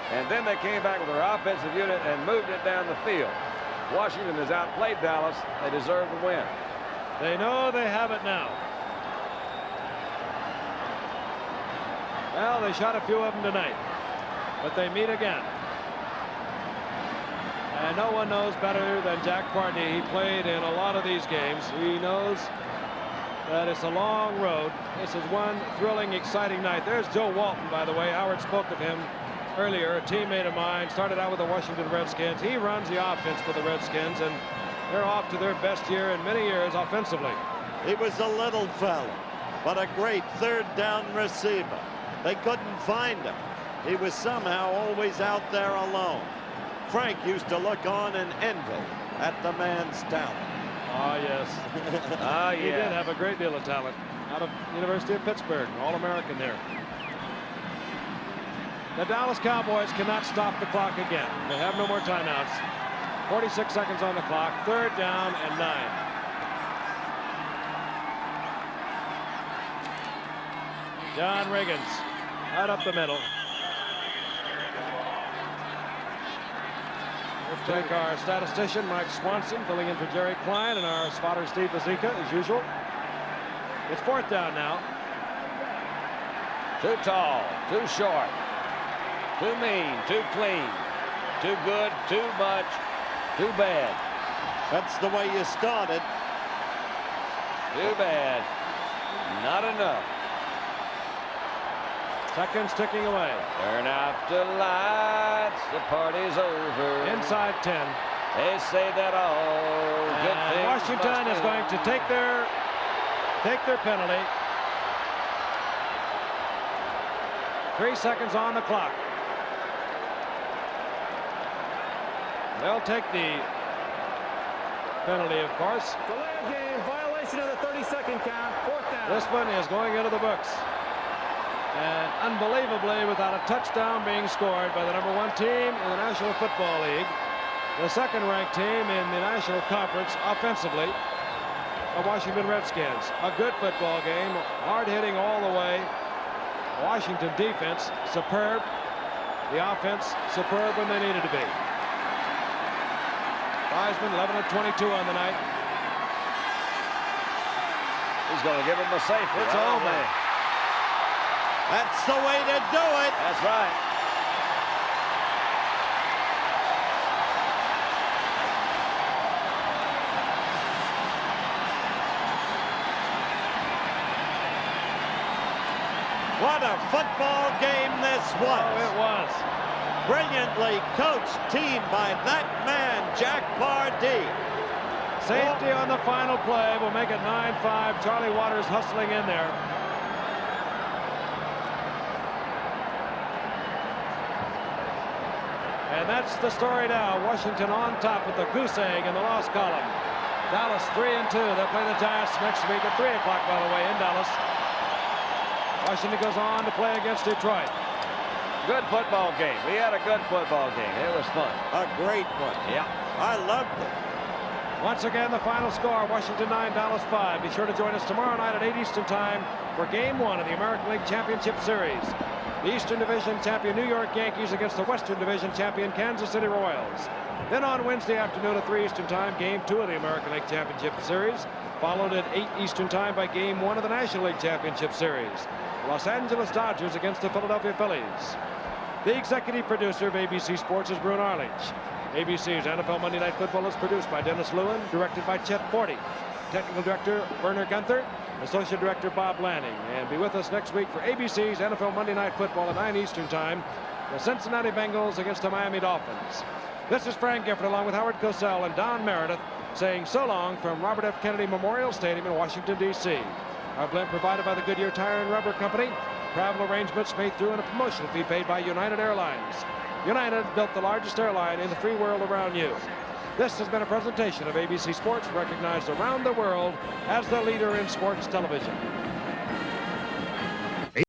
and then they came back with their offensive unit and moved it down the field. Washington has outplayed Dallas. They deserve to win. They know they have it now. Well, they shot a few of them tonight, but they meet again. And no one knows better than Jack Pardee. He played in a lot of these games. He knows that it's a long road. This is one thrilling, exciting night. There's Joe Walton, by the way. Howard spoke of him earlier, a teammate of mine. Started out with the Washington Redskins. He runs the offense for the Redskins, and they're off to their best year in many years offensively. He was a little fella, but a great 3rd down receiver. They couldn't find him. He was somehow always out there alone. Frank used to look on and envy at the man's talent. Oh, yes. Oh, He did yeah. have a great deal of talent. Out of University of Pittsburgh, All-American there. The Dallas Cowboys cannot stop the clock again. They have no more timeouts. 46 seconds on the clock. 3rd down and 9. John Riggins right up the middle. We'll take our statistician, Mike Swanson, filling in for Jerry Klein, and our spotter, Steve Bazika, as usual. It's 4th down now. Too tall, too short, too mean, too clean, too good, too much, too bad. That's the way you started. Too bad. Not enough. Seconds ticking away. Turn out the lights. The party's over. Inside 10. They say that all good And things Washington must is going to take their penalty. 3 seconds on the clock. They'll take the penalty, of course. Delay of game, violation of the 30-second count, 4th down. This one is going into the books. And unbelievably, without a touchdown being scored by the #1 team in the National Football League, the 2nd-ranked team in the National Conference offensively, the Washington Redskins. A good football game, hard-hitting all the way. Washington defense, superb. The offense, superb when they needed to be. Wiseman, 11 of 22 on the night. He's going to give him a safety. It's right over. away. That's the way to do it. That's right. What a football game this was. Oh, it was. Brilliantly coached team by that man, Jack Pardee. Safety on the final play will make it 9-5. Charlie Waters hustling in there. And that's the story now. Washington on top with the goose egg in the loss column. Dallas 3-2. They'll play the Giants next week at 3 o'clock, by the way, in Dallas. Washington goes on to play against Detroit. Good football game. We had a good football game. It was fun. A great one. Yeah. I loved it. Once again, the final score, Washington 9, Dallas 5. Be sure to join us tomorrow night at 8 Eastern Time for Game 1 of the American League Championship Series. The Eastern Division champion New York Yankees against the Western Division champion Kansas City Royals. Then on Wednesday afternoon at 3 Eastern Time, Game 2 of the American League Championship Series, followed at 8 Eastern Time by Game 1 of the National League Championship Series. Los Angeles Dodgers against the Philadelphia Phillies. The executive producer of ABC Sports is Brune Arledge. ABC's NFL Monday Night Football is produced by Dennis Lewin, directed by Chet Forty. Technical director Werner Gunther, associate director Bob Lanning. And be with us next week for ABC's NFL Monday Night Football at 9 Eastern Time. The Cincinnati Bengals against the Miami Dolphins. This is Frank Gifford along with Howard Cosell and Don Meredith saying so long from Robert F. Kennedy Memorial Stadium in Washington, D.C. Our blend provided by the Goodyear Tire and Rubber Company. Travel arrangements made through and a promotional fee paid by United Airlines. United built the largest airline in the free world around you. This has been a presentation of ABC Sports, recognized around the world as the leader in sports television.